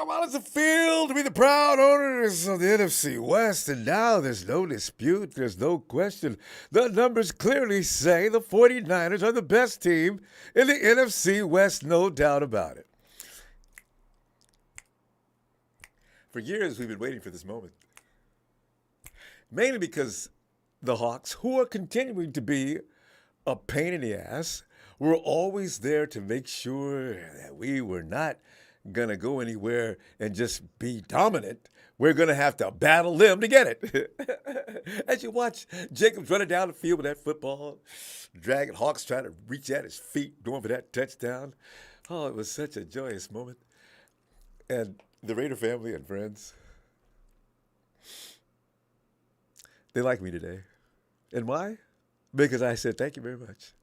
How does it feel to be the proud owners of the NFC West? And now there's no dispute, there's no question. The numbers clearly say the 49ers are the best team in the NFC West, no doubt about it. For years, we've been waiting for this moment. Mainly because the Hawks, who are continuing to be a pain in the ass, were always there to make sure that we were not going to go anywhere and just be dominant. We're going to have to battle them to get it. As you watch Jacobs running down the field with that football, dragging Hawks trying to reach at his feet, going for that touchdown. Oh, it was such a joyous moment. And the Raider family and friends, they like me today. And why? Because I said, thank you very much.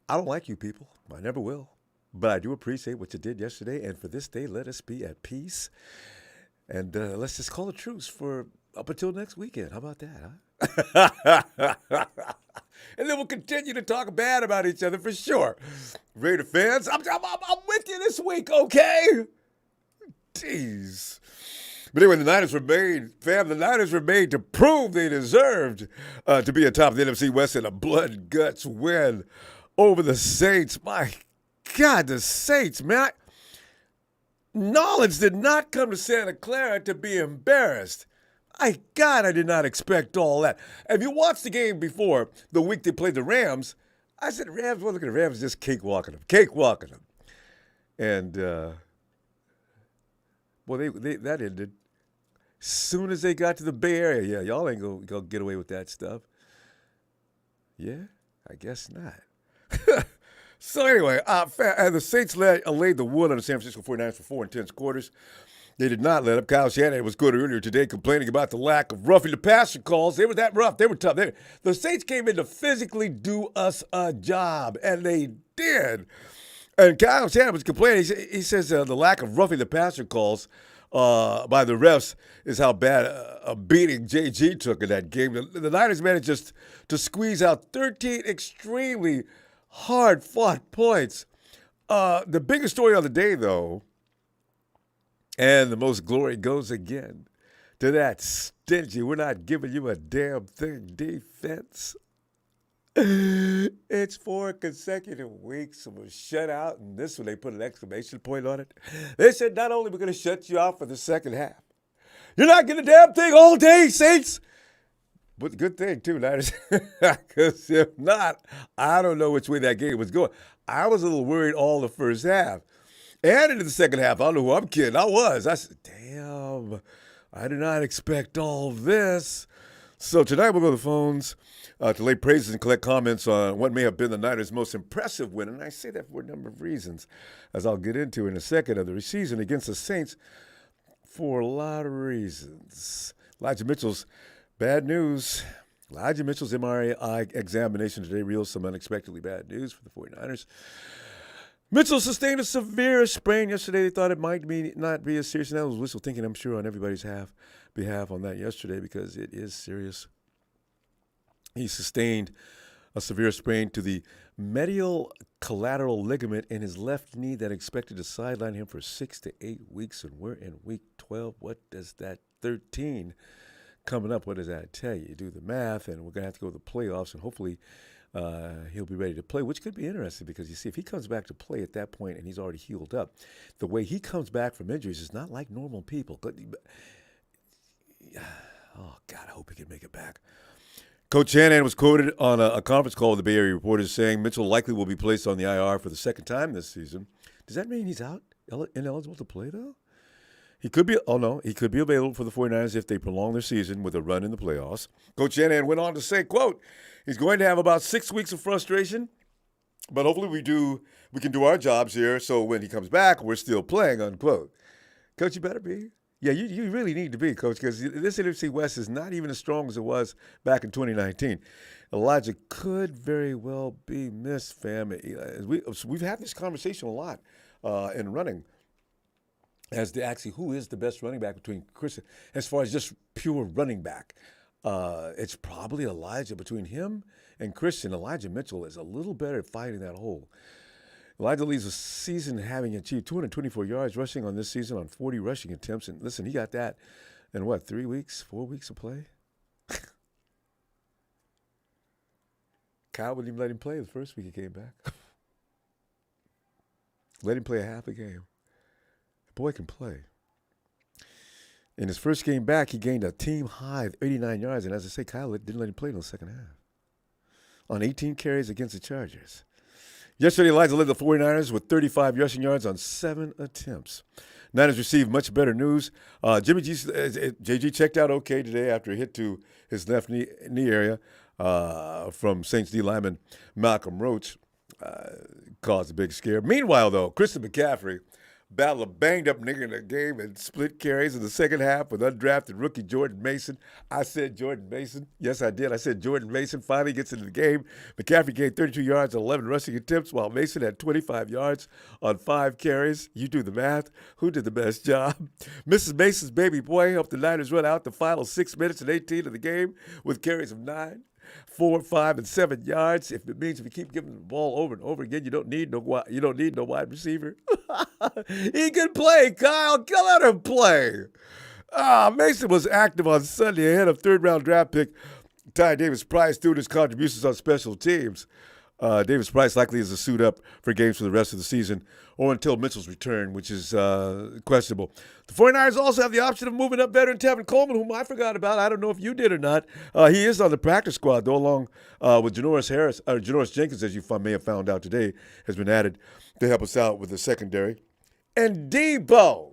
I don't like you people. I never will. But I do appreciate what you did yesterday. And for this day, let us be at peace. And let's just call a truce for up until next weekend. How about that, huh? And then we'll continue to talk bad about each other for sure. Raider fans, I'm with you this week, okay? Jeez. But anyway, the Niners were made to prove they deserved to be atop of the NFC West in a blood guts win over the Saints. My God, the Saints, man. Nolens did not come to Santa Clara to be embarrassed. I did not expect all that. If you watched the game before, the week they played the Rams, I said, Rams, well, look at the Rams just cakewalking them. And, well, that ended. Soon as they got to the Bay Area, y'all ain't gonna get away with that stuff. Yeah, I guess not. So anyway, the Saints laid the wood on the San Francisco 49ers for 4 intense quarters. They did not let up. Kyle Shanahan was good earlier today complaining about the lack of roughing the passer calls. They were that rough. They were tough. The Saints came in to physically do us a job, and they did. And Kyle Shanahan was complaining. He says the lack of roughing the passer calls by the refs is how bad a beating JG took in that game. The Niners managed just to squeeze out 13 extremely hard-fought points. The biggest story of the day, though, and the most glory goes again to that stingy, we're not giving you a damn thing defense. It's 4 consecutive weeks of a shutout, and this one they put an exclamation point on it. They said, not only are we going to shut you off for the second half, you're not getting a damn thing all day, Saints. But the good thing, too, Niners, because if not, I don't know which way that game was going. I was a little worried all the first half. And into the second half, I don't know who I'm kidding. I said, damn, I did not expect all this. So tonight we'll go to the phones to lay praises and collect comments on what may have been the Niners' most impressive win. And I say that for a number of reasons, as I'll get into in a second, of the season against the Saints for a lot of reasons. Elijah Mitchell's bad news. Elijah Mitchell's MRI examination today reveals some unexpectedly bad news for the 49ers. Mitchell sustained a severe sprain yesterday. They thought it might not be as serious. And that was wishful thinking, I'm sure, on everybody's behalf on that yesterday because it is serious. He sustained a severe sprain to the medial collateral ligament in his left knee that expected to sideline him for 6 to 8 weeks. And we're in week 12. What does that 13 coming up? What does that tell you? You do the math, and we're going to have to go to the playoffs, and hopefully he'll be ready to play, which could be interesting because, you see, if he comes back to play at that point and he's already healed up, the way he comes back from injuries is not like normal people. But, oh, God, I hope he can make it back. Coach Shanahan was quoted on a conference call with the Bay Area reporters saying Mitchell likely will be placed on the IR for the second time this season. Does that mean he's out, ineligible to play, though? He could be available for the 49ers if they prolong their season with a run in the playoffs. Coach Shanahan went on to say, quote, he's going to have about 6 weeks of frustration, but hopefully we can do our jobs here so when he comes back, we're still playing, unquote. Coach, you better be. Yeah, you really need to be, Coach, because this NFC West is not even as strong as it was back in 2019. Elijah could very well be missed, fam. We've had this conversation a lot in running. as to actually who is the best running back between Christian, as far as just pure running back. It's probably Elijah. Between him and Christian, Elijah Mitchell is a little better at fighting that hole. Elijah leads the season having achieved 224 yards rushing on this season on 40 rushing attempts. And listen, he got that in what, 3 weeks, 4 weeks of play? Kyle wouldn't even let him play the first week he came back. Let him play a half a game. The boy can play. In his first game back, he gained a team high 89 yards. And as I say, Kyle didn't let him play in the second half. On 18 carries against the Chargers. Yesterday, Elijah led the 49ers with 35 rushing yards on 7 attempts. Niners received much better news. JG checked out okay today after a hit to his left knee area from Saints D lineman Malcolm Roach. Caused a big scare. Meanwhile, though, Christian McCaffrey battled a banged-up nigga in the game and split carries in the second half with undrafted rookie Jordan Mason. I said Jordan Mason. Yes, I did. I said Jordan Mason finally gets into the game. McCaffrey gained 32 yards on 11 rushing attempts, while Mason had 25 yards on 5 carries. You do the math. Who did the best job? Mrs. Mason's baby boy helped the Niners run out the final 6 minutes and 18 of the game with carries of 9, 4, 5, and 7 yards. If it means if you keep giving the ball over and over again, you don't need no wide receiver. He can play, Kyle. Let him play. Mason was active on Sunday ahead of third-round draft pick Ty Davis-Price due to his contributions on special teams. Davis-Price likely is to suit up for games for the rest of the season or until Mitchell's return, which is questionable. The 49ers also have the option of moving up veteran Tevin Coleman, whom I forgot about. I don't know if you did or not. He is on the practice squad, though, along with Janoris Jenkins, as you may have found out today, has been added to help us out with the secondary. And Debo.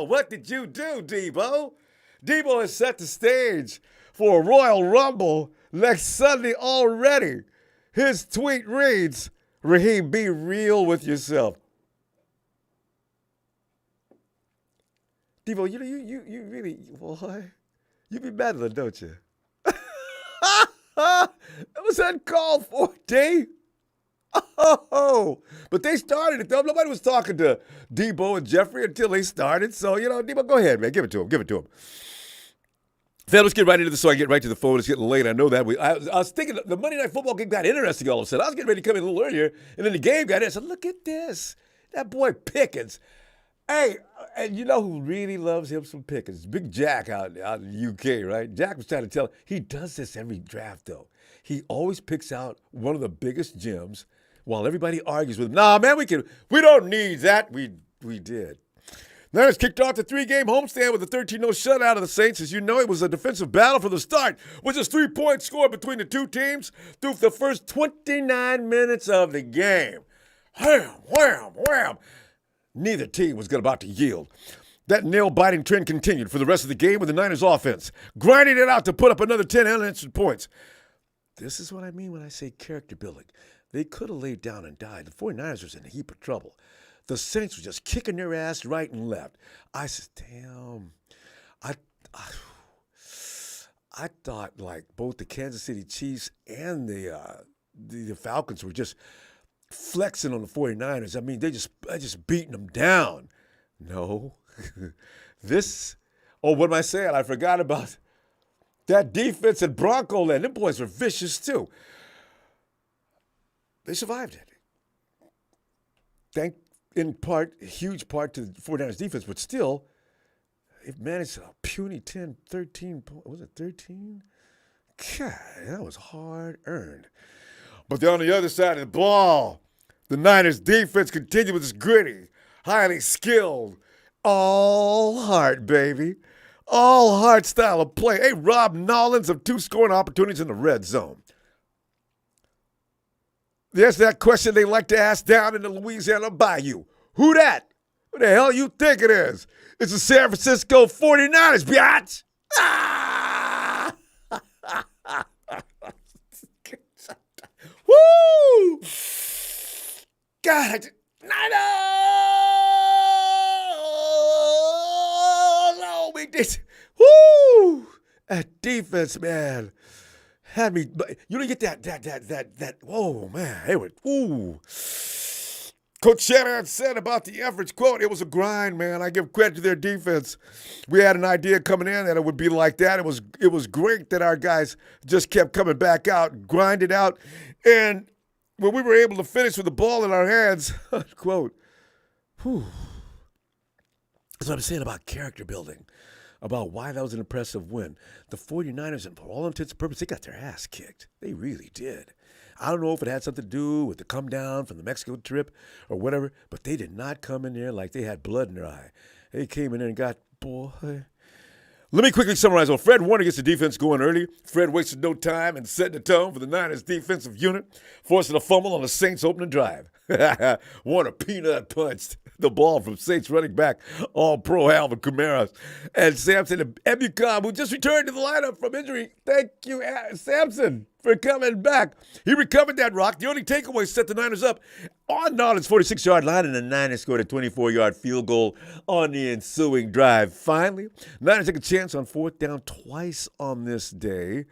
What did you do, Debo? Debo has set the stage for a Royal Rumble next Sunday already. His tweet reads, Raheem, be real with yourself. Debo, you really, boy, you be meddling, don't you? That was uncalled for, D. Oh, but they started it, though. Nobody was talking to Debo and Jeffrey until they started. So, Debo, go ahead, man. Give it to him. Fam, let's get right into this so I get right to the phone. It's getting late. I know that. I was thinking the Monday Night Football game got interesting all of a sudden. I was getting ready to come in a little earlier, and then the game got in. I said, look at this. That boy Pickens. Hey, and you know who really loves him some Pickens? Big Jack out in the UK, right? Jack was trying to tell him. He does this every draft, though. He always picks out one of the biggest gems while everybody argues with him. Nah, man, we don't need that. We did. Niners kicked off the 3-game homestand with a 13-0 shutout of the Saints. As you know, it was a defensive battle from the start, with just 3-point score between the two teams through the first 29 minutes of the game. Wham, wham, wham. Neither team was about to yield. That nail-biting trend continued for the rest of the game with the Niners offense, grinding it out to put up another 10 unanswered points. This is what I mean when I say character building. They could have laid down and died. The 49ers was in a heap of trouble. The Saints were just kicking their ass right and left. I said, damn. I thought like both the Kansas City Chiefs and the Falcons were just flexing on the 49ers. I mean, they just beating them down. No. What am I saying? I forgot about that defense at Bronco Land. Them boys were vicious too. They survived it. Huge part to the 49ers defense, but still, they've managed a puny 10, 13, was it 13? God, that was hard earned. But on the other side of the ball, the Niners defense continued with this gritty, highly skilled, all heart, baby. All heart style of play. Hey, Rob Nollins of 2 scoring opportunities in the red zone. There's that question they like to ask down in the Louisiana Bayou. Who that? Who the hell you think it is? It's the San Francisco 49ers, biatch! Ah! Woo! God, no, we did. Woo! That defense, man. Had me, you get that, oh man, it was, ooh. Coach Shanahan said about the efforts, quote, it was a grind, man. I give credit to their defense. We had an idea coming in that it would be like that. It was great that our guys just kept coming back out, grinded out, and when we were able to finish with the ball in our hands, quote, whew. That's what I'm saying about character building, about why that was an impressive win. The 49ers, and for all intents and purposes, they got their ass kicked. They really did. I don't know if it had something to do with the come down from the Mexico trip or whatever, but they did not come in there like they had blood in their eye. They came in there and got, boy. Let me quickly summarize. Fred Warner gets the defense going early. Fred wasted no time and set the tone for the Niners defensive unit, forcing a fumble on the Saints' opening drive. Warner peanut punched the ball from Saints running back, all-pro Alvin Kamara. And Sampson Ebukam, who just returned to the lineup from injury. Thank you, Sampson, for coming back. He recovered that rock. The only takeaway set the Niners up on Nolan's 46-yard line, and the Niners scored a 24-yard field goal on the ensuing drive. Finally, Niners take a chance on fourth down twice on this day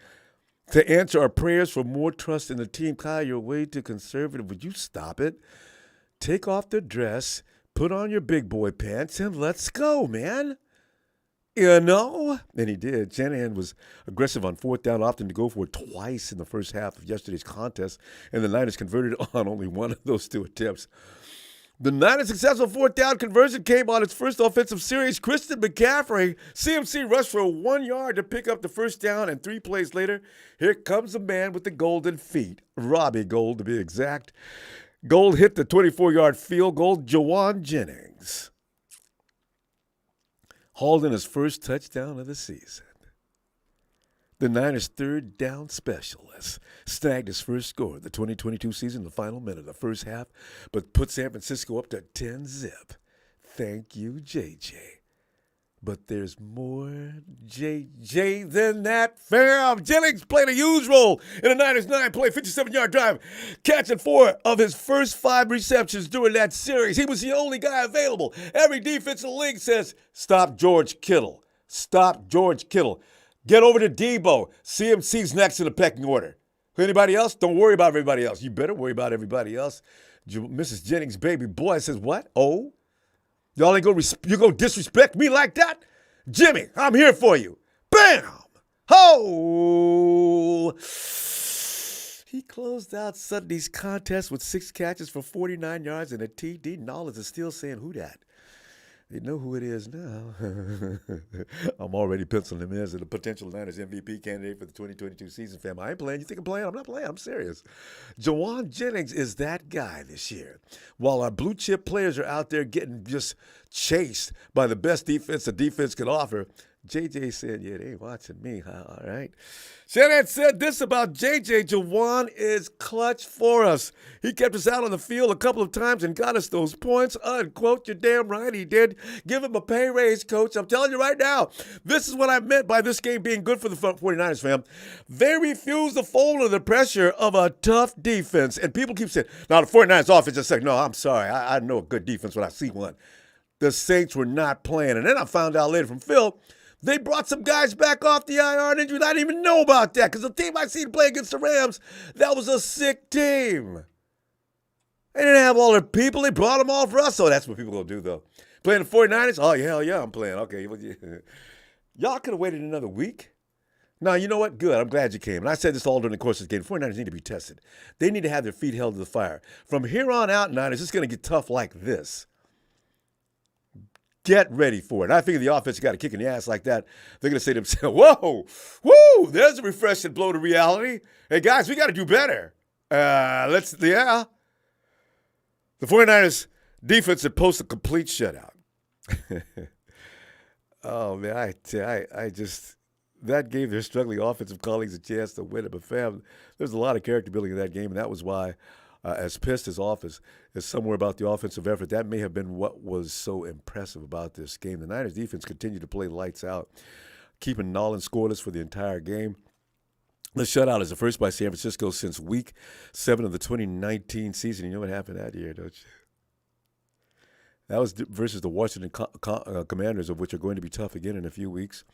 to answer our prayers for more trust in the team. Kyle, you're way too conservative. Would you stop it? Take off the dress, put on your big boy pants, and let's go, man. You know? And he did. Shanahan was aggressive on fourth down, opting to go for it twice in the first half of yesterday's contest, and the Niners converted on only one of those two attempts. The Niners' successful fourth down conversion came on its first offensive series. Christian McCaffrey, CMC rushed for 1 yard to pick up the first down, and 3 plays later, here comes the man with the golden feet, Robbie Gould to be exact. Gould hit the 24-yard field goal, Jennings hauled in his first touchdown of the season. The Niners' third down specialist snagged his first score of the 2022 season in the final minute of the first half, but put San Francisco up to 10-zip. Thank you, JJ. But there's more JJ than that, fam. Jennings played a huge role in the Niners' 9-play, 57-yard drive, catching 4 of his first 5 receptions during that series. He was the only guy available. Every defense in the league says, stop George Kittle. Stop George Kittle. Get over to Debo. CMC's next in the pecking order. Anybody else? Don't worry about everybody else. You better worry about everybody else. Mrs. Jennings' baby boy says, what? Oh? Y'all ain't you gonna disrespect me like that? Jimmy, I'm here for you. Bam! Ho! He closed out Sunday's contest with 6 catches for 49 yards and a TD. Nollins is still saying, who that? They know who it is now. I'm already penciling him in as a potential Niners MVP candidate for the 2022 season, fam. I ain't playing. You think I'm playing? I'm not playing. I'm serious. Jennings is that guy this year. While our blue chip players are out there getting just chased by the best defense the defense can offer, JJ said, yeah, they ain't watching me, huh? All right. Shanahan said this about JJ. Jawan is clutch for us. He kept us out on the field a couple of times and got us those points, unquote. You're damn right he did. Give him a pay raise, coach. I'm telling you right now, this is what I meant by this game being good for the 49ers, fam. They refused to fold under the pressure of a tough defense. And people keep saying, now the 49ers offense just said, no, I'm sorry. I know a good defense when I see one. The Saints were not playing. And then I found out later from Phil, they brought some guys back off the IR and injury. I didn't even know about that because the team I seen play against the Rams, that was a sick team. They didn't have all their people. They brought them all for us. So that's what people going to do, though. Playing the 49ers? Oh, hell yeah, I'm playing. Okay. Y'all could have waited another week. No, you know what? Good. I'm glad you came. And I said this all during the course of this game. The 49ers need to be tested. They need to have their feet held to the fire. From here on out, Niners, it's going to get tough like this. Get ready for it. I figure the offense got a kick in the ass like that. They're going to say to themselves, whoa, woo, there's a refreshing blow to reality. Hey, guys, we got to do better. The 49ers defense had posted a complete shutout. Oh, man, I just, that gave their struggling offensive colleagues a chance to win it. But, fam, there's a lot of character building in that game, and that was why, as pissed as offense is somewhere about the offensive effort, that may have been what was so impressive about this game. The Niners defense continued to play lights out, keeping Nolan scoreless for the entire game. The shutout is the first by San Francisco since week 7 of the 2019 season. You know what happened that year, don't you? That was versus the Washington Commanders, of which are going to be tough again in a few weeks.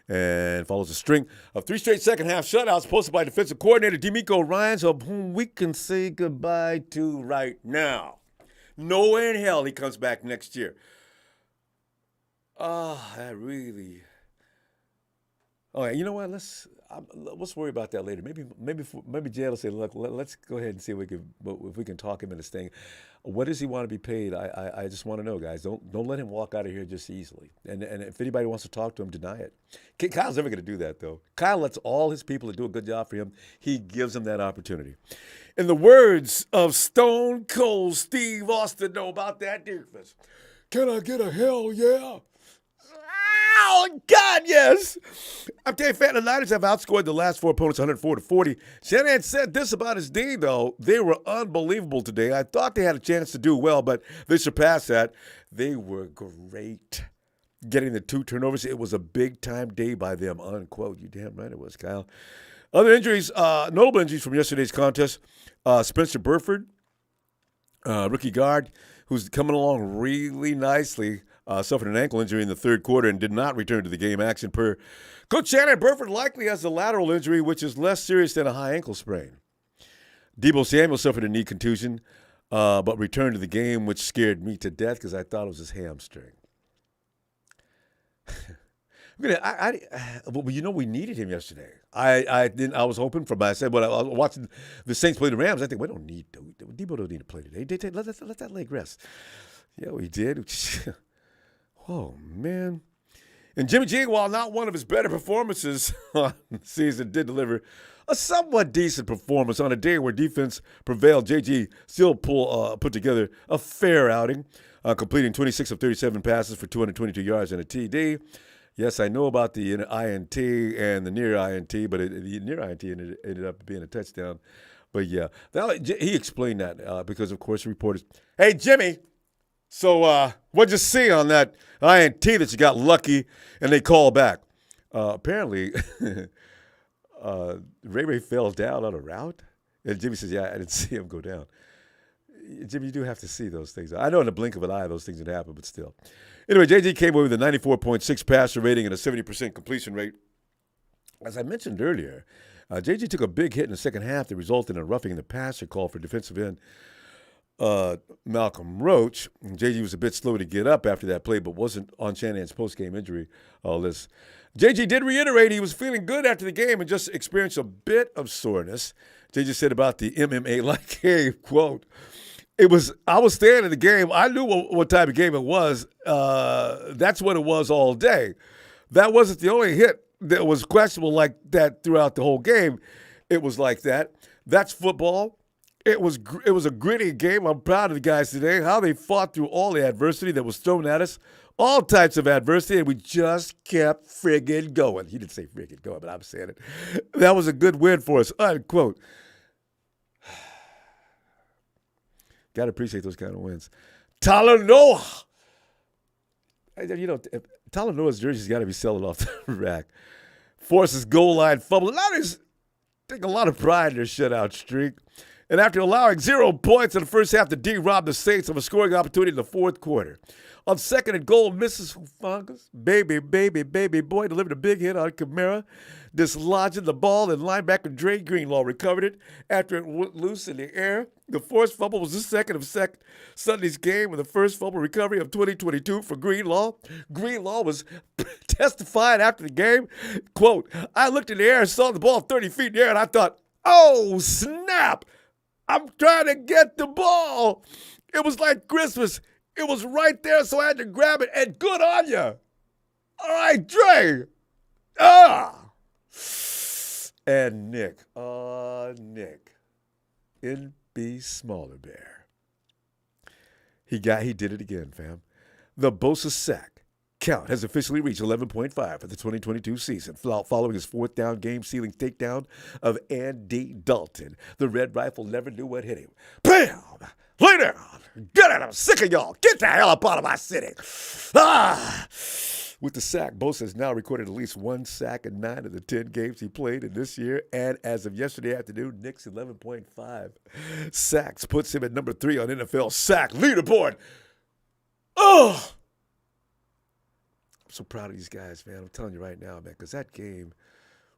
And follows a string of 3 straight second-half shutouts posted by defensive coordinator DeMeco Ryans, of whom we can say goodbye to right now. Nowhere in hell he comes back next year. That really. Oh, you know what? Let's worry about that later. Maybe Jay will say, "Look, let's go ahead and see if we can talk him into staying." What does he want to be paid? I just want to know, guys. Don't let him walk out of here just easily. And if anybody wants to talk to him, deny it. Kyle's never going to do that, though. Kyle lets all his people that do a good job for him. He gives them that opportunity. In the words of Stone Cold Steve Austin, know about that defense. Can I get a hell yeah? Oh, God, yes. I'm telling you, the Niners have outscored the last four opponents 104-40. Shanahan said this about his D, though. They were unbelievable today. I thought they had a chance to do well, but they surpassed that. They were great getting the 2 turnovers. It was a big-time day by them, unquote. You damn right it was, Kyle. Other injuries, notable injuries from yesterday's contest. Spencer Burford, rookie guard, who's coming along really nicely. Suffered an ankle injury in the third quarter and did not return to the game action per Coach Shannon. Burford likely has a lateral injury, which is less serious than a high ankle sprain. Debo Samuel suffered a knee contusion, but returned to the game, which scared me to death because I thought it was his hamstring. Well, you know, we needed him yesterday. I was hoping for. I said, when I was watching the Saints play the Rams, I think we don't need Debo. Don't need to play today. Let that leg rest. Yeah, we did. Oh, man. And Jimmy G, while not one of his better performances on the season, did deliver a somewhat decent performance on a day where defense prevailed. JG still put together a fair outing, completing 26 of 37 passes for 222 yards and a TD. Yes, I know about the INT and the near INT, but the near INT ended up being a touchdown. But, yeah, he explained that because, of course, reporters, hey, Jimmy, so what'd you see on that INT that you got lucky and they call back? Apparently, Ray fell down on a route. And Jimmy says, yeah, I didn't see him go down. Jimmy, you do have to see those things. I know in the blink of an eye those things would happen, but still. Anyway, JG came away with a 94.6 passer rating and a 70% completion rate. As I mentioned earlier, JG took a big hit in the second half that resulted in a roughing the passer call for defensive end Malcolm Roach. JG was a bit slow to get up after that play, but wasn't on Shanahan's post-game injury list. JG did reiterate he was feeling good after the game and just experienced a bit of soreness. JG said about the MMA, like, hey, quote, I was staying in the game. I knew what type of game it was. That's what it was all day. That wasn't the only hit that was questionable like that throughout the whole game. It was like that. That's football. It was a gritty game. I'm proud of the guys today, how they fought through all the adversity that was thrown at us, all types of adversity, and we just kept friggin' going. He didn't say friggin' going, but I'm saying it. That was a good win for us, unquote. Got to appreciate those kind of wins. Talanoa. You know, Talanoa's jersey's got to be selling off the rack. Forces goal line fumble. Niners take a lot of pride in their shutout streak. And after allowing 0 points in the first half, the D robbed the Saints of a scoring opportunity in the fourth quarter. On second and goal, Mrs. Hufangas, baby boy, delivered a big hit on Kamara, dislodging the ball, and linebacker Dre Greenlaw recovered it after it went loose in the air. The forced fumble was the second of Sunday's game and the first fumble recovery of 2022 for Greenlaw. Greenlaw was testifying after the game, quote, I looked in the air and saw the ball 30 feet in the air, and I thought, oh, snap. I'm trying to get the ball. It was like Christmas. It was right there, so I had to grab it, and good on you. All right, Dre. And Nick. Nick. NB Smaller Bear. He did it again, fam. The Bosa sack count has officially reached 11.5 for the 2022 season, following his fourth down game-sealing takedown of Andy Dalton. The Red Rifle never knew what hit him. Bam! Lay down! Get out! I'm sick of y'all! Get the hell up out of my city! With the sack, Bosa has now recorded at least one sack in 9 of the 10 games he played in this year, and as of yesterday afternoon, Nick's 11.5 sacks puts him at number 3 on NFL sack leaderboard. Oh! So proud of these guys, man. I'm telling you right now, man, because that game,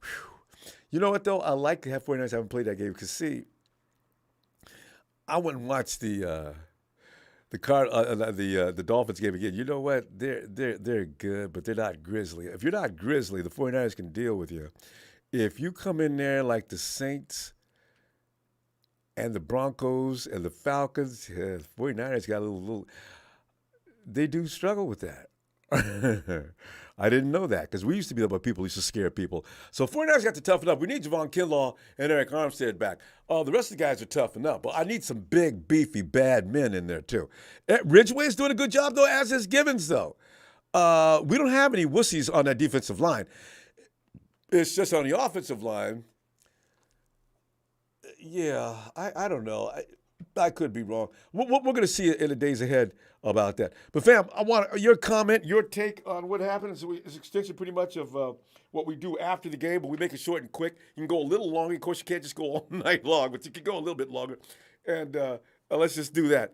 whew. You know what, though? I like to have 49ers haven't played that game because, see, I went and watched the the Dolphins game again. You know what? They're good, but they're not Grizzly. If you're not Grizzly, the 49ers can deal with you. If you come in there like the Saints and the Broncos and the Falcons, yeah, the 49ers got a little they do struggle with that. I didn't know that because we used to be the people who used to scare people. So 49ers got to toughen up. We need Javon Kinlaw and Eric Armstead back. The rest of the guys are toughen up, but I need some big, beefy, bad men in there too. Ridgeway is doing a good job though, as is Givens though. We don't have any wussies on that defensive line. It's just on the offensive line. Yeah, I don't know. I could be wrong. We're going to see in the days ahead about that. But, fam, I want your comment, your take on what happened. It's an extension pretty much of what we do after the game, but we make it short and quick. You can go a little longer. Of course, you can't just go all night long, but you can go a little bit longer. And let's just do that.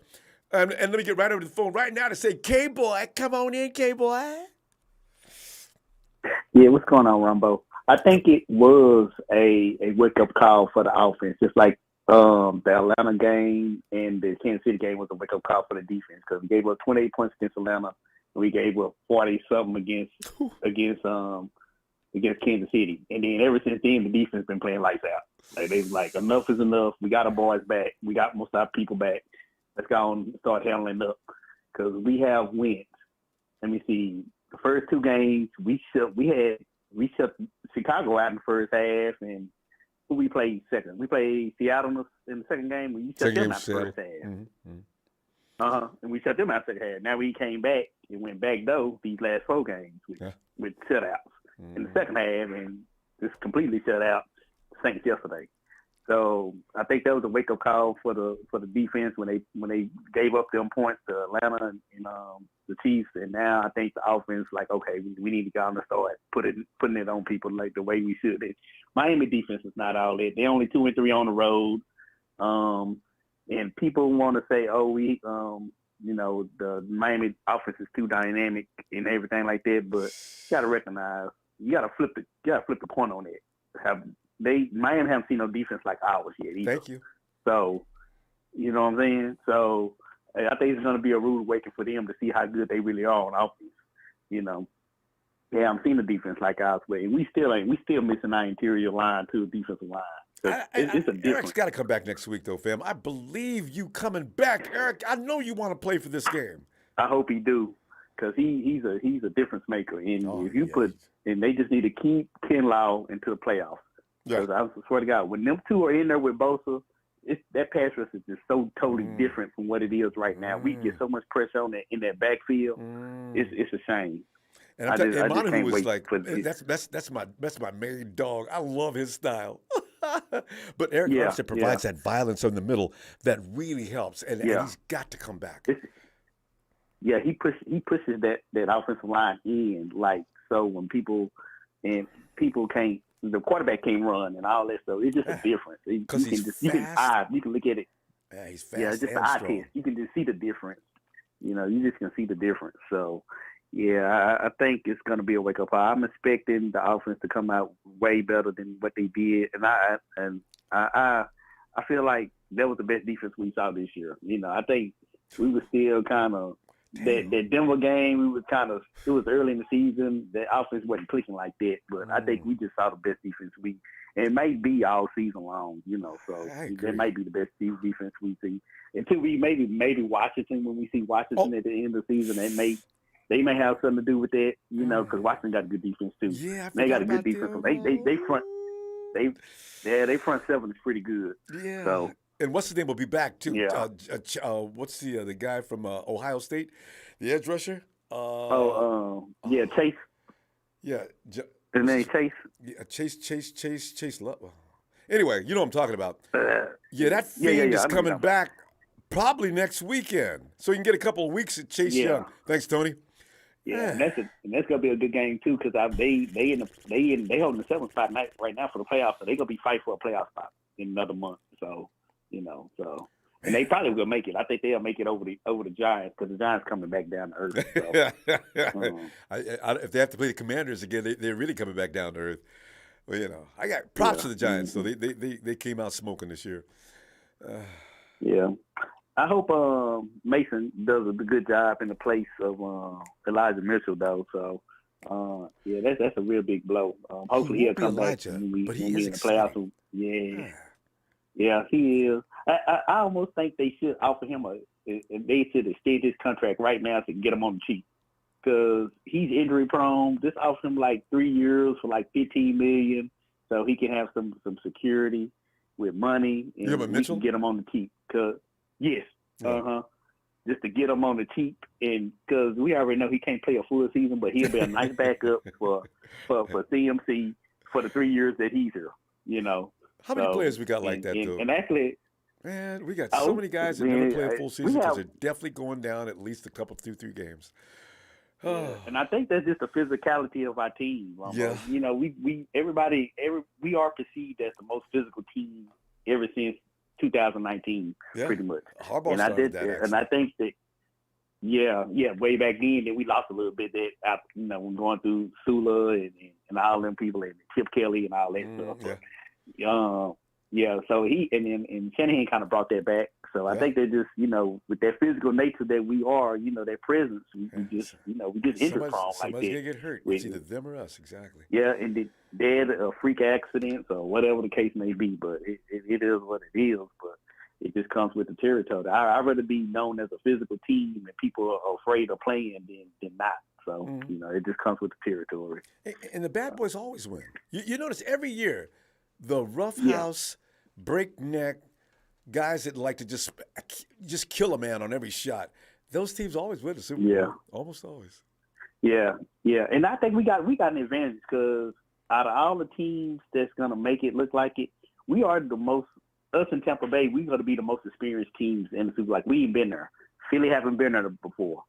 And let me get right over to the phone right now to say, K-Boy, come on in, K-Boy. Yeah, what's going on, Ronbo? I think it was a wake-up call for the offense, just like the Atlanta game and the Kansas City game was a wake-up call for the defense because we gave up 28 points against Atlanta and we gave up 40-something against Kansas City. And then ever since then, the defense been playing lights out. Like, they was like, enough is enough. We got our boys back. We got most of our people back. Let's go and start handling up because we have wins. Let me see. The first two games, we shut Chicago out in the first half, and who we played second? We played Seattle in the second game. We shut them out the first half. Mm-hmm. And we shut them out the second half. Now we came back and went back though these last four games with shutouts in the second half, and just completely shut out Saints yesterday. So I think that was a wake up call for the defense when they gave up them points to Atlanta and the Chiefs, and now I think the offense like, okay, we need to go on and start putting it on people like the way we should. Miami defense is not all that. They're only 2-3 on the road, and people want to say, the Miami offense is too dynamic and everything like that, but you got to recognize you got to flip the point on it. Miami haven't seen no defense like ours yet either. Thank you. So, you know what I'm saying? So, I think it's going to be a rude awakening for them to see how good they really are on offense. You know, they haven't seen the defense like ours, but we still missing our interior line to the defensive line. It's a difference. Eric's got to come back next week, though, fam. I believe you coming back, Eric. I know you want to play for this game. I hope he do, because he's a difference maker. And and they just need to keep Kinlaw into the playoffs. Because I swear to God, when them two are in there with Bosa, that pass rush is just so totally different from what it is right now. We get so much pressure on that in that backfield. It's a shame. And I'm telling you, Manu was like, that's my main dog. I love his style. But Eric Armstead provides that violence in the middle that really helps, and he's got to come back. He pushes that offensive line in, like, so when people can't. The quarterback can't run and all that stuff. It's just a difference. Because he's fast. You can look at it. Yeah, he's fast. Yeah, just and the eye strong. test. You can just see the difference. You know, you just can see the difference. So, yeah, I think it's going to be a wake up call. I'm expecting the offense to come out way better than what they did, and I feel like that was the best defense we saw this year. You know, I think we were still kind of. That Denver game, it was early in the season. The offense wasn't clicking like that, but I think we just saw the best defense and it may be all season long, you know. So that might be the best defense we see until we maybe Washington. When we see Washington at the end of the season, they may have something to do with that, you know, because Washington got a good defense too. Yeah, they got a good defense. They front seven is pretty good. Yeah. So. And what's his name will be back too? Yeah. What's the guy from Ohio State, the edge rusher? Chase. Yeah. His name Chase. Yeah, Chase Love. Anyway, you know what I'm talking about. That fiend is coming back probably next weekend, so you can get a couple of weeks at Chase Young. Thanks, Tony. Yeah, and that's gonna be a good game too, because they holding the 7th spot right now for the playoffs, so they gonna be fighting for a playoff spot in another month. So. You know, and they probably will make it. I think they'll make it over the Giants because the Giants coming back down to earth. So. If they have to play the Commanders again, they're really coming back down to earth. Well, you know, I got props to the Giants, so they came out smoking this year. Yeah, I hope Mason does a good job in the place of Elijah Mitchell, though. So, yeah, that's a real big blow. He Hopefully he'll won't be come back Elijah, when but he we is in the playoffs. exciting. Yeah, Ah, yeah, he is. I almost think they should offer him they should extend his contract right now to get him on the cheap because he's injury prone. Just offer him like 3 years for like $15 million, so he can have some security with money, you and have a we can Mitchell? get him on the cheap. Cause yes, Yeah. just to get him on the cheap, and because we already know he can't play a full season, but he'll be a nice backup for CMC for the 3 years that he's here. You know. How many So players we got like that, though? and actually, Man, we got so many guys that never play a full we season because have. they're definitely going down at least a couple, 2-3 games. Yeah, and I think that's just the physicality of our team. Ronbo. Yeah. You know, we are perceived as the most physical team ever since 2019, Yeah. pretty much. Harbaugh And started that, and I think that way back then that we lost a little bit that after, when going through Sula and all them people and Chip Kelly and all that stuff. Yeah. Yeah, so and Shanahan kind of brought that back. So I think they just, with that physical nature that we are, that presence, we just injury prone like Somebody's that. gonna get hurt. It's either them or us, exactly. Yeah, and they had a freak accident or whatever the case may be, but it is what it is. But it just comes with the territory. I'd rather be known as a physical team and people are afraid of playing than not. So, it just comes with the territory. And the bad boys always win. You notice every year, the roughhouse, breakneck guys that like to just kill a man on every shot, those teams always win the Super Bowl. Yeah. Almost always. Yeah. And I think we got an advantage because out of all the teams that's going to make it look like it, we are the most – us in Tampa Bay, we're going to be the most experienced teams in the Super Bowl. Like, we ain't been there. Philly haven't been there before.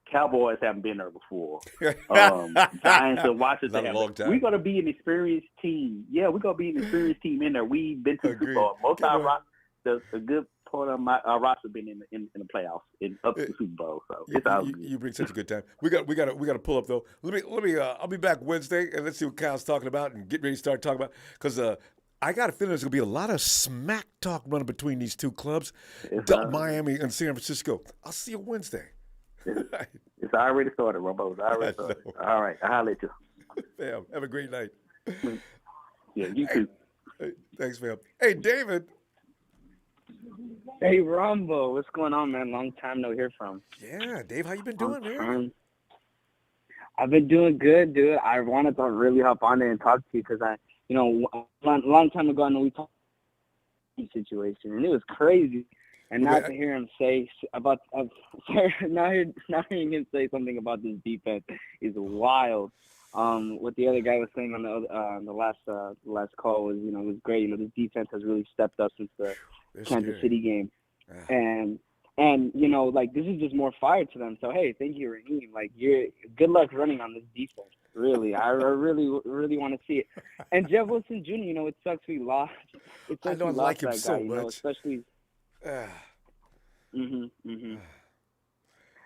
Cowboys haven't been there before. Giants and Washington. Not a long time. We're going to be an experienced team. Yeah, we're going to be an experienced team in there. We've been to the Super Bowl. Most of our a good part of our roster been in the playoffs up to the Super Bowl. So it's all good. You bring such a good time. We got to pull up though. Let me. I'll be back Wednesday and let's see what Kyle's talking about and get ready to start talking about because I got a feeling there's gonna be a lot of smack talk running between these two clubs, Miami and San Francisco. I'll see you Wednesday. It's already started, Ronbo. It's already started. All right, I'll let you. Fam, have a great night. Yeah, you too. Hey, thanks, fam. Hey, David. Hey, Ronbo, what's going on, man? Long time no hear from. Yeah, Dave, how you been doing, man? I've been doing good, dude. I wanted to really hop on there and talk to you because a long time ago, I know we talked about the situation, and it was crazy. And now to hear him say about now hearing him say something about this defense is wild. What the other guy was saying on the last call was, it was great. This defense has really stepped up since the Kansas City game, and this is just more fire to them. So hey, thank you, Raheem. Good luck running on this defense. Really, I really want to see it. And Jeff Wilson Jr. It sucks we lost. I know I like him so much. Especially.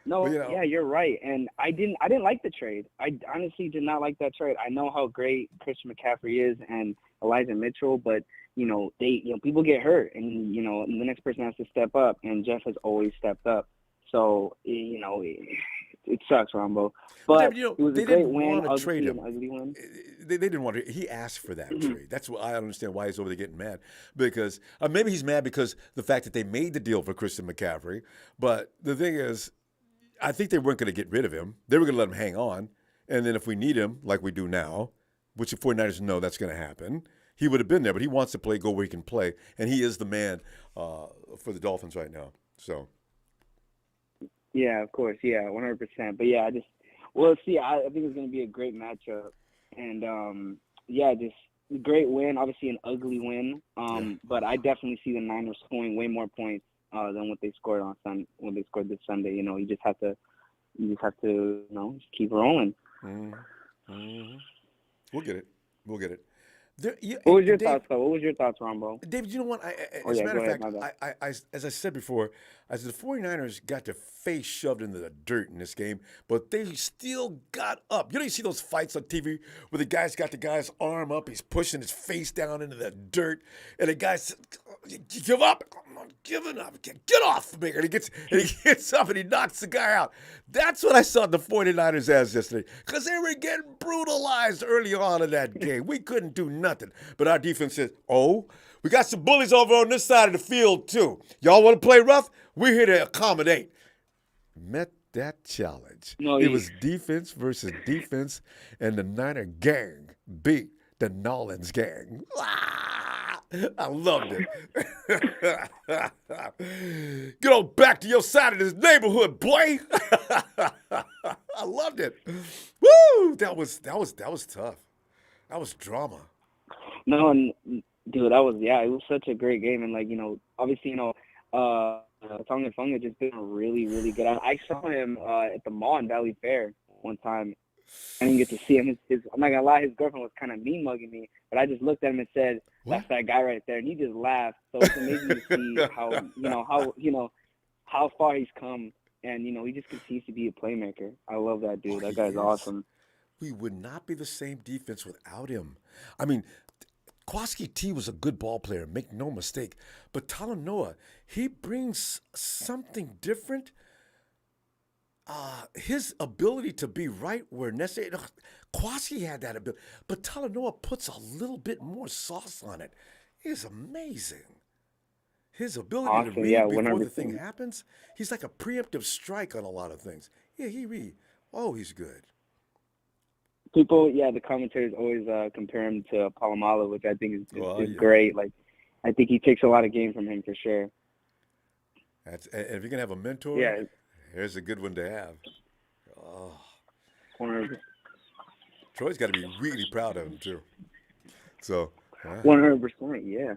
No, yeah, you're right. And I didn't like the trade. I honestly did not like that trade. I know how great Christian McCaffrey is and Elijah Mitchell, but people get hurt, and the next person has to step up. And Jeff has always stepped up. So it sucks, Ronbo. But it was a great win. Obviously, an ugly win. They didn't want to. He asked for that trade. That's what I understand why he's over there getting mad. Because maybe he's mad because the fact that they made the deal for Christian McCaffrey. But the thing is, I think they weren't going to get rid of him. They were going to let him hang on. And then if we need him, like we do now, which the 49ers know that's going to happen, he would have been there. But he wants to go where he can play. And he is the man for the Dolphins right now. So. Yeah, of course. Yeah, 100%. But, yeah, I think it's going to be a great matchup. And, just a great win, obviously an ugly win. But I definitely see the Niners scoring way more points than what they scored when they scored this Sunday. You just have to just keep rolling. Mm-hmm. We'll get it. What was your thoughts, though? What was your thoughts, Ronbo? David, you know what? As a matter of fact, as I said before, the 49ers got their face shoved into the dirt in this game, but they still got up. You see those fights on TV where the guy's got the guy's arm up, he's pushing his face down into the dirt, and the guy's You give up. I'm not giving up. Get off me. And he gets up and he knocks the guy out. That's what I saw the 49ers as yesterday. Because they were getting brutalized early on in that game. We couldn't do nothing. But our defense says, oh, we got some bullies over on this side of the field too. Y'all want to play rough? We're here to accommodate. Met that challenge. It was defense versus defense, and the Niner gang beat the Nolans gang. I loved it. Get on back to your side of this neighborhood, boy. I loved it. Woo! That was tough. That was drama. No, and dude, it was such a great game, and obviously, Tonga Funga just been really, really good. I saw him at the mall in Valley Fair one time. I didn't get to see him. I'm not gonna lie, his girlfriend was kind of mean mugging me, but I just looked at him and said, "That's that guy right there," and he just laughed. So it's amazing to see how far he's come, and he just continues to be a playmaker. I love that dude. That guy's awesome. We would not be the same defense without him. I mean, Kwaski T was a good ball player, make no mistake. But Talanoa, he brings something different. His ability to be right where necessary. Kwaski had that ability, but Talanoa puts a little bit more sauce on it. It's amazing. His ability to read before the thing happens. He's like a preemptive strike on a lot of things. Yeah, he read. Oh, he's good. People, the commentators always compare him to Palomalo, which I think is great. Like, I think he takes a lot of game from him for sure. And if you're gonna have a mentor, here's a good one to have. Oh, Troy's got to be really proud of him too. So, 100%, yeah.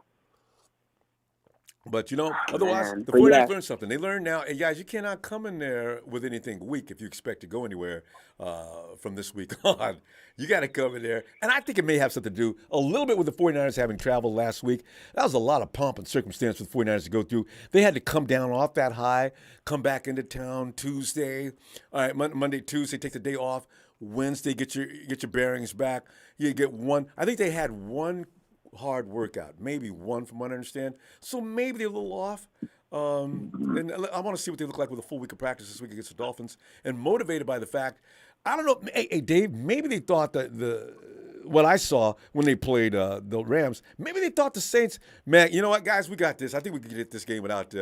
But otherwise, the 49ers learned something. They learned now, and guys, you cannot come in there with anything weak if you expect to go anywhere from this week on. You got to come in there. And I think it may have something to do a little bit with the 49ers having traveled last week. That was a lot of pomp and circumstance for the 49ers to go through. They had to come down off that high, come back into town Tuesday. All right, Monday, Tuesday, take the day off. Wednesday, get your bearings back. You get one. I think they had one hard workout, maybe one from what I understand. So maybe they're a little off. And I want to see what they look like with a full week of practice this week against the Dolphins. And motivated by the fact, I don't know, hey Dave, maybe they thought that what I saw when they played the Rams, maybe they thought the Saints, man, you know what, guys, we got this. I think we can get this game without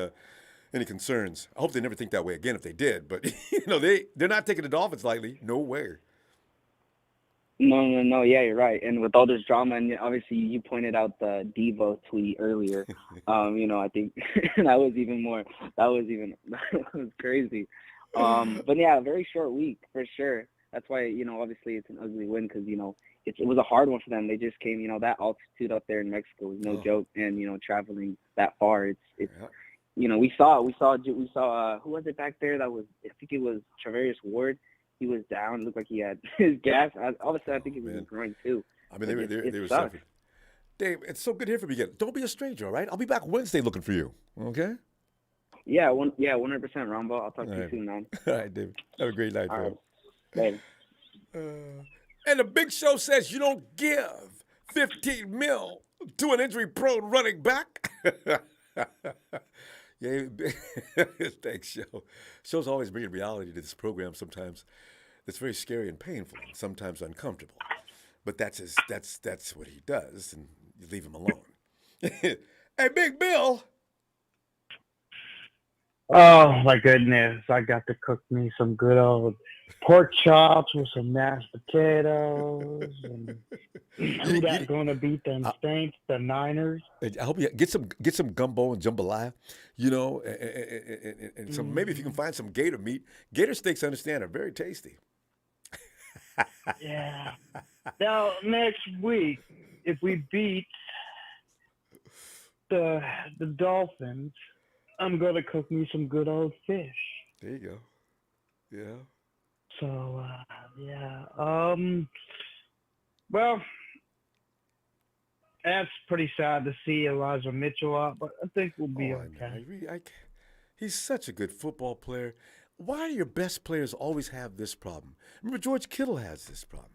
any concerns. I hope they never think that way again if they did. But, they're not taking the Dolphins lightly. No way. No. Yeah, you're right. And with all this drama, and obviously you pointed out the Devo tweet earlier. I think that was crazy. But yeah, a very short week for sure. That's why, obviously it's an ugly win because, it was a hard one for them. They just came, that altitude up there in Mexico was no joke. And, traveling that far, we saw who was it back there that was, I think it was Travarius Ward. He was down. Looked like he had his gas. All of a sudden, I think he was growing too. I mean, they were suffering. Dave, it's so good to hear from you again. Don't be a stranger, all right? I'll be back Wednesday looking for you. Okay? Yeah, 100%, Ronbo. I'll talk to you soon, man. All right, David. Have a great night, bro. Later. And the Big Show says you don't give $15 million to an injury-prone running back. Yeah, thanks, Show. Show's always bringing reality to this program sometimes. It's very scary and painful, and sometimes uncomfortable. But that's what he does, and you leave him alone. Hey, Big Bill. Oh, my goodness. I got to cook me some good old pork chops with some mashed potatoes. And who that's going to beat them Saints, the Niners? I hope you get some gumbo and jambalaya, and some, maybe if you can find some gator meat. Gator steaks, I understand, are very tasty. Yeah. Now, next week, if we beat the Dolphins, I'm going to cook me some good old fish. There you go. Yeah. So, yeah. Well, that's pretty sad to see Elijah Mitchell out, but I think we'll be okay. He's such a good football player. Why do your best players always have this problem? Remember, George Kittle has this problem.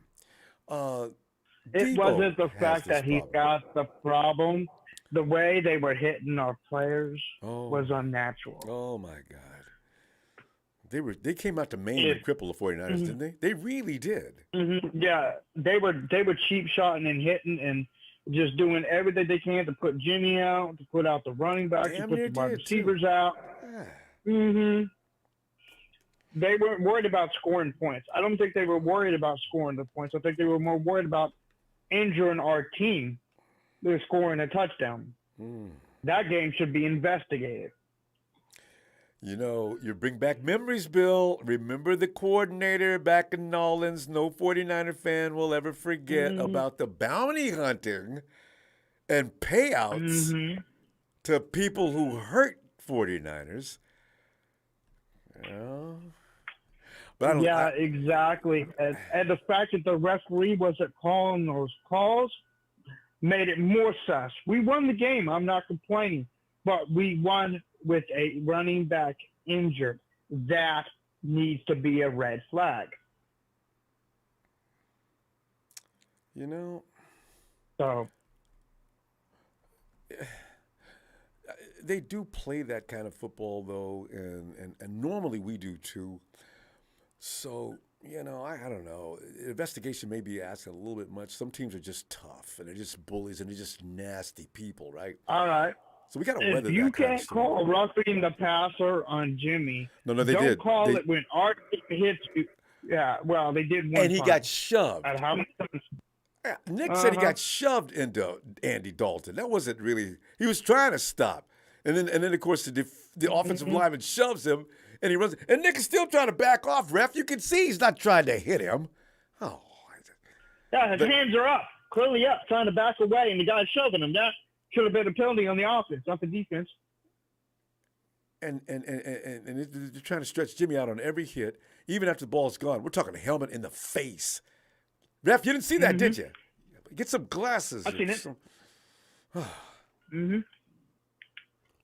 It wasn't the fact that he got the problem. the way they were hitting our players Oh. was unnatural. Oh my God. They came out to maim and cripple the 49ers, didn't they? They really did. Yeah, they were cheap shotting and hitting and just doing everything they can to put Jimmy out, to put out the running backs, to Damn put near the wide did, receivers too. out. Yeah. They weren't worried about scoring points. I don't think they were worried about scoring the points. I think they were more worried about injuring our team. They're scoring a touchdown. That game should be investigated. You know, you bring back memories, Bill. Remember the coordinator back in Nolans? No 49er fan will ever forget about the bounty hunting and payouts to people who hurt 49ers. You know? But Exactly. And the fact that the referee wasn't calling those calls made it more sus. We won the game. I'm not complaining. But we won with a running back injured. That needs to be a red flag. You know, So they do play that kind of football, though, and normally we do, too. So, you know, I don't know. Investigation may be asking a little bit much. Some teams are just tough, and they're just bullies, and they're just nasty people, right? all right. So we got to weather If that you kind of can't stuff. call roughing the passer on Jimmy, No, they don't did. call it when Art hits you. Yeah, well, they did one And he time. got shoved. At how many times? Yeah, Nick said he got shoved into Andy Dalton. That wasn't really. He was trying to stop, and then of course the offensive lineman shoves him, and he runs. And Nick is still trying to back off. Ref, you can see he's not trying to hit him. Oh, Yeah, his hands are up, clearly up, trying to back away, and the guy's shoving him. That should have been a penalty on the offense, not the defense. and they're trying to stretch Jimmy out on every hit, even after the ball's gone. We're talking a helmet in the face. Ref, you didn't see that, did you? Get some glasses. I've seen it.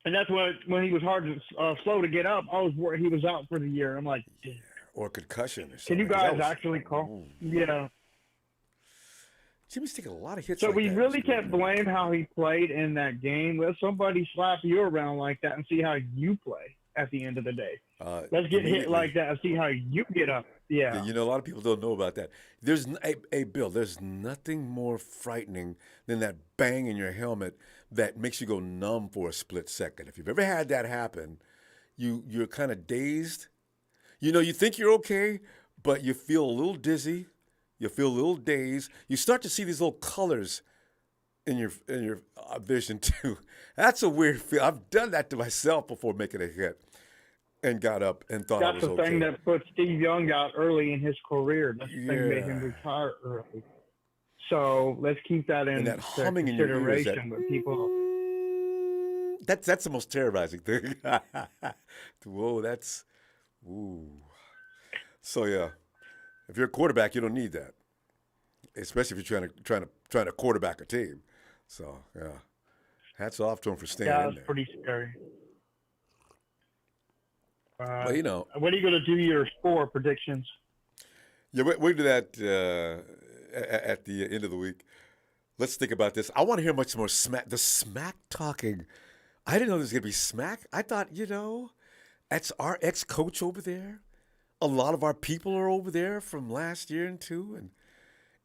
And that's when he was slow to get up. I was worried he was out for the year. I'm like, damn. Or concussion or Can something. you guys actually call? Ooh. Yeah. Jimmy's taking a lot of hits. So like we that. really can't blame how he played in that game. Let somebody slap you around like that and see how you play at the end of the day. Let's get hit like that and see how you get up. Yeah. You know, a lot of people don't know about that. There's Bill, there's nothing more frightening than that bang in your helmet that makes you go numb for a split second. If you've ever had that happen, you're kind of dazed. You know, you think you're okay, but you feel a little dizzy. You feel a little dazed. You start to see these little colors in your vision too. That's a weird feel. I've done that to myself before making a hit, and got up and thought I was okay. That's the thing that put Steve Young out early in his career. That's the thing made him retire early. So let's keep that in that humming in your ears, consideration with people. That's the most terrorizing thing. Whoa, that's ooh. So yeah, if you're a quarterback, you don't need that, especially if you're trying to quarterback a team. So yeah, hats off to him for staying in there. Yeah, that's pretty scary. Well, you know, when are you going to do your score predictions? Yeah, we'll do that at the end of the week. Let's think about this. I want to hear much more smack. The smack talking. I didn't know there was going to be smack. I thought, that's our ex-coach over there. A lot of our people are over there from last year and two,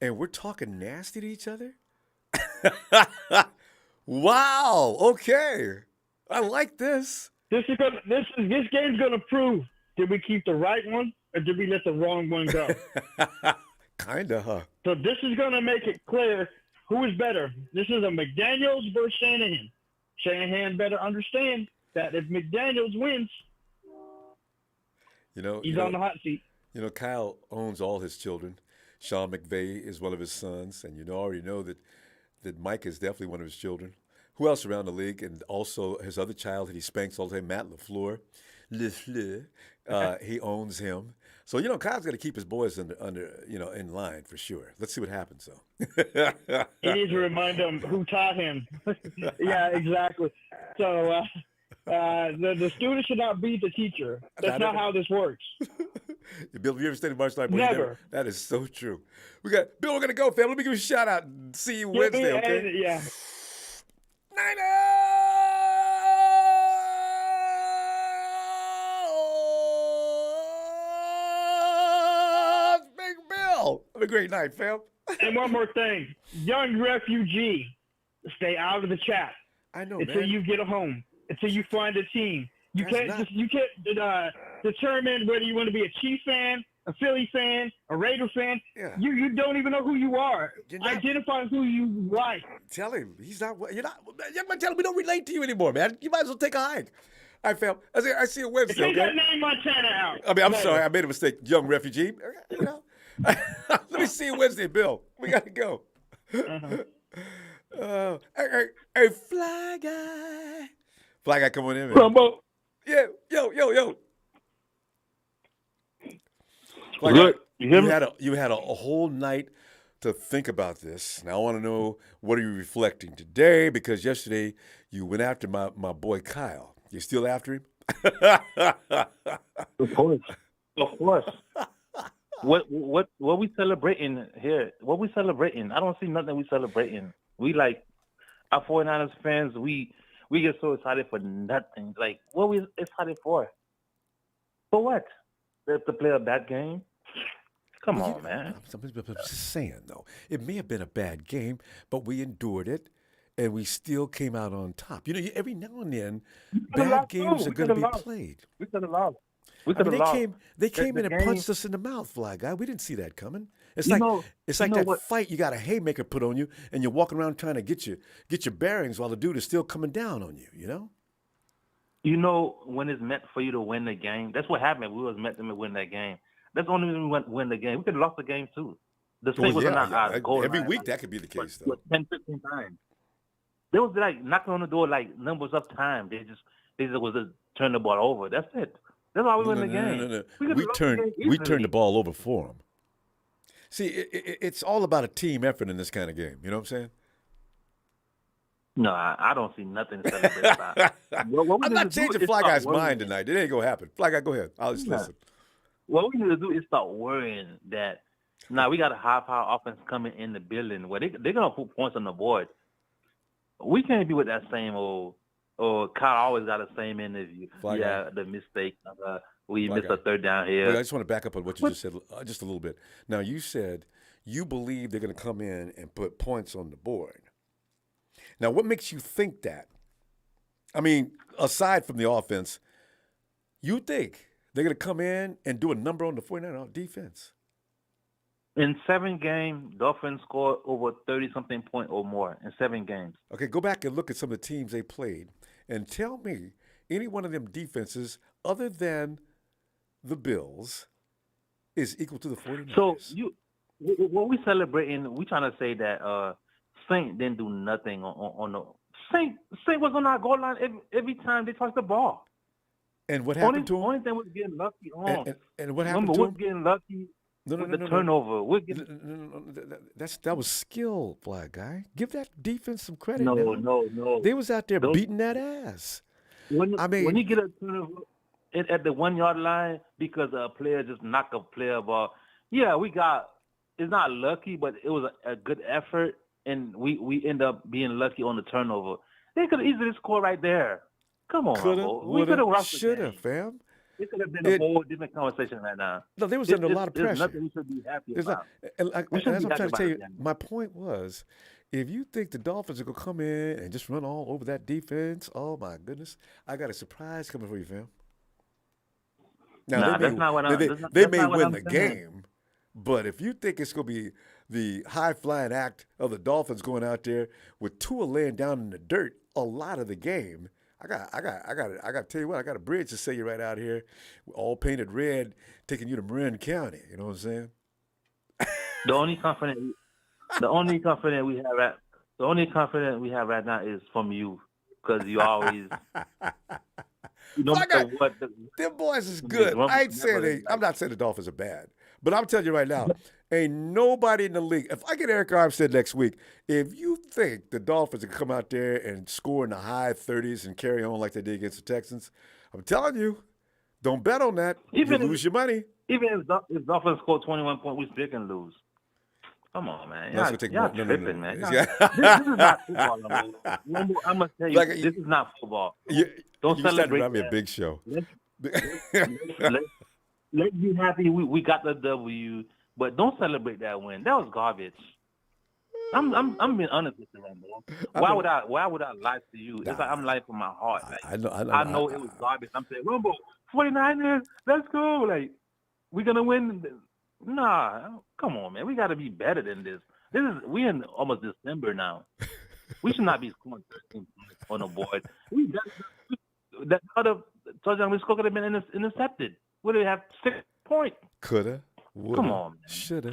and we're talking nasty to each other. Wow. Okay. I like this. This game's gonna prove, did we keep the right one or did we let the wrong one go? Kinda, huh? So this is gonna make it clear who is better. This is a McDaniels versus Shanahan. Shanahan better understand that if McDaniels wins, he's on the hot seat. Kyle owns all his children. Sean McVay is one of his sons, and already know that Mike is definitely one of his children. Who else around the league? And also his other child that he spanks all the time, Matt LaFleur. He owns him. So, Kyle's got to keep his boys under in line for sure. Let's see what happens, though. He needs to remind them who taught him. Yeah, exactly. So the student should not be the teacher. That's not how this works. Bill, have you ever studied martial arts? Never. That is so true. Bill, we're going to go, fam. Let me give you a shout out and see you Wednesday, okay? Yeah. Niners! Big Bill. Have a great night, fam. And one more thing. Young refugee, stay out of the chat I know, until man. you get a home, until you find a team. You That's can't determine whether you want to be a Chief fan, a Philly fan, a Raider fan. Yeah. You don't even know who you are. You're not- Identify who you like. Tell him he's not. You're not. Young man, tell him we don't relate to you anymore, man. You might as well take a hike. All right, fam. I see you Wednesday. Take Okay. that name Montana out. I mean, I'm Later. sorry. I made a mistake. Young refugee. You know. Let me see you Wednesday, Bill. We gotta go. Hey, Fly Guy. Fly Guy, come on in, man. Ronbo. Yeah, yo. Fly Good. Guy, You hear me? you had a whole night to think about this. Now I want to know, what are you reflecting today? Because yesterday you went after my boy Kyle. You still after him? Of course. What we celebrating here? What we celebrating? I don't see nothing we celebrating. We like our 49ers fans, we get so excited for nothing. Like, what we excited for? For what? To play a bad game? Come on, man. I'm just saying, though. It may have been a bad game, but we endured it, and we still came out on top. You know, every now and then, bad games are going to be played. We could have lost. They came in and game- punched us in the mouth, Fly Guy. We didn't see that coming. It's You like know- it's you like know that what- fight. You got a haymaker put on you, and you're walking around trying to get your bearings while the dude is still coming down on you. You know. You know, when it's meant for you to win the game, that's what happened. We was meant to win that game. That's the only reason we win the game. We could have lost the game, too. The Saints was not our goal Every line, week like, that could be the case, though. 10, 15 times. They was like knocking on the door like numbers of time. They just was just turn the ball over. That's it. That's why we win the game. No. could've lost the game We turned easily. the ball over for them. See, it's all about a team effort in this kind of game. You know what I'm saying? No, I don't see nothing to celebrate about. What we I'm need not to do changing is Fly start Guy's worrying. mind tonight. It ain't gonna happen. Fly Guy, go ahead. I'll just listen. What we need to do is start worrying that now we got a high-power offense coming in the building where they're gonna put points on the board. We can't be with that same old. Or Kyle always got the same interview. Fly guy. The mistake. We Fly missed guy. a third down here. Wait, I just want to back up on what you just said just a little bit. Now, you said you believe they're going to come in and put points on the board. Now, what makes you think that? I mean, aside from the offense, you think they're going to come in and do a number on the 49ers defense? In 7 games, Dolphins scored over 30-something point or more in 7 games. Okay, go back and look at some of the teams they played and tell me any one of them defenses other than the Bills is equal to the 49ers. So what we celebrating, we trying to say that Saint didn't do nothing on the Saint was on our goal line every time they touched the ball. And what happened to him? Only thing was getting lucky on. And what happened to Remember, him? we're getting lucky No, with the turnover. We're getting that was skill, Fly Guy. Give that defense some credit. no. They was out there Those- beating that ass. When you get a turnover at the 1 yard line because a player just knocked a player ball, yeah, it's not lucky, but it was a good effort, and we end up being lucky on the turnover. They could have easily scored right there. Come on, Coulda, Ronbo. We could woulda, have rushed the shoulda, game. fam. It could have been a whole different conversation right now. No, they was under a lot of There's pressure. nothing we should be happy There's about. not, and like, We and shouldn't as be I'm trying happy to tell you, about it, my point was, if you think the Dolphins are gonna come in and just run all over that defense, oh my goodness, I got a surprise coming for you, fam. Now Nah, they that's may, not what I'm- they, that's not- they that's may not what win I'm the saying. game, but if you think it's gonna be the high flying act of the Dolphins going out there with Tua laying down in the dirt a lot of the game, I got to tell you what, I got a bridge to say you right out here, all painted red, taking you to Marin County. You know what I'm saying? The only confidence we have right now is from you, because you always. No Well, I matter got- what. Them boys is good. I ain't saying I'm not saying the Dolphins are bad, but I'm telling you right now, ain't nobody in the league. If I get Eric Armstead next week, if you think the Dolphins can come out there and score in the high 30s and carry on like they did against the Texans, I'm telling you, don't bet on that. Even you if- lose your money. Even if Dolphins score 21 points, we still can lose. Come on, man. No, it's gonna take Y'all more. No, tripping, no. man. It's This is not football, man. I'm gonna tell you, Like, this is not football. you Don't started celebrate around me a that. big show. Let's be happy we got the W, but don't celebrate that win. That was garbage. I'm being honest with you, Ronbo. Why would I lie to you? It's like I'm lying from my heart. Like, I know. I know it was garbage. I'm saying, Ronbo, 49ers, let's go. Like, we're gonna win. Nah, come on, man. We got to be better than this. We in almost December now. We should not be scoring 13 points on the board. That other touchdown we scored could have been intercepted. Would they have 6 points? Coulda. Woulda. Come on, man. Shoulda.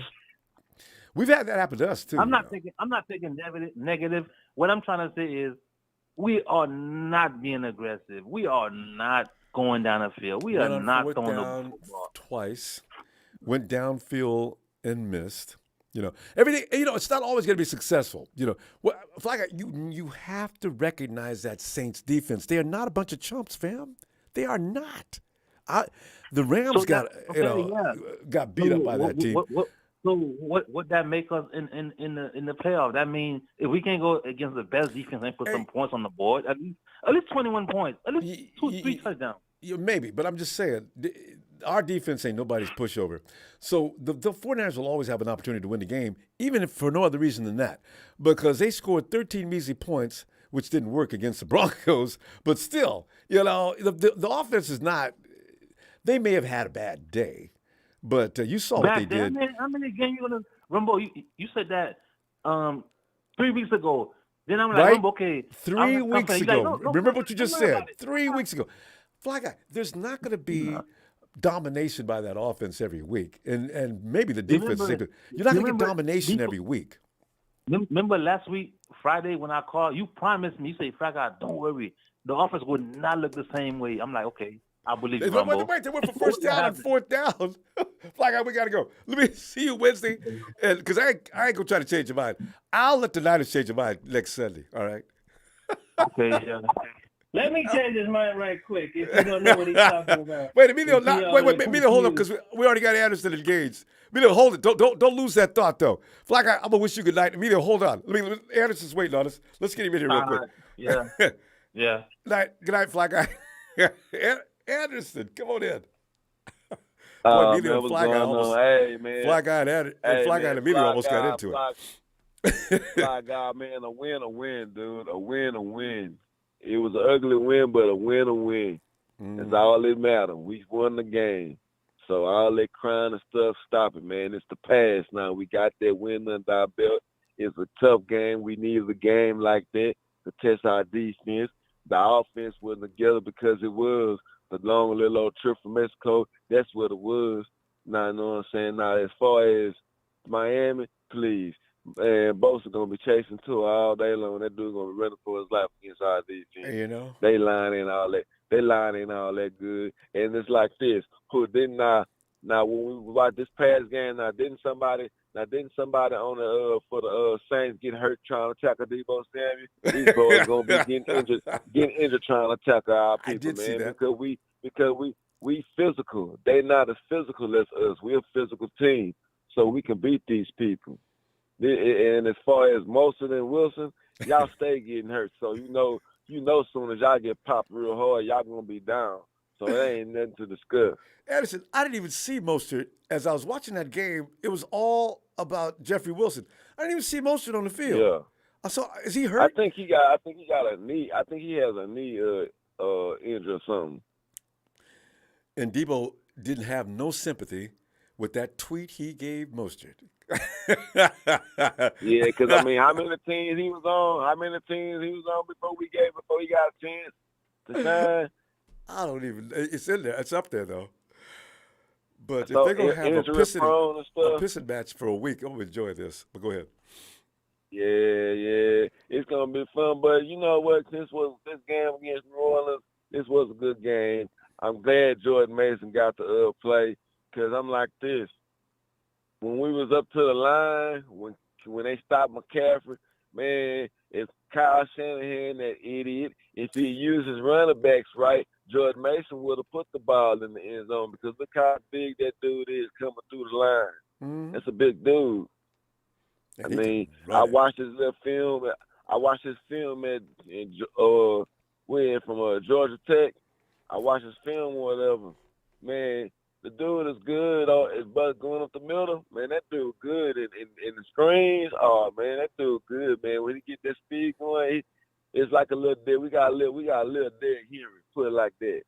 We've had that happen to us too. I'm not taking negative. What I'm trying to say is, we are not being aggressive. We are not going down the field. We are not throwing the football twice. Went downfield and missed. Everything. It's not always going to be successful. You have to recognize that Saints defense. They are not a bunch of chumps, fam. They are not. The Rams got beat up by that team. What that make us in the playoff? That means if we can't go against the best defense and put some points on the board, at least 21 points, at least 2-3 touchdowns. Maybe, but I'm just saying, our defense ain't nobody's pushover. So the 49ers will always have an opportunity to win the game, even if for no other reason than that, because they scored 13 measly points, which didn't work against the Broncos. But still, the offense is not. They may have had a bad day, but you saw what they did. Man, how many games you gonna Rumbo? You said that 3 weeks ago. Then I'm like, right? Rumbo, okay. 3 weeks ago. Like, no, remember what you just said? 3 No. weeks ago. Fly guy, there's not going to be domination by that offense every week, and maybe the defense. You're not going to get domination every week. Remember last week, Friday, when I called, you promised me, you said, Fly guy, don't worry, the offense would not look the same way. I'm like, okay. I believe you, Ronbo. Wait, they went for first down and fourth down. Fly guy, we got to go. Let me see you Wednesday, because I ain't going to try to change your mind. I'll let the Niners change your mind next Sunday, all right? Okay, yeah. Let me change his mind right quick if you don't know what he's talking about. Wait, Emilio, hold up, because we already got Anderson engaged. Emilio, hold it. Don't lose that thought, though. Fly guy, I'm going to wish you good night. Emilio, hold on. Anderson's waiting on us. Let's get him in here real quick. Yeah. Yeah. Good night, Fly guy. Anderson, come on in. Emilio and Fly guy almost. Hey, man. Fly guy and Emilio almost got into it. Fly guy, man, a win, dude. A win. It was an ugly win, but a win. That's all that matters. We won the game. So all that crying and stuff, stop it, man. It's the past now. We got that win under our belt. It's a tough game. We needed a game like that to test our defense. The offense wasn't together because it was the long little old trip from Mexico. That's what it was. Now, you know what I'm saying? Now, as far as Miami, please. And Bosa going to be chasing too all day long. That dude going to be running for his life against our defense. They line in all that. They line in all that good. And it's like this. Who didn't now when we watch this past game, didn't somebody on the for the Saints get hurt trying to tackle Debo Samuel? These boys gonna be getting injured trying to tackle our people, I did man. See that. Because we physical. They not as physical as us. We're a physical team, so we can beat these people. And as far as Mostert and Wilson, y'all stay getting hurt. So you know, as soon as y'all get popped real hard, y'all gonna be down. So it ain't nothing to discuss. Anderson, I didn't even see Mostert. As I was watching that game, it was all about Jeffrey Wilson. I didn't even see Mostert on the field. Yeah. I saw. Is he hurt? I think he got a knee. I think he has a knee injury or something. And Debo didn't have no sympathy with that tweet he gave Mostert. Yeah, because I mean, how many teams he was on before he got a chance to shine? I don't even. It's in there. It's up there though. But so if they're gonna have a pissing match for a week, I'm gonna enjoy this. But go ahead. Yeah, it's gonna be fun. But you know what? This game against New Orleans. This was a good game. I'm glad Jordan Mason got the play because I'm like this. When we was up to the line, when they stopped McCaffrey, man, if Kyle Shanahan, that idiot, if he uses running backs right, Jordan Mason would have put the ball in the end zone because look how big that dude is coming through the line. Mm-hmm. That's a big dude. And I he mean, can run I it. watched his little film. I watched his film from Georgia Tech. I watched his film or whatever. Man, the dude is good. But going up the middle, man, that dude good. In the screens, oh man, that dude good, man. When he get that speed going, it's like a little dead. We got a little Derrick Henry. Put it like that.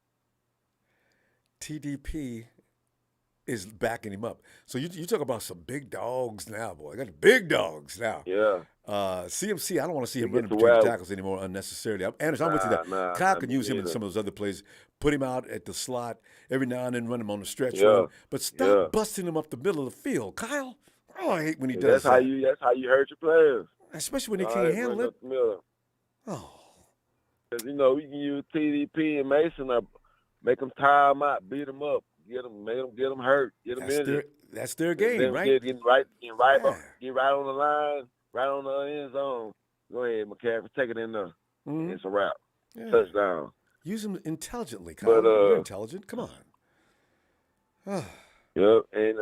TDP is backing him up. So you talk about some big dogs now, boy. I got the big dogs now. Yeah. CMC, I don't want to see him He running gets between the wild. tackles anymore unnecessarily. Anderson, I'm with you there. Kyle Not can me use him in neither. some of those other plays. Put him out at the slot every now and then, run him on the stretch Yeah. run. But stop Yeah. busting him up the middle of the field, Kyle. Oh, I hate when he Yeah, does that's how that. you hurt your players. Especially when he All can't right, handle run it. up the middle. Oh, Because, we can use TDP and Mason or make them tire them out, beat them up, get them hurt, get them injured. that's their game, Then right? get right Yeah. on the line, right on the end zone. Go ahead, McCaffrey, take it in there. Mhm. It's a wrap. Yeah. Touchdown. Use him intelligently, Kyle. But You're intelligent. Come on. Yep, and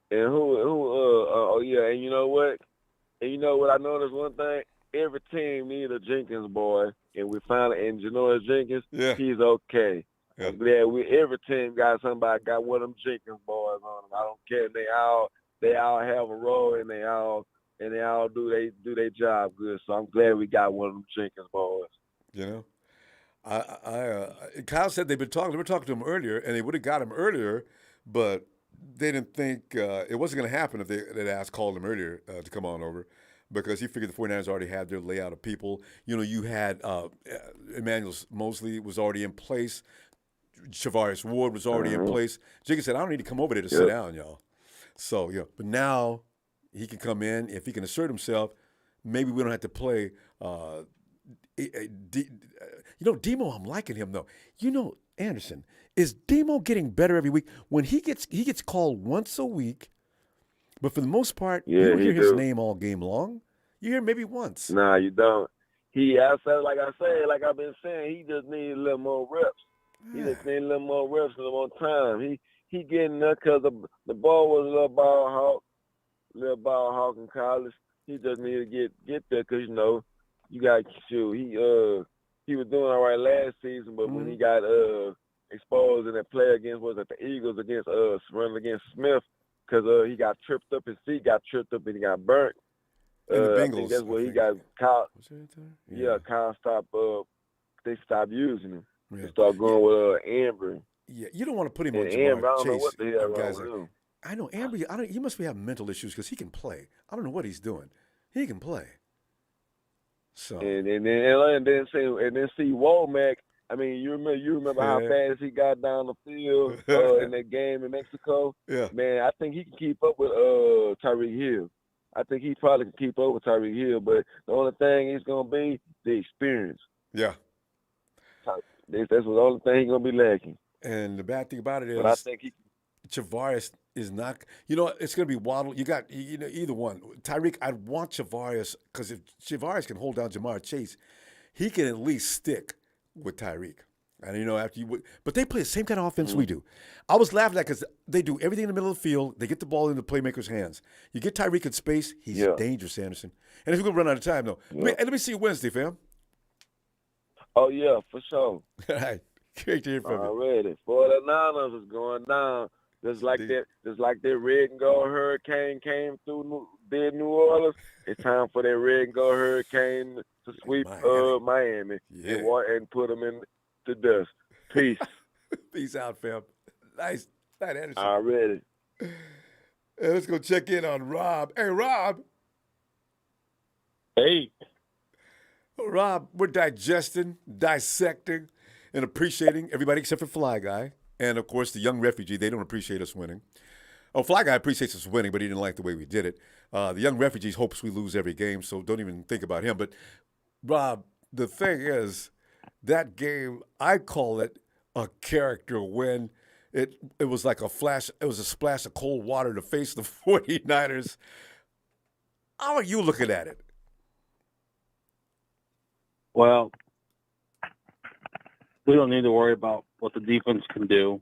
and you know what? And you know what I noticed one thing? Every team needs a Jenkins boy, and we finally and Janoris Jenkins, Yeah. he's okay. Yeah. I'm glad every team got one of them Jenkins boys on them. I don't care. They all have a role, and they all do their job good. So I'm glad we got one of them Jenkins boys. You know, Kyle said they were talking to him earlier, and they would have got him earlier, but they didn't think it wasn't going to happen if they'd called him earlier to come on over, because he figured the 49ers already had their layout of people. You had Emmanuel Mosley was already in place. Charvarius Ward was already in place. Jenkins said, I don't need to come over there to sit down, y'all. So, but now he can come in. If he can assert himself, maybe we don't have to play Demo, I'm liking him, though. Anderson, is Demo getting better every week? When he gets called once a week, but for the most part, you don't hear his name all game long. You hear him maybe once. Nah, you don't. Like I've been saying, he just needs a little more reps. He just needs a little more reps and a little more time. He getting there because the ball was a little ball hawk in college. He just need to get there because, you got to shoot. He was doing all right last season, but when he got exposed in that play against the Eagles running against Smith, because he got tripped up, his feet got tripped up, and he got burnt. And the Bengals, I think that's where he got Kyle. Yeah, Kyle stopped. They stopped using him. Yeah. They started going with Amber. Yeah, you don't want to put him on And Jamar Amber, I don't know Chase. what the hell Guys wrong with him. I know Amber. He must be having mental issues because he can play. I don't know what he's doing. He can play. So And then see Womack. I mean, you remember how fast he got down the field in that game in Mexico? Yeah. Man, I think he can keep up with Tyreek Hill. I think he probably can keep up with Tyreek Hill, but the only thing is going to be the experience. Yeah. That's the only thing he's going to be lacking. And the bad thing about it is, but I think Charvarius is not. It's going to be Waddle. You got either one. Tyreek, I'd want Charvarius because if Charvarius can hold down Jamar Chase, he can at least stick with Tyreek. And but they play the same kind of offense we do. I was laughing at that because they do everything in the middle of the field. They get the ball in the playmaker's hands. You get Tyreek in space, he's dangerous, Anderson. And if we're gonna run out of time, though, let me see you Wednesday, fam. Oh yeah, for sure. All right, great to hear from you. Already, 49ers is going down. Just like that red and gold hurricane came through New Orleans. It's time for that red and gold hurricane to sweep Miami and put them in the dust. Peace. Peace out, fam. Nice night, Anderson. Already. Hey, let's go check in on Rob. Hey, Rob. Hey. Well, Rob, we're digesting, dissecting, and appreciating everybody except for Fly Guy. And, of course, the young refugee. They don't appreciate us winning. Oh, Fly Guy appreciates us winning, but he didn't like the way we did it. The young refugee hopes we lose every game, so don't even think about him. But, Rob, the thing is, that game, I call it a character win. It was like a flash. It was a splash of cold water to face the 49ers. How are you looking at it? Well, we don't need to worry about what the defense can do.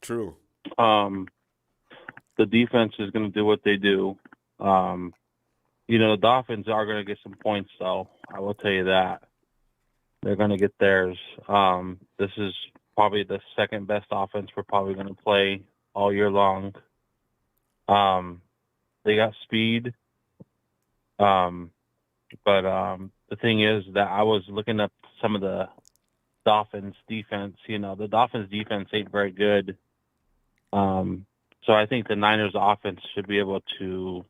True. The defense is going to do what they do. The Dolphins are going to get some points, though. I will tell you that. They're going to get theirs. This is probably the second best offense we're probably going to play all year long. They got speed. But the thing is that I was looking up some of the Dolphins defense. The Dolphins defense ain't very good. So I think the Niners offense should be able to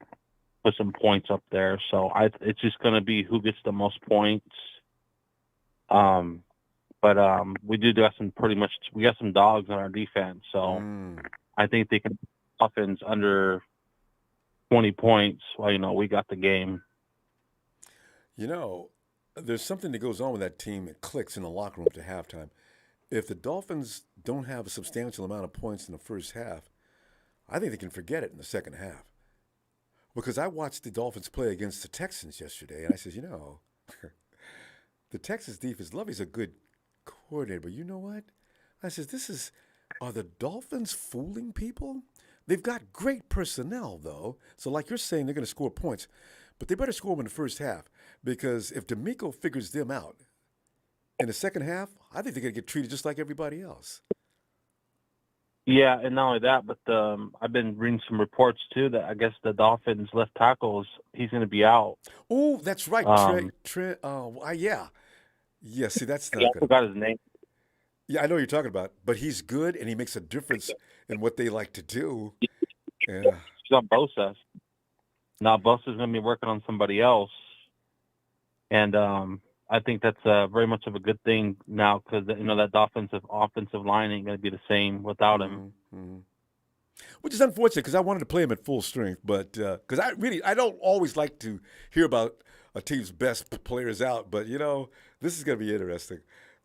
put some points up there. So it's just going to be who gets the most points. But we got we got some dogs on our defense. So I think they can offense under 20 points. Well, we got the game. There's something that goes on with that team that clicks in the locker room to halftime. If the Dolphins don't have a substantial amount of points in the first half, I think they can forget it in the second half. Because I watched the Dolphins play against the Texans yesterday, and I said, the Texas defense, Lovey's a good coordinator, but you know what? I said, are the Dolphins fooling people? They've got great personnel, though. So like you're saying, they're going to score points. But they better score them in the first half, because if D'Amico figures them out in the second half, I think they're going to get treated just like everybody else. Yeah, and not only that, but I've been reading some reports, too, that I guess the Dolphins left tackles, he's going to be out. Oh, that's right. Yeah. Yeah, see, that's not I forgot his name. Yeah, I know what you're talking about, but he's good, and he makes a difference in what they like to do. Yeah. He's on Bosa. Now Bosa's going to be working on somebody else, and I think that's very much of a good thing now, because that offensive line ain't going to be the same without him. Mm-hmm. Which is unfortunate, because I wanted to play him at full strength, but because I don't always like to hear about a team's best players out, but this is going to be interesting.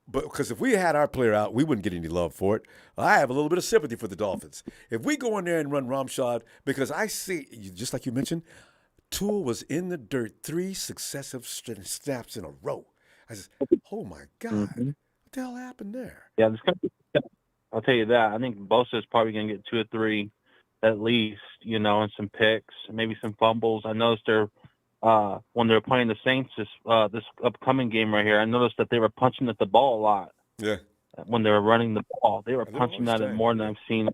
But because if we had our player out, we wouldn't get any love for it. I have a little bit of sympathy for the Dolphins. If we go in there and run Armstead, because I see, just like you mentioned, Tua was in the dirt 3 successive snaps in a row. I said, oh my God, What the hell happened there? Yeah, I'll tell you that. I think Bosa is probably going to get 2 or 3 at least, and some picks, maybe some fumbles. I noticed when they were playing the Saints this upcoming game right here, I noticed that they were punching at the ball a lot. Yeah. When they were running the ball, they were punching at it more than I've seen.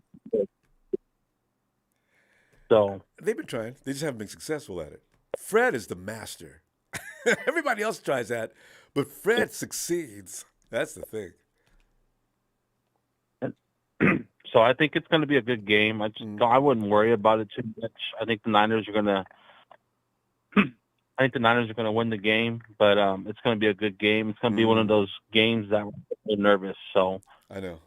So they've been trying. They just haven't been successful at it. Fred is the master. Everybody else tries that, but Fred succeeds. That's the thing. So I think it's going to be a good game. I wouldn't worry about it too much. I think the Niners are going to. I think the Niners are going to win the game, but it's going to be a good game. It's going to be one of those games that we're nervous. So I know.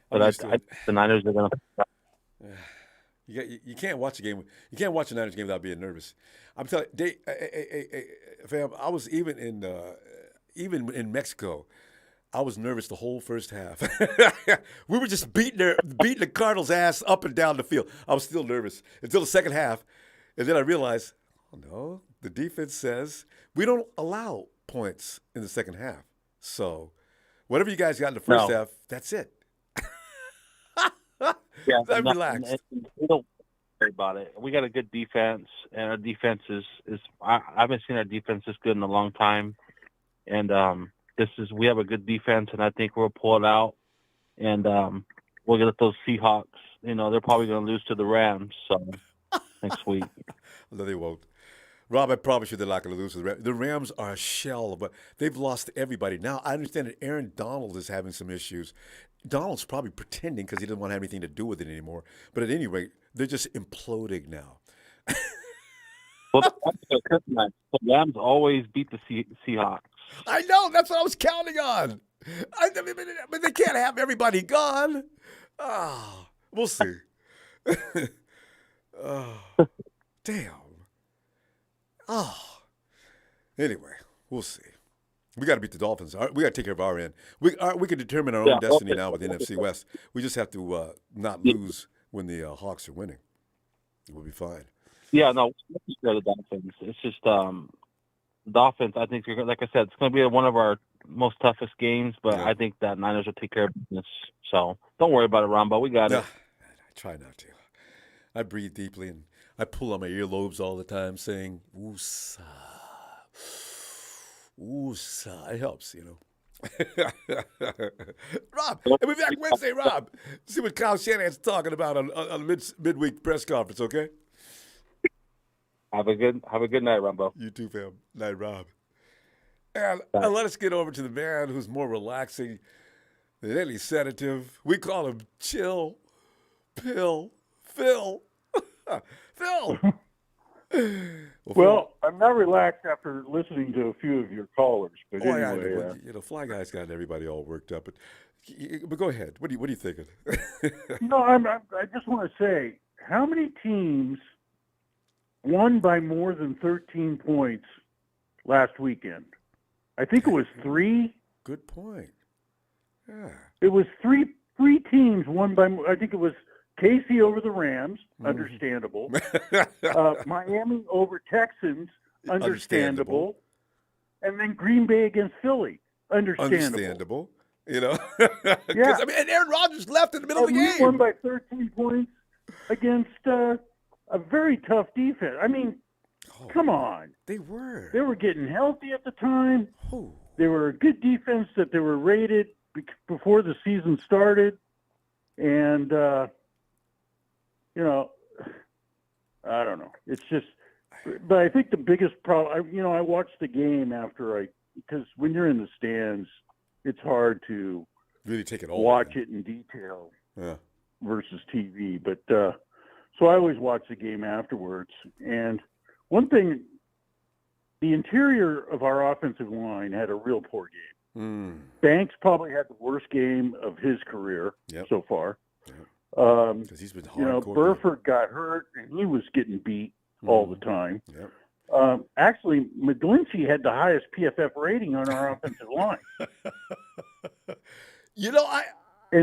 But the Niners are going to. You can't watch a game. You can't watch a Niners game without being nervous. I'm telling you, fam. I was even in Mexico. I was nervous the whole first half. We were just beating the Cardinals' ass up and down the field. I was still nervous until the second half, and then I realized, oh no, the defense says we don't allow points in the second half. So whatever you guys got in the first half, that's it. Yeah, I'm relaxed. We don't worry about it. We got a good defense, and our defense is I haven't seen our defense this good in a long time. And we have a good defense, and I think we'll pull it out. And we'll get those Seahawks. They're probably going to lose to the Rams next week. No, they won't. Rob, I promise you they're not going to lose to the Rams. The Rams are a shell, but they've lost everybody. Now, I understand that Aaron Donald is having some issues. Donald's probably pretending because he doesn't want to have anything to do with it anymore. But at any rate, they're just imploding now. Well, the Rams always beat the Seahawks. I know. That's what I was counting on. But they can't have everybody gone. Oh, we'll see. Oh, damn. Oh. Anyway, we'll see. We got to beat the Dolphins. We got to take care of our end. We can determine our own destiny now with the NFC West. We just have to not lose when the Hawks are winning. We'll be fine. Yeah, no, the Dolphins. It's just Dolphins. I think, like I said, it's going to be one of our most toughest games, but I think that Niners will take care of business. So don't worry about it, Ronbo. We got it. I try not to. I breathe deeply, and I pull on my earlobes all the time saying, "Woosah, woosah." It helps, you know. Rob, and we'll be back Wednesday, Rob. See what Kyle Shanahan's talking about on the midweek press conference, okay? Have a good night, Ronbo. You too, fam. Night, Rob. And let us get over to the man who's more relaxing than any sedative. We call him Chill Pill Phil. Phil. Well, I'm not relaxed after listening to a few of your callers, but anyway, you know, Fly Guy's got everybody all worked up. But go ahead. What are you thinking? no, I just want to say, how many teams won by more than 13 points last weekend? I think it was 3. Good point. Yeah. It was three teams won by. I think it was KC over the Rams, understandable. Miami over Texans, understandable. And then Green Bay against Philly, understandable. You know? Yeah. I mean, and Aaron Rodgers left in the middle of the game. We won by 13 points against a very tough defense. I mean, come on. They were. They were getting healthy at the time. Oh. They were a good defense that they were rated before the season started. And, you know, I don't know. It's just, but I think the biggest problem, I watched the game because when you're in the stands, it's hard to really take it all. Watch it in detail versus TV. But so I always watch the game afterwards. And one thing, the interior of our offensive line had a real poor game. Banks probably had the worst game of his career so far. Because he's been hardcore. Burford got hurt, and he was getting beat all the time. Actually, McGlinchey had the highest PFF rating on our offensive line.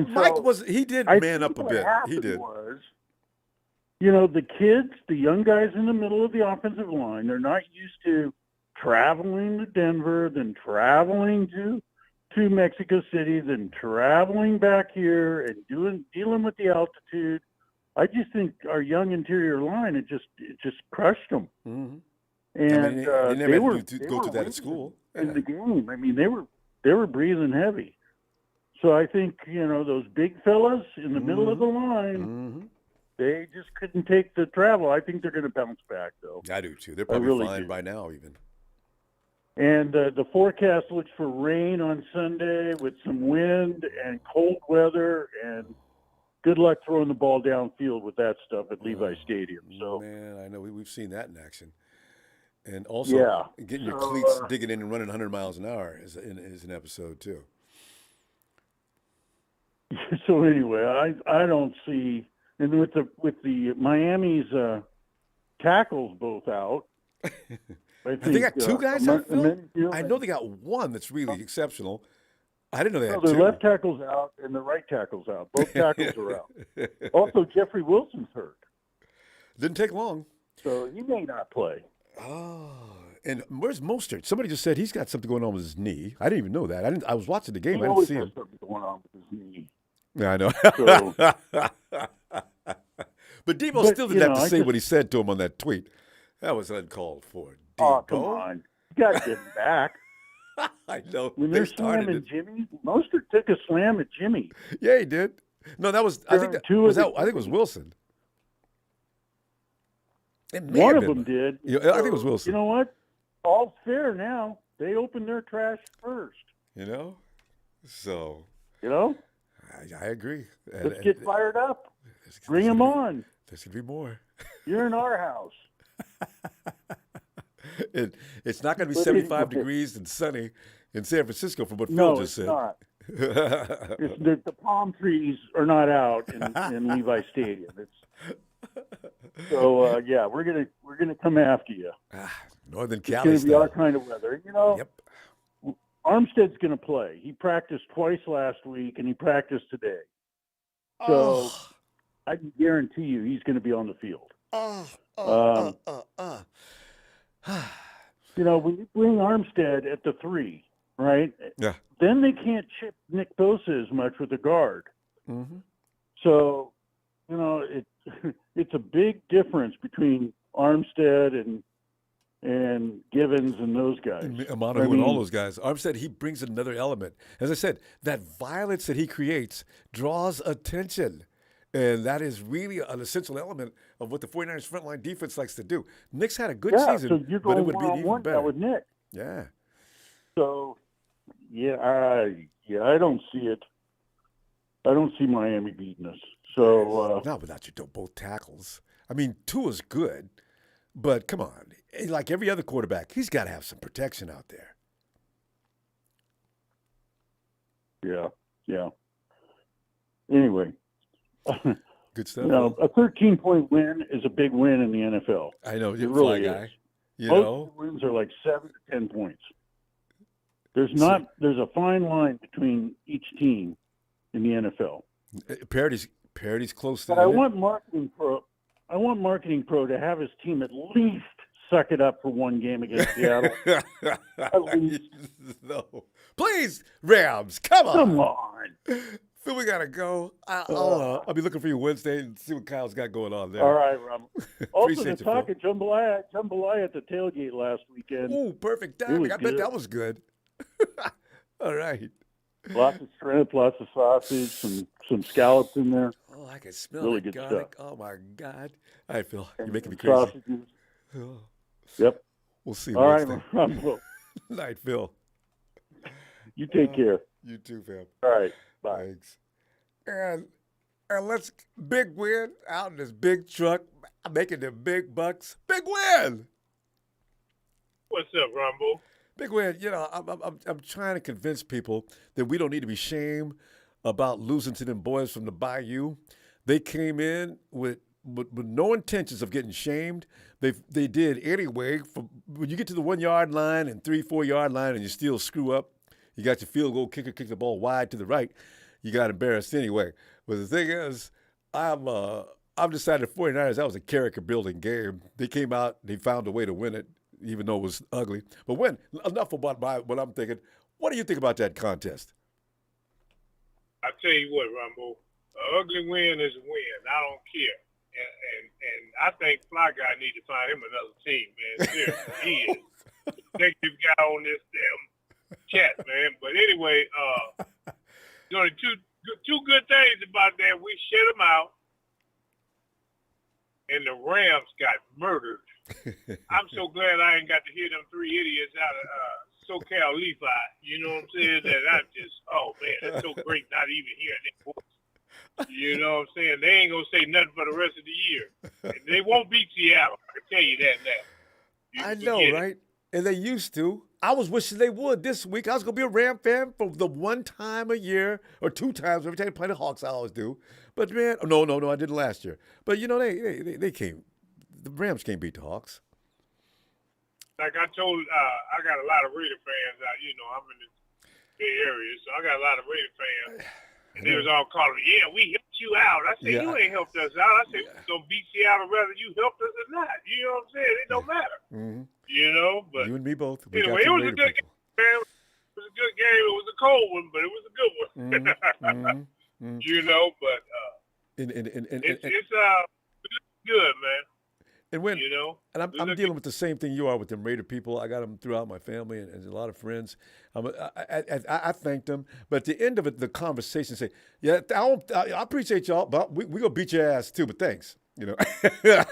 Mike he did man up a bit. He did. The kids, the young guys in the middle of the offensive line, they're not used to traveling to Denver, then traveling to Mexico City, then traveling back here and dealing with the altitude. I just think our young interior line, it just crushed them. Mm-hmm. And they never had to go through that at school. In the game, I mean, they were breathing heavy. So I think those big fellas in the middle of the line, they just couldn't take the travel. I think they're going to bounce back, though. I do too. They're probably fine by now, even. And the forecast looks for rain on Sunday with some wind and cold weather, and good luck throwing the ball downfield with that stuff at Levi Stadium. So, man, I know we've seen that in action. And also, getting your cleats digging in and running 100 miles an hour is an episode too. So anyway, I don't see, and with the Miami's tackles both out. I think they got 2 guys out, Phil? I know they got one that's really exceptional. I didn't know they had 2. The left tackle's out and the right tackle's out. Both tackles are out. Also, Jeffrey Wilson's hurt. Didn't take long. So he may not play. Oh, and where's Mostert? Somebody just said he's got something going on with his knee. I didn't even know that. I was watching the game. I didn't see him. Something going on with his knee. Yeah, I know. But Debo still didn't have to say what he said to him on that tweet. That was uncalled for. Oh, come on. You got to get him back. I know. When they're slamming Jimmy, Mostert took a slam at Jimmy. Yeah, he did. No, that was, I think it was Wilson. One of them did. I think it was Wilson. You know what? All's fair now. They opened their trash first. So. I agree. Let's get fired up. Bring them on. There's going to be more. You're in our house. It's not going to be 75 degrees and sunny in San Francisco from what Phil just said. No, it's not. The palm trees are not out in Levi Stadium. So we're gonna come after you. Northern Cali. It's gonna be our kind of weather. Yep. Armstead's gonna play. He practiced twice last week and he practiced today. So I can guarantee you he's gonna be on the field. When you bring Armstead at the 3, right? Yeah. Then they can't chip Nick Bosa as much with the guard. Mm-hmm. So, it's a big difference between Armstead and Givens and those guys. Amano and all those guys. Armstead, he brings another element. As I said, that violence that he creates draws attention. And that is really an essential element of what the 49ers frontline defense likes to do. Nick's had a good season, so you're but it going would be even one-on-one better. now with Nick. Yeah. So, I don't see it. I don't see Miami beating us. So not without your both tackles. I mean, Tua's good, but come on. Like every other quarterback, he's got to have some protection out there. Yeah. Anyway. Good stuff. A 13-point win is a big win in the NFL. I know. It really guy. is. You Most know? wins are like 7 to 10 points. There's a fine line between each team in the NFL. Parity's close to But I want Marketing Pro to have his team at least suck it up for one game against Seattle. At least. No. Please, Rams, come on. Come on. So we got to go. I'll be looking for you Wednesday and see what Kyle's got going on there. All right, Rob. Also, Appreciate the you, talk of jambalaya at the tailgate last weekend. Ooh, perfect timing. I bet good. that was good. All right. Lots of shrimp, lots of sausage, some scallops in there. Oh, I can smell Really the good garlic. stuff. Oh, my God. All right, Phil. You're And making me some crazy. sausages. Oh. Yep. We'll see you All right, Wednesday. Ronbo. Night, Phil. You take care. You too, fam. All right. Bye. Thanks. And let's big win out in this big truck, making them big bucks. Big win. What's up, Ronbo? Big win. You know, I'm trying to convince people that we don't need to be shamed about losing to them boys from the Bayou. They came in with no intentions of getting shamed. They did anyway. When you get to the 1 yard line and 3-4 yard line and you still screw up, you got your field goal kicker kick the ball wide to the right. You got embarrassed anyway. But the thing is, I've decided 49ers, that was a character-building game. They came out, they found a way to win it, even though it was ugly. But enough about what I'm thinking. What do you think about that contest? I tell you what, Ronbo, an ugly win is a win. I don't care. And I think Fly Guy needs to find him another team, man. Seriously, he is the executive guy on this damn chat, man. But anyway, two good things about that. We shut them out, and the Rams got murdered. I'm so glad I ain't got to hear them three idiots out of SoCal Levi. You know what I'm saying? That I'm just, oh, man, it's so great not even hearing their voice. You know what I'm saying? They ain't going to say nothing for the rest of the year. And they won't beat Seattle. I can tell you that now. I know, right? And they used to. I was wishing they would this week. I was going to be a Ram fan for the one time a year or two times. Every time they play the Hawks, I always do. But, man, no, I didn't last year. But, you know, they can't. The Rams can't beat the Hawks. Like I told, I got a lot of Raider fans out. You know, I'm in the Bay Area, so I got a lot of Raider fans. And they was all calling me, yeah, we helped you out. I said, you ain't helped us out. I said, we're going to beat Seattle whether you helped us or not. You know what I'm saying? It don't matter. Mm-hmm. You know, but you and me both. Anyway, it was a good game, man. It was a good game. It was a cold one, but it was a good one. Mm-hmm. You know, but it's good, man. And when you know, and I'm dealing with the same thing you are with them Raider people. I got them throughout my family and a lot of friends. I thank them, but at the end of it, the conversation say, "Yeah, I appreciate y'all, but we gonna beat your ass too." But thanks, you know. That's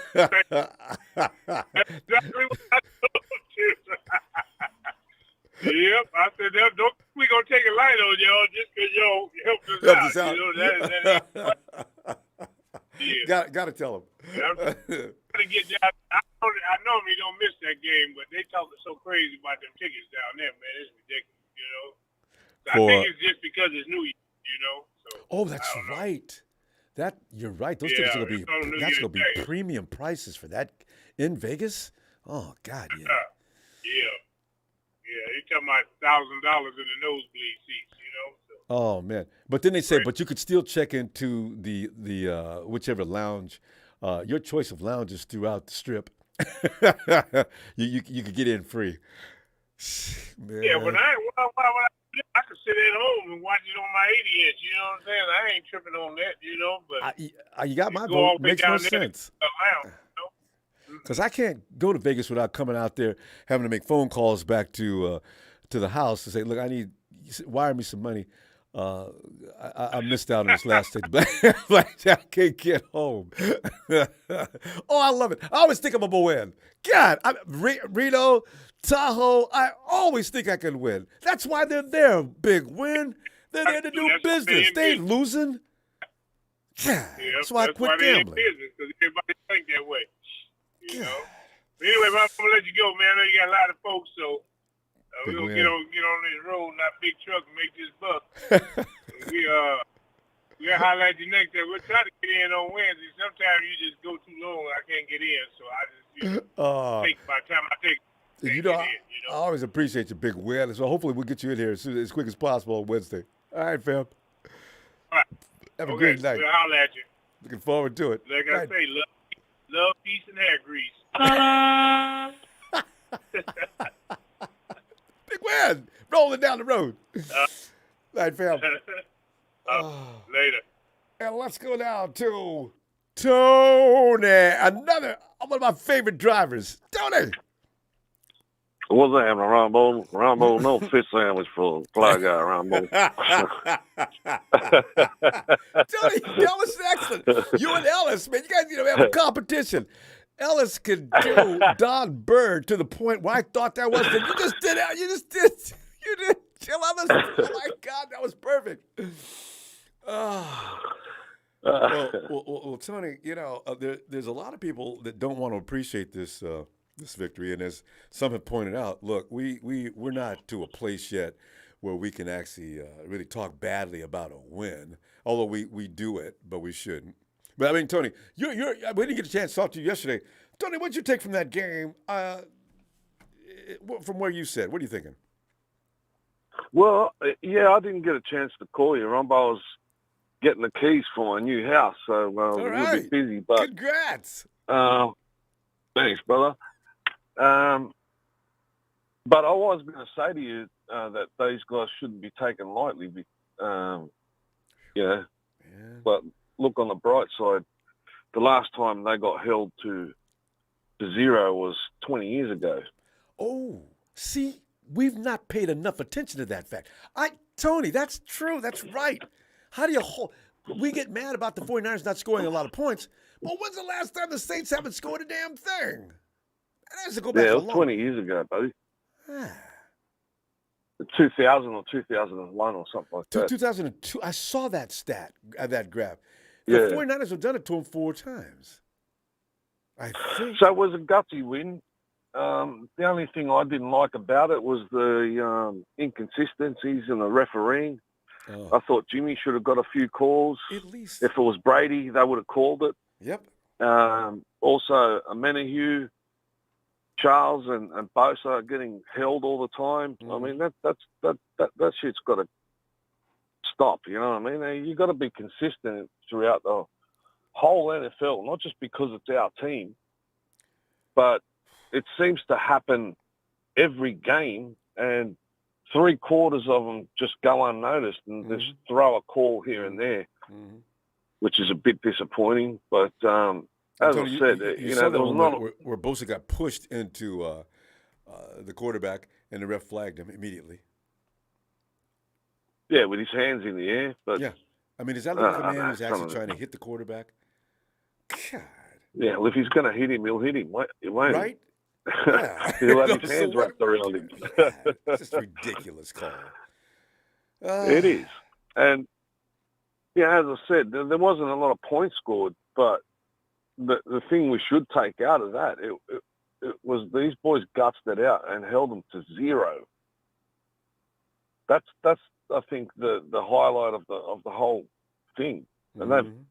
exactly what I told you. Yep, I said, don't we gonna take a light on y'all just because y'all helped us out. You know that. Yeah. Got to tell them. I'm trying to get down. I normally don't miss that game, but they talking so crazy about them tickets down there, man. It's ridiculous, you know. So I think it's just because it's New Year, you know. So, that's right. You're right. Those tickets are gonna be premium prices for that in Vegas. Oh God, yeah. Yeah, they talking about $1,000 in the nosebleed seats, you know. So. Oh man! But then they say, but you could still check into the whichever lounge, your choice of lounges throughout the strip. you could get in free. Man. Yeah, but why would I I could sit at home and watch it on my 80-inch. You know what I'm saying? I ain't tripping on that. You know, but You got my go all vote. the way Makes no down there sense. around. Because I can't go to Vegas without coming out there having to make phone calls back to the house to say, look, I need wire me some money. I missed out on this last stage. I can't get home. Oh, I love it. I always think I'm going to win. God, Reno, Tahoe, I always think I can win. That's why they're there. Big win. They're there to do business. They ain't losing. God, that's why I quit gambling. Because everybody think that way. You know. But anyway, I'm gonna let you go, man. I know you got a lot of folks, so we're gonna get on this road, not big truck, and make this buck. We'll highlight you next time. We'll try to get in on Wednesday. Sometimes you just go too long, I can't get in, so I just take my time. I always appreciate your big win, so hopefully we'll get you in here as quick as possible on Wednesday. All right, fam. All right. Have a great night. We'll holler at you. Looking forward to it. Like I say, love, peace, and hair grease. Big win. Rolling down the road. Night, fam. Later. And let's go now to Tony. Another one of my favorite drivers. Tony. What's that, Ronbo? Ronbo, no fish sandwich for fly guy, Ronbo. Tony, that was excellent. You and Ellis, man, you guys have a competition. Ellis could do Don Bird to the point where I thought that was. You just did it. You did. Chill Ellis. Oh my God, that was perfect. Well, Tony, there's a lot of people that don't want to appreciate this victory, and as some have pointed out, look, we're not to a place yet where we can actually really talk badly about a win. Although we do it, but we shouldn't. But I mean, Tony, we didn't get a chance to talk to you yesterday. Tony, what'd you take from that game? From where you said, what are you thinking? Well, yeah, I didn't get a chance to call you. Ronbo was getting the keys for my new house, so we'll be busy. But congrats. Thanks, brother. But I was going to say to you that these guys shouldn't be taken lightly. Yeah. But look on the bright side. The last time they got held to 0 was 20 years ago. Oh, see, we've not paid enough attention to that fact. Tony, that's true. That's right. How do you we get mad about the 49ers not scoring a lot of points, but when's the last time the Saints haven't scored a damn thing? That has to go back it was 20 years ago, buddy. 2000 or 2001 or something like that. 2002. I saw that stat, that graph. The 49ers have done it to him 4 times. I think. So it was a gutsy win. The only thing I didn't like about it was the inconsistencies in the refereeing. I thought Jimmy should have got a few calls. At least. If it was Brady, they would have called it. Yep. Also, Menahue, Charles, and Bosa are getting held all the time. I mean, that shit's got to stop. You know what I mean? You got to be consistent throughout the whole NFL, not just because it's our team, but it seems to happen every game, and 3/4 of them just go unnoticed and just throw a call here and there, which is a bit disappointing. But as I said, there was not where Bosa got pushed into the quarterback and the ref flagged him immediately. Yeah, with his hands in the air. But yeah, I mean, is that like a man who's actually trying to hit the quarterback? God. Yeah, well, if he's going to hit him, he'll hit him. He won't. Right? Yeah. He'll have his hands wrapped around him. It's just a ridiculous call. It is. And, yeah, as I said, there wasn't a lot of points scored, but the thing we should take out of that, it was these boys gutsed it out and held them to 0. That's I think the highlight of the whole thing. And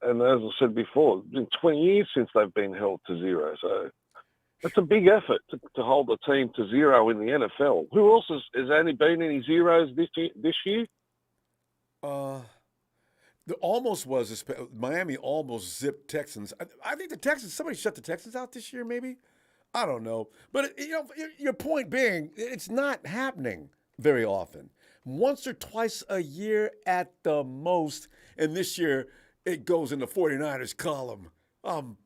and as I said before, it's been 20 years since they've been held to 0. So it's a big effort to hold the team to 0 in the NFL. Who else has only been any zeros this year? There almost was Miami almost zipped Texans. I think the Texans, somebody shut the Texans out this year, maybe. I don't know, but your point being, it's not happening very often. once or twice a year at the most. And this year, it goes in the 49ers column. I'm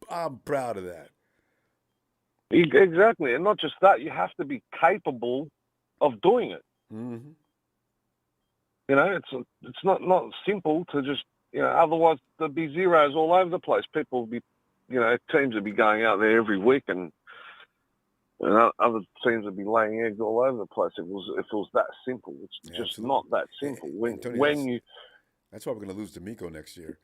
proud of that. Exactly. And not just that, you have to be capable of doing it. Mm-hmm. You know, it's not simple to just, otherwise there'd be zeros all over the place. People would be, teams would be going out there every week and other teams would be laying eggs all over the place. If it was that simple. It's just absolutely. not that simple. That's why we're going to lose D'Amico next year.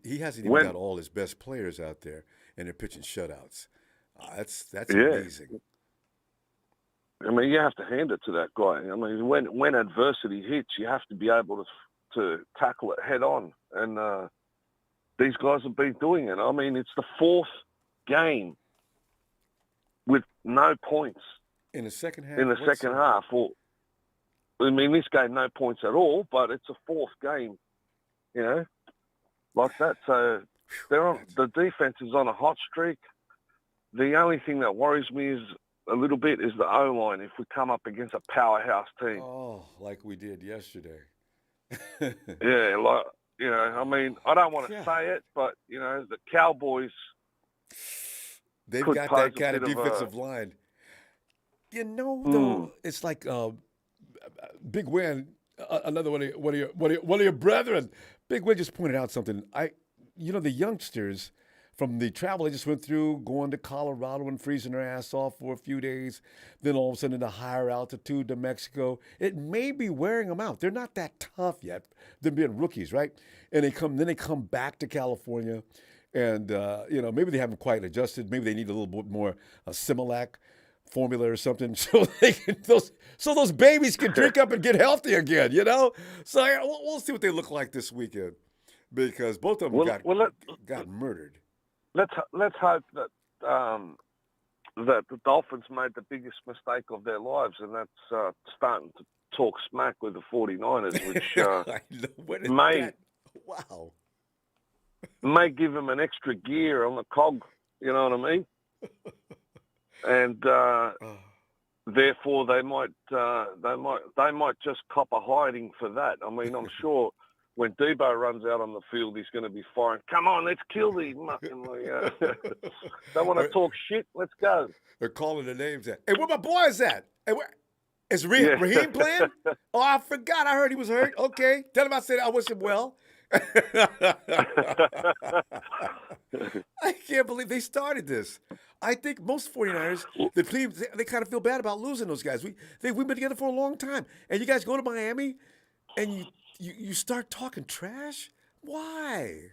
He hasn't even got all his best players out there, and they're pitching shutouts. That's amazing. I mean, you have to hand it to that guy. I mean, when adversity hits, you have to be able to tackle it head on. And these guys have been doing it. I mean, it's the fourth game with no points in the second half. Or, I mean, this game no points at all, but it's a fourth game, like that. So the defense is on a hot streak. The only thing that worries me is a little bit is the O-line if we come up against a powerhouse team. Oh, like we did yesterday. Yeah, I mean, I don't want to say it, but, the Cowboys... They've got that kind of defensive line. Though, it's like Big Win, another one of your brethren. Big Win just pointed out something. The youngsters from the travel they just went through, going to Colorado and freezing their ass off for a few days, then all of a sudden to higher altitude to Mexico, it may be wearing them out. They're not that tough yet. They're being rookies, right? And they come back to California, and maybe they haven't quite adjusted. Maybe they need a little bit more Similac formula or something, so those babies can drink up and get healthy again. So we'll see what they look like this weekend, because both of them got murdered. Let's hope that that the Dolphins made the biggest mistake of their lives, and that's starting to talk smack with the 49ers, which may give them an extra gear on the cog. You know what I mean? And therefore, they might just cop a hiding for that. I mean, I'm sure when Debo runs out on the field, he's going to be firing. Come on, let's kill these mucking. Don't want to talk shit. Let's go. They're calling the names at. Hey, where my boys at? Hey, is Raheem playing? Oh, I forgot. I heard he was hurt. Okay, tell him I said I wish him well. I can't believe they started this. I think most 49ers, the teams, they kind of feel bad about losing those guys. We've been together for a long time, and you guys go to Miami, and you start talking trash. Why?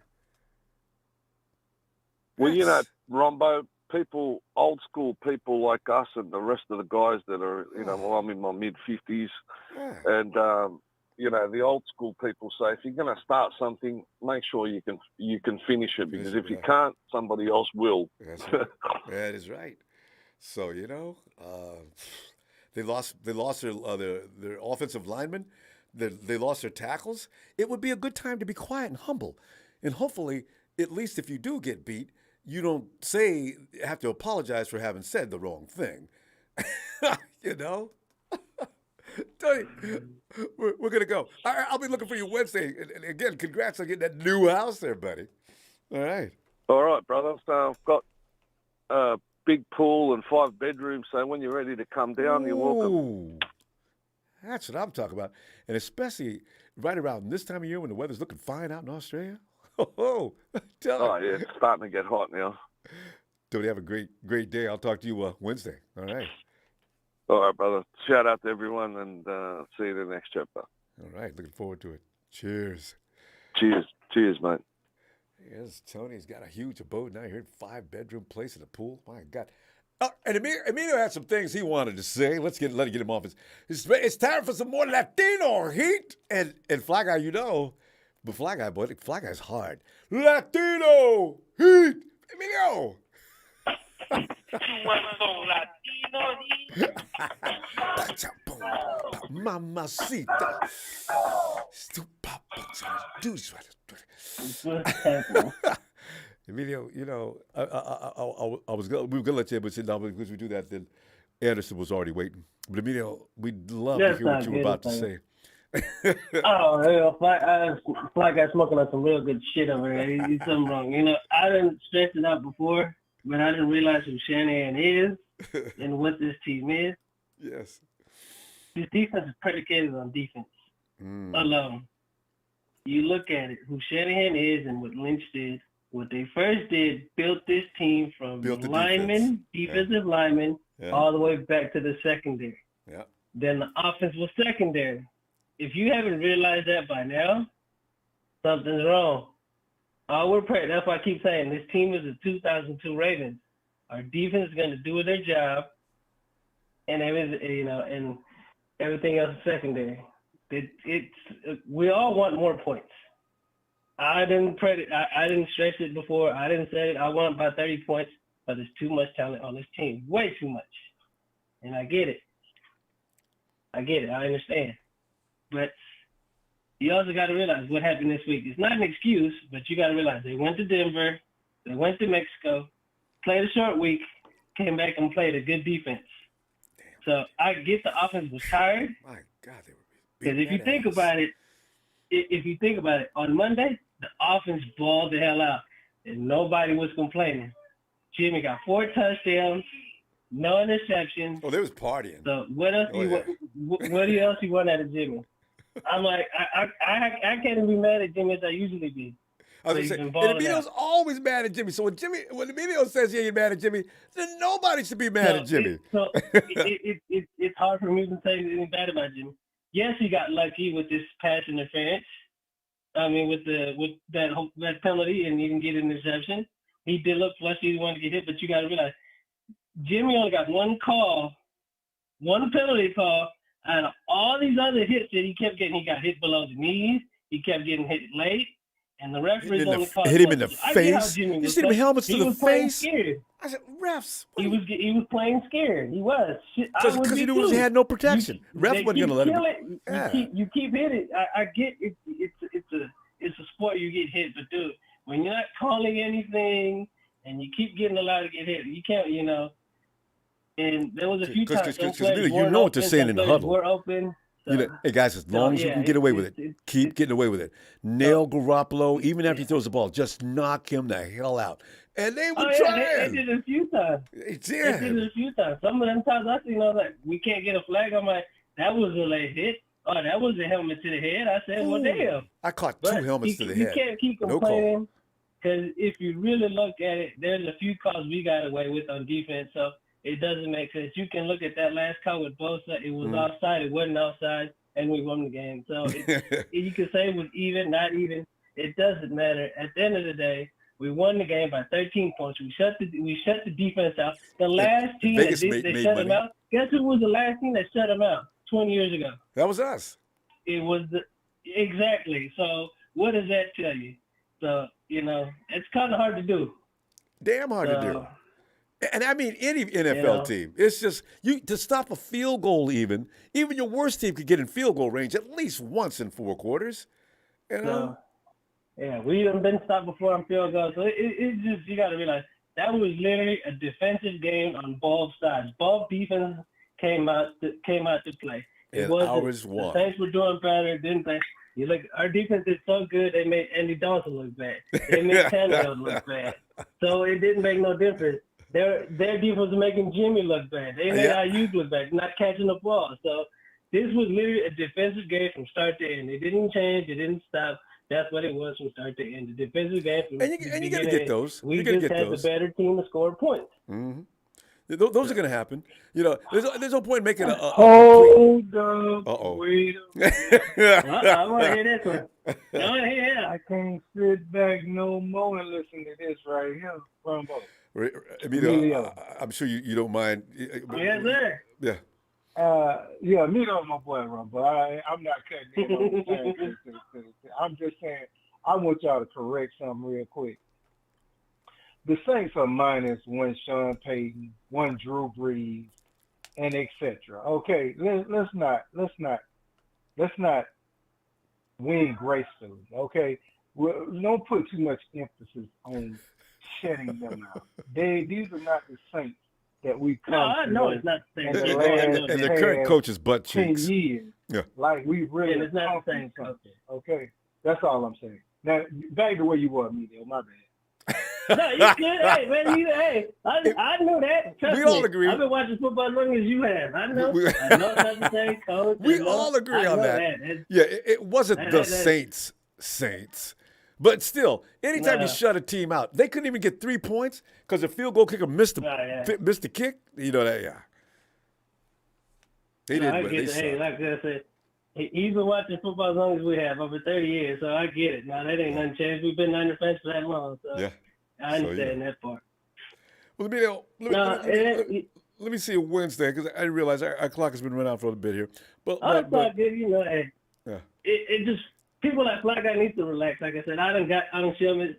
Well, Ronbo, people, old school people like us, and the rest of the guys that are, I'm in my mid-50s, and the old school people say, if you're going to start something, make sure you can finish it, because if you can't, somebody else will. That is right. So they lost their offensive linemen. They lost their tackles. It would be a good time to be quiet and humble, and hopefully, at least if you do get beat, you don't have to apologize for having said the wrong thing. Tony, we're going to go. I'll be looking for you Wednesday. And again, congrats on getting that new house there, buddy. All right. All right, brother. So I've got a big pool and 5 bedrooms, so when you're ready to come down, you're welcome. That's what I'm talking about. And especially right around this time of year when the weather's looking fine out in Australia. Yeah, it's starting to get hot now. Tony, have a great day. I'll talk to you Wednesday. All right. All right, brother. Shout out to everyone, and see you in the next chapter. All right. Looking forward to it. Cheers. Cheers, mate. Yes, Tony's got a huge abode now. He heard 5-bedroom place in a pool. My God. Oh, and Emilio had some things he wanted to say. Let him get him off. It's time for some more Latino heat. And Fly Guy, but Fly Guy's hard. Latino heat. Emilio. Mamacita. Emilio, we were going to let you sit down, but because we do that, then Anderson was already waiting. But Emilio, we'd love to hear what you were about to say. Oh, hell, Fly guy smoking on some real good shit over there. He's something wrong. You know, I didn't stress it out before, but I didn't realize who Shanahan is and what this team is. Yes. This defense is predicated on defense alone. You look at it, who Shanahan is and what Lynch did. What they first did, built this team from linemen, defensive linemen, all the way back to the secondary. Yeah. Then the offense was secondary. If you haven't realized that by now, something's wrong. That's why I keep saying this team is the 2002 Ravens. Our defense is going to do their job, and and everything else is secondary. We all want more points. I didn't stress it before. I didn't say it. I want about 30 points, but there's too much talent on this team. Way too much. And I get it. I understand. But you also got to realize what happened this week. It's not an excuse, but you got to realize they went to Denver, they went to Mexico, played a short week, came back and played a good defense. So I get the offense was tired. My God, they were. Because if you think about it, on Monday, the offense balled the hell out, and nobody was complaining. Jimmy got 4 touchdowns, no interceptions. Oh, they was partying. So what else? What else you want out of Jimmy? I'm like, I can't even be mad at Jimmy as I usually be. I was going to say, and Emilio's always mad at Jimmy. So when Emilio says he ain't mad at Jimmy, then nobody should be mad at Jimmy. It's hard for me to say anything bad about Jimmy. Yes, he got lucky with this pass interference. I mean, with that penalty, and he didn't get an interception. He did look flushy. He wanted to get hit, but you got to realize Jimmy only got one penalty call, out of all these other hits that he kept getting. He got hit below the knees. He kept getting hit late, and the referees only called hit him in the face. You see him helmets to the face. Scared. I said, refs. He was playing scared. He was. Because he knew he had no protection. Refs wasn't going to let him. You keep hitting. I get it. It's a sport you get hit, but dude, when you're not calling anything and you keep getting allowed to get hit, you can't. And there was a few times. Because you know what they're saying in the huddle. We're open. So, hey guys, as long as you can get away with it, keep getting away with it. Nail Garoppolo, even after he throws the ball, just knock him the hell out. And they were trying. They did it a few times. They did it a few times. Some of them times I seen, like, we can't get a flag. I'm like, that was a late hit. Oh, that was a helmet to the head. I said, well, damn. I caught 2 helmets to the head. You can't keep complaining because if you really look at it, there's a few calls we got away with on defense. So it doesn't make sense. You can look at that last call with Bosa. It was offside. It wasn't offside, and we won the game. So you can say it was even, not even. It doesn't matter. At the end of the day, we won the game by 13 points. We shut the defense out. The last team that shut them out. Guess who was the last team that shut them out 20 years ago? That was us. It was exactly. So what does that tell you? So it's kind of hard to do. Damn hard to do. And I mean, any NFL team, it's just to stop a field goal. Even your worst team could get in field goal range at least once in 4 quarters. We haven't been stopped before on field goals. So it's just, you got to realize that was literally a defensive game on both sides. Both defense came out to play. And ours won. The Saints were doing better, didn't they? You look, our defense is so good. They made Andy Dalton look bad. They made Tannehill look bad. So it didn't make no difference. Their defense was making Jimmy look bad. They made Ayuk look bad, not catching the ball. So this was literally a defensive game from start to end. It didn't change. It didn't stop. That's what it was from start to end. The defensive game from and you got to get those. We just had the better team to score points. Mm-hmm. Those are going to happen. There's no point in making a hold up. Uh-oh. Wait I want to hear this one. I can't sit back no more and listen to this right here, Ronbo. Emilio, I'm sure you don't mind. Yes, sir. Yeah. Emilio, my boy, Ronbo. I'm not cutting him. I'm just saying, I want y'all to correct something real quick. The Saints are minus 1 Sean Payton, 1 Drew Brees, and etc. Okay, let's not win gracefully. Okay, don't put too much emphasis on shutting them out. These are not the Saints that we come to. No, it's not the Saints. And the current coach is butt cheeks. 10 years. Like we really And it's not taught the you same something. Okay, that's all I'm saying. Now back to where you were, Emilio. My bad. No, you good. Hey, man, I know that. Trust We me. all agree. I've been watching football as long as you have. I know. We- I know it's not the same coach. We all agree on that. It's- Yeah, it wasn't the that- Saints. But still, anytime you Nah. shut a team out, they couldn't even get 3 points because the field goal kicker missed the kick. You know that, yeah. They didn't I win. get They it. Hey, sucked. like I said, he's been watching football as long as we have, over 30 years, so I get it. Now, that ain't nothing changed. We've been Niner fans for that long, so Yeah. I understand that part. Well, let me see Wednesday because I didn't realize our clock has been running out for a bit here. But Good, you know, hey, yeah. it just, people like Black Guy need to relax. Like I said, I done Shanahan's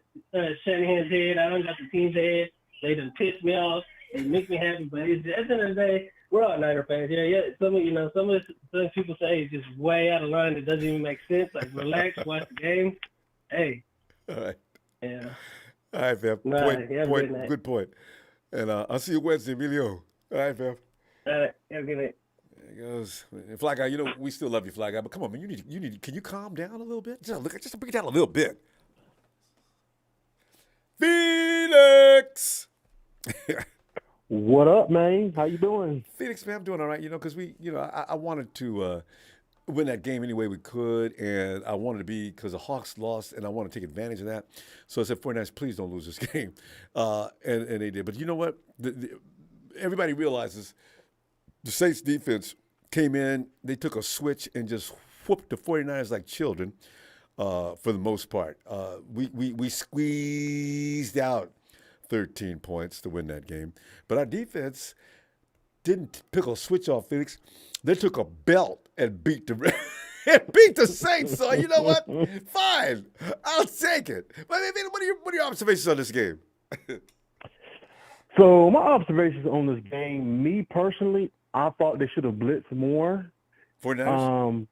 head. I done got the team's head. They done pissed me off. They make me happy. But at the end of the day, we're all Niner fans. Yeah. Some people say it's just way out of line. It doesn't even make sense. Like, relax, watch the game. Hey. All right. Yeah. All right, fam. Good point. And I'll see you Wednesday, Emilio. All right, fam. All right. Have a good night. There he goes. And Fly Guy, we still love you, Fly Guy, but come on, man, you need. Can you calm down a little bit? Just bring it down a little bit. Felix. What up, man? How you doing? Felix, man, I'm doing all right. Because I wanted to win that game any way we could, and I wanted to be because the Hawks lost, and I want to take advantage of that. So I said, 49ers, please don't lose this game, and they did. But you know what? Everybody realizes the Saints defense came in, they took a switch and just whooped the 49ers like children for the most part. We squeezed out 13 points to win that game. But our defense didn't pick a switch off, Felix. They took a belt and beat the Saints. So you know what? Fine. I'll take it. But what are your observations on this game? So my observations on this game, me personally, I thought they should have blitzed more. 49ers?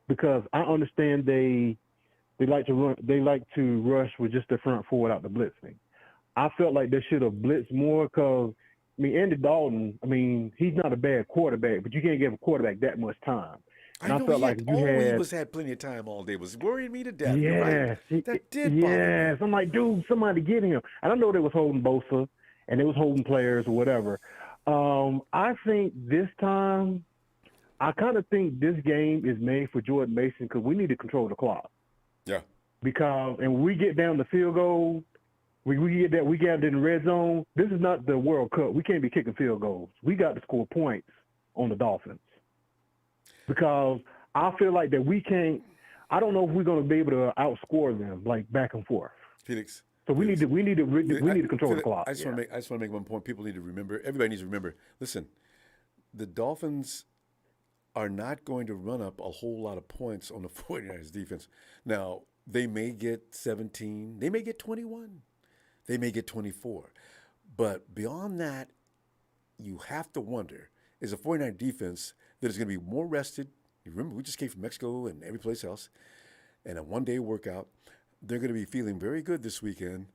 Because I understand they like to run. They like to rush with just the front four without the blitzing. I felt like they should have blitzed more because, Andy Dalton, he's not a bad quarterback, but you can't give a quarterback that much time. And I felt like he had plenty of time all day. It was worrying me to death. Yes, right. That did bother me. Yes. I'm like, dude, somebody get him. And I know they was holding Bosa and they was holding players or whatever. I think this time, I kind of think this game is made for Jordan Mason because we need to control the clock. Yeah. Because, and when we get down the field goal, we get it in the red zone. This is not the World Cup. We can't be kicking field goals. We got to score points on the Dolphins. Because I feel like that we can't. I don't know if we're going to be able to outscore them like back and forth. Felix. So we need to control the clock. I just want to make one point. People need to remember. Everybody needs to remember. Listen, the Dolphins are not going to run up a whole lot of points on the 49ers defense. Now, they may get 17. They may get 21. They may get 24. But beyond that, you have to wonder, is a 49er defense that is going to be more rested? You remember, we just came from Mexico and every place else, and a one-day workout. They're going to be feeling very good this weekend.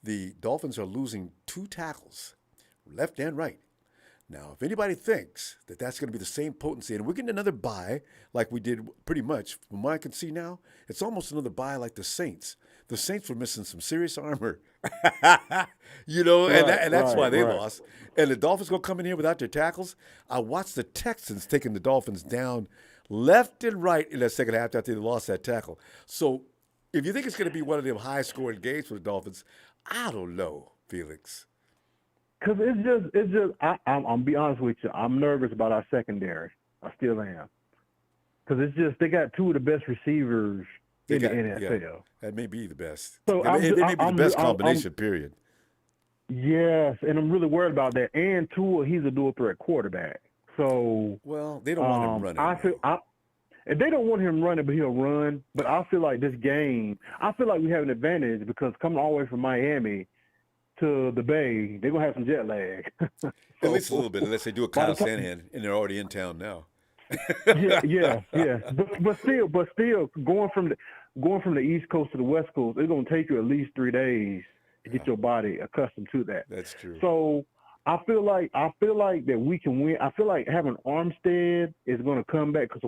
The Dolphins are losing 2 tackles, left and right. Now, if anybody thinks that that's going to be the same potency, and we're getting another bye like we did pretty much, from what I can see now, it's almost another bye like the Saints. The Saints were missing some serious armor, and that's why they lost. And the Dolphins going to come in here without their tackles. I watched the Texans taking the Dolphins down left and right in that second half after they lost that tackle. So if you think it's going to be one of them high-scoring games for the Dolphins, I don't know, Felix. Because it's just. I'll be honest with you. I'm nervous about our secondary. I still am. Because it's just they got 2 of the best receivers in the NFL. Yeah, that may be the best. So it may be the best combination. Period. Yes, and I'm really worried about that. And Tua, he's a dual threat quarterback. So they don't want him running. And they don't want him running, but he'll run. But I feel like this game, we have an advantage because coming all the way from Miami to the Bay, they're gonna have some jet lag. At least a little bit, unless they do a Kyle Shanahan, and they're already in town now. yeah. But still, going from the East Coast to the West Coast, it's gonna take you at least 3 days to get your body accustomed to that. That's true. So I feel like that we can win. I feel like having Armstead is going to come back because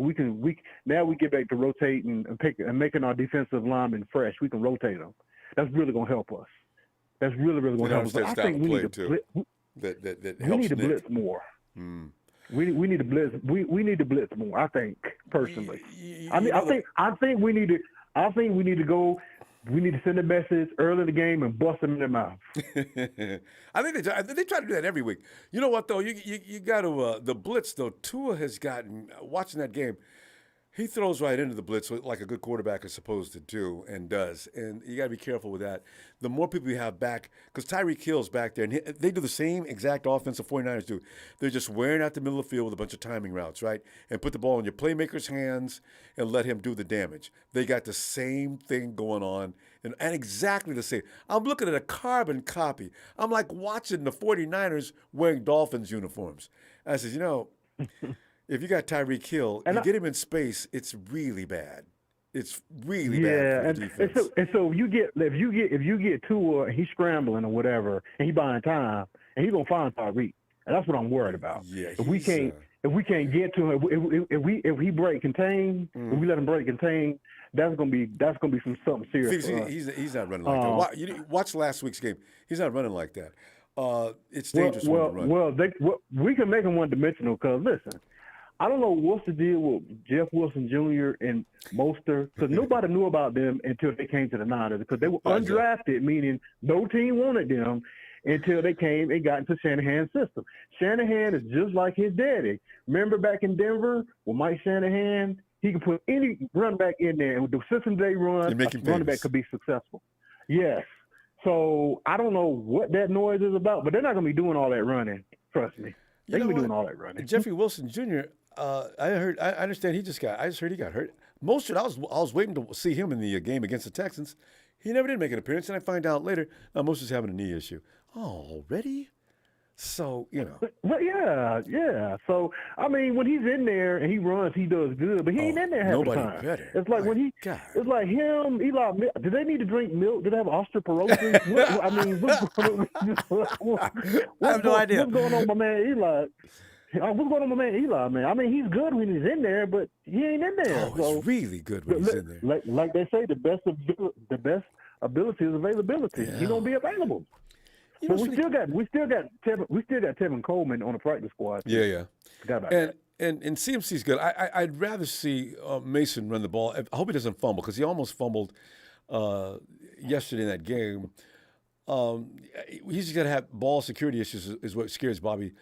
now we get back to rotating and making our defensive linemen fresh. We can rotate them. That's really going to help us. That's really going to help us. But I think we need to blitz. We need to blitz more. We need to blitz. We need to blitz more. I think personally. I think we need to go. We need to send a message early in the game and bust them in their mouth. I think they try to do that every week. You know what though? You got to the blitz though. Tua has gotten watching that game. He throws right into the blitz like a good quarterback is supposed to do and does. And you got to be careful with that. The more people you have back, because Tyreek Hill's back there, and they do the same exact offense the 49ers do. They're just wearing out the middle of the field with a bunch of timing routes, right? And put the ball in your playmaker's hands and let him do the damage. They got the same thing going on and exactly the same. I'm looking at a carbon copy. I'm like watching the 49ers wearing Dolphins uniforms. I says, if you got Tyreek Hill, you get him in space, it's really bad. It's really bad for the defense. And so if you get Tua and he's scrambling or whatever, and he buying time, and he's gonna find Tyreek, and that's what I'm worried about. Yeah, if we can't get to him, if he break contain, if we let him break contain, that's gonna be something serious. He's not running like that. Watch last week's game. He's not running like that. It's dangerous when you run. We can make him one-dimensional because listen. I don't know what's the deal with Jeff Wilson Jr. and Mostert because nobody knew about them until they came to the Niners because they were undrafted, meaning no team wanted them until they came and got into Shanahan's system. Shanahan is just like his daddy. Remember back in Denver with Mike Shanahan? He could put any running back in there, and with the system they run, a running back could be successful. Yes. So I don't know what that noise is about, but they're not going to be doing all that running. Trust me. They're going to be doing all that running. Jeffrey Wilson Jr., I understand I just heard he got hurt. Mostert, I was waiting to see him in the game against the Texans. He never did make an appearance, and I find out later Mostert's having a knee issue. Oh, already? So, But yeah. So, I mean, when he's in there and he runs, he does good, but he ain't in there half the time. Nobody better. It's like it's like him, Eli. Do they need to drink milk? Do they have osteoporosis? I have no idea. What's going on with my man Eli? What's going on with my man Eli, man? I mean, he's good when he's in there, but he ain't in there. Oh, he's really good when he's in there. Like they say, the best ability is availability. Yeah. He don't be available. But we still got Tevin Coleman on the practice squad. Yeah. Forgot about that. And CMC's good. I'd rather see Mason run the ball. I hope he doesn't fumble because he almost fumbled yesterday in that game. He's got to have ball security issues is what scares Bobby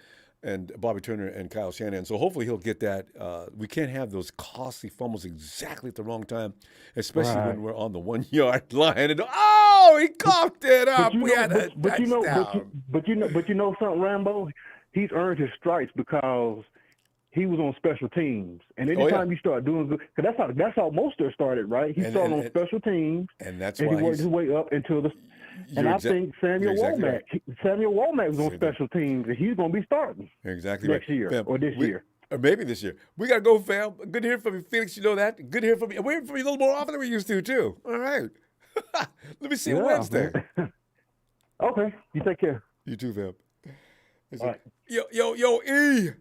Turner and Kyle Shanahan. So hopefully he'll get that. We can't have those costly fumbles exactly at the wrong time, especially when we're on the 1 yard line. And he coughed it up. But you know something, Rambo? He's earned his stripes because he was on special teams. And anytime you start doing good, because that's how Mostert started, right? He started on special teams, and that's why he worked his way up into the. And I think Samuel Womack was on special teams, and he's going to be starting next year or this year. Or maybe this year. We got to go, fam. Good to hear from you, Felix. You know that. Good to hear from you. We're hearing from you a little more often than we used to, too. All right. Let me see you Wednesday. Okay. You take care. You too, fam. All right. Yo, E.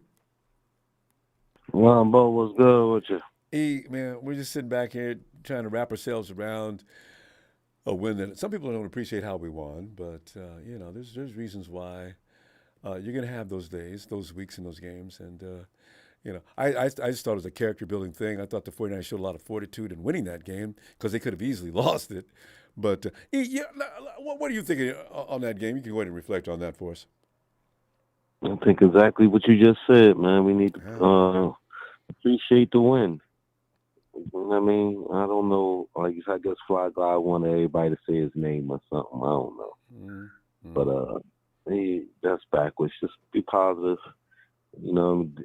Ronbo, what's good with you? E, man, we're just sitting back here trying to wrap ourselves around a win that some people don't appreciate how we won, but there's reasons why you're going to have those days, those weeks, and those games, and I just thought it was a character building thing. I thought the 49ers showed a lot of fortitude in winning that game because they could have easily lost it. But what are you thinking on that game? You can go ahead and reflect on that for us. I think exactly what you just said, man. We need to appreciate the win. I mean, I don't know. Like I guess Fly God wanted everybody to say his name or something. I don't know. Mm-hmm. But that's backwards. Just be positive.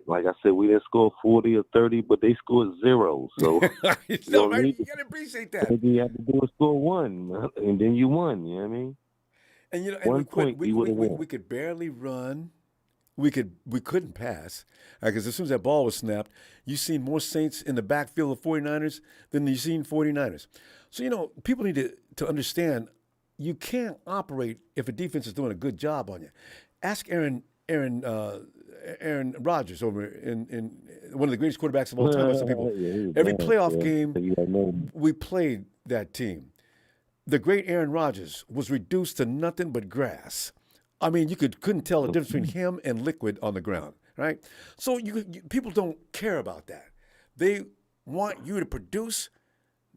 Like I said, we didn't score 40 or 30, but they scored 0. So you gotta appreciate that. Maybe you have to do is score 1, and then you won. You know what I mean? And we could barely run. We couldn't pass because as soon as that ball was snapped, you seen more Saints in the backfield of 49ers than you seen 49ers. So, people need to understand you can't operate if a defense is doing a good job on you. Ask Aaron Aaron Rodgers over in one of the greatest quarterbacks of all time by some people. Every playoff game we played that team. The great Aaron Rodgers was reduced to nothing but grass. I mean, you couldn't tell the difference between him and liquid on the ground, right? So people don't care about that. They want you to produce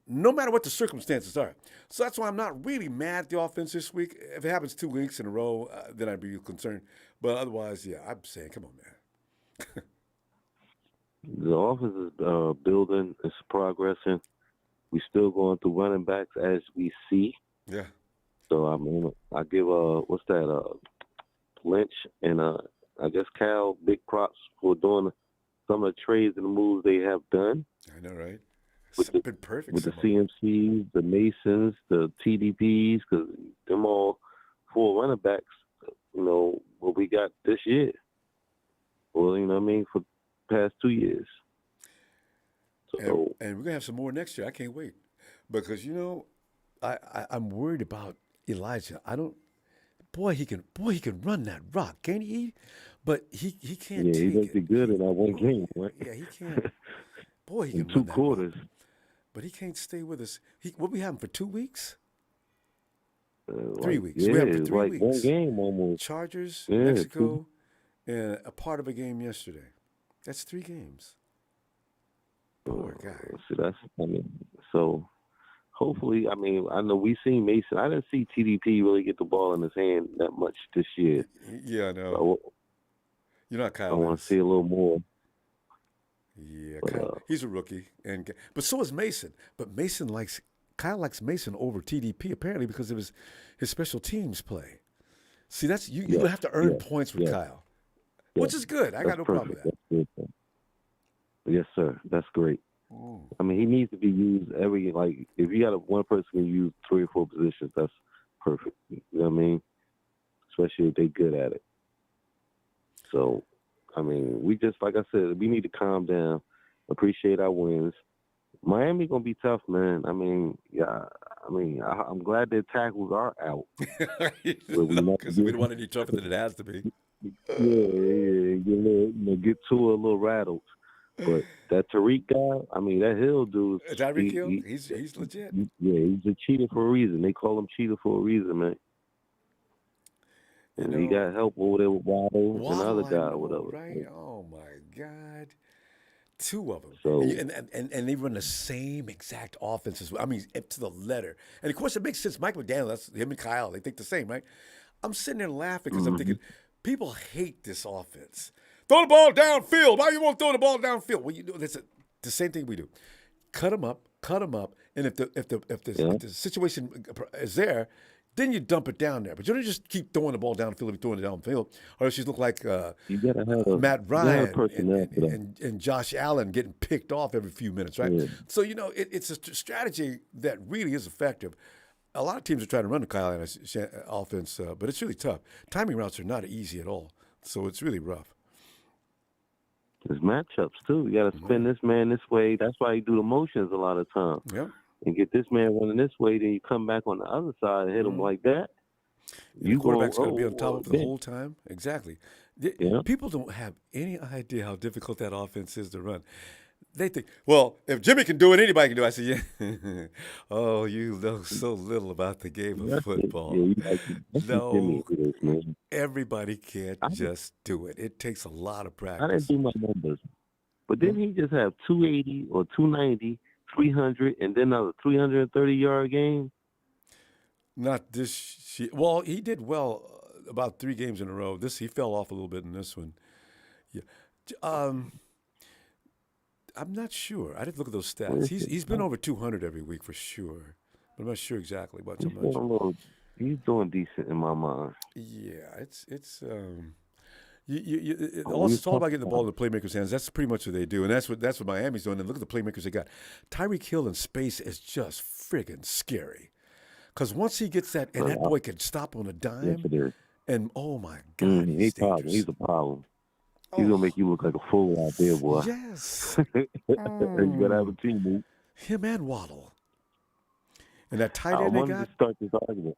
no matter what the circumstances are. So that's why I'm not really mad at the offense this week. If it happens 2 weeks in a row, then I'd be concerned. But otherwise, yeah, I'm saying, come on, man. The offense is building, it's progressing. We still going through running backs as we see. Yeah. So I mean, I give Lynch and I guess Cal big props for doing some of the trades and the moves they have done. I know, right? It's been perfect. With the CMCs, the Masons, the TDPs, because them all 4 running backs, what we got this year. Well, you know what I mean, for the past 2 years. So, and we're gonna have some more next year. I can't wait because I'm worried about Elijah. He can run that rock, can't he? But he can't. Yeah, take he does it good in that one game, right? Yeah, he can't. Boy, he can in 2 run that quarters. rock, but he can't stay with us. What we have him for 2 weeks? 3 weeks. Yeah, we have him for 3 like weeks. 1 game almost. Chargers, Yeah, Mexico, and a part of a game yesterday. That's 3 games. Poor guy. So hopefully, I know we seen Mason. I didn't see TDP really get the ball in his hand that much this year. Yeah, I know. So, you're not Kyle. I want to see a little more. Yeah, Kyle, he's a rookie, but so is Mason. But Kyle likes Mason over TDP apparently because of his special teams play. See, that's you have to earn points with Kyle, which is good. I got no problem with that. That's good. Yes, sir. That's great. Ooh. I mean, he needs to be used if you got one person can use 3 or 4 positions, that's perfect. You know what I mean? Especially if they're good at it. So, I mean, we just, like I said, we need to calm down, appreciate our wins. Miami going to be tough, man. I mean, I'm glad their tackles are out. Because we don't want it any tougher than it has to be. Get to a little rattled. But that Tariq guy, that Hill dude. Tyreek Hill, he's legit. He's a cheater for a reason. They call him cheater for a reason, man. And he got help over there with Waddle and another guy or whatever. Right? Oh my God. 2 of them. So, and they run the same exact offenses. I mean, to the letter. And of course, it makes sense. Mike McDaniel, that's him and Kyle. They think the same, right? I'm sitting there laughing because I'm thinking, people hate this offense. Throw the ball downfield. Why you won't throw the ball downfield? Well, that's the same thing we do. Cut them up, and if the situation is there, then you dump it down there. But you don't just keep throwing the ball downfield and throwing it downfield, or else you look like you gotta have Matt Ryan and Josh Allen getting picked off every few minutes, right? Yeah. So it's a strategy that really is effective. A lot of teams are trying to run the Kyle Allen offense, but it's really tough. Timing routes are not easy at all, so it's really rough. There's matchups too. You got to spin this man this way. That's why you do the motions a lot of times. Yeah. And get this man running this way, then you come back on the other side and hit him like that. The quarterback's going to be on top of it the whole time. Exactly. People don't have any idea how difficult that offense is to run. They think, well, if Jimmy can do it, anybody can do it. I said, yeah. Oh, you know so little about the game of football. No, everybody can't just do it. It takes a lot of practice. I didn't do my numbers. But didn't he just have 280 or 290, 300, and then another 330-yard game? Not this year. Well, he did well about 3 games in a row. He fell off a little bit in this one. Yeah. I'm not sure. I didn't look at those stats. He's been over 200 every week for sure, but I'm not sure exactly what. He's doing decent in my mind. Yeah, it's it's all about getting the ball in the playmakers' hands. That's pretty much what they do, and that's what Miami's doing. And look at the playmakers they got. Tyreek Hill in space is just friggin' scary, because once he gets that, and that boy can stop on a dime, and oh my God, he's a problem. He's going to make you look like a fool out there, boy. Yes. You got to have a teammate. Him and Waddle. And that tight end they got? To start this argument.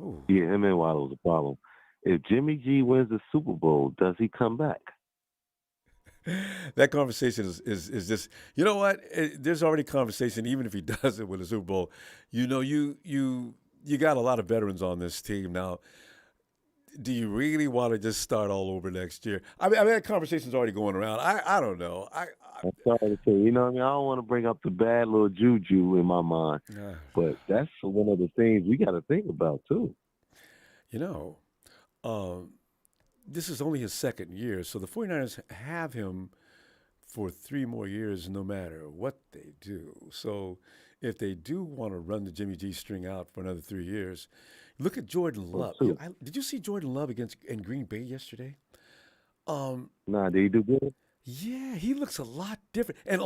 Ooh. Yeah, him and Waddle was a problem. If Jimmy G wins the Super Bowl, does he come back? That conversation is just, you know what? There's already conversation, even if he doesn't win the Super Bowl. You know, you got a lot of veterans on this team now. Do you really want to just start all over next year? I mean that conversation's already going around. I don't know. I'm sorry to say, you know what I mean? I don't want to bring up the bad little juju in my mind, but that's one of the things we got to think about too. You know, this is only his second year, so the 49ers have him for 3 more years no matter what they do. So if they do want to run the Jimmy G string out for another 3 years, look at Jordan Love. Did you see Jordan Love in Green Bay yesterday? Nah, did he do good? Yeah, he looks a lot different, and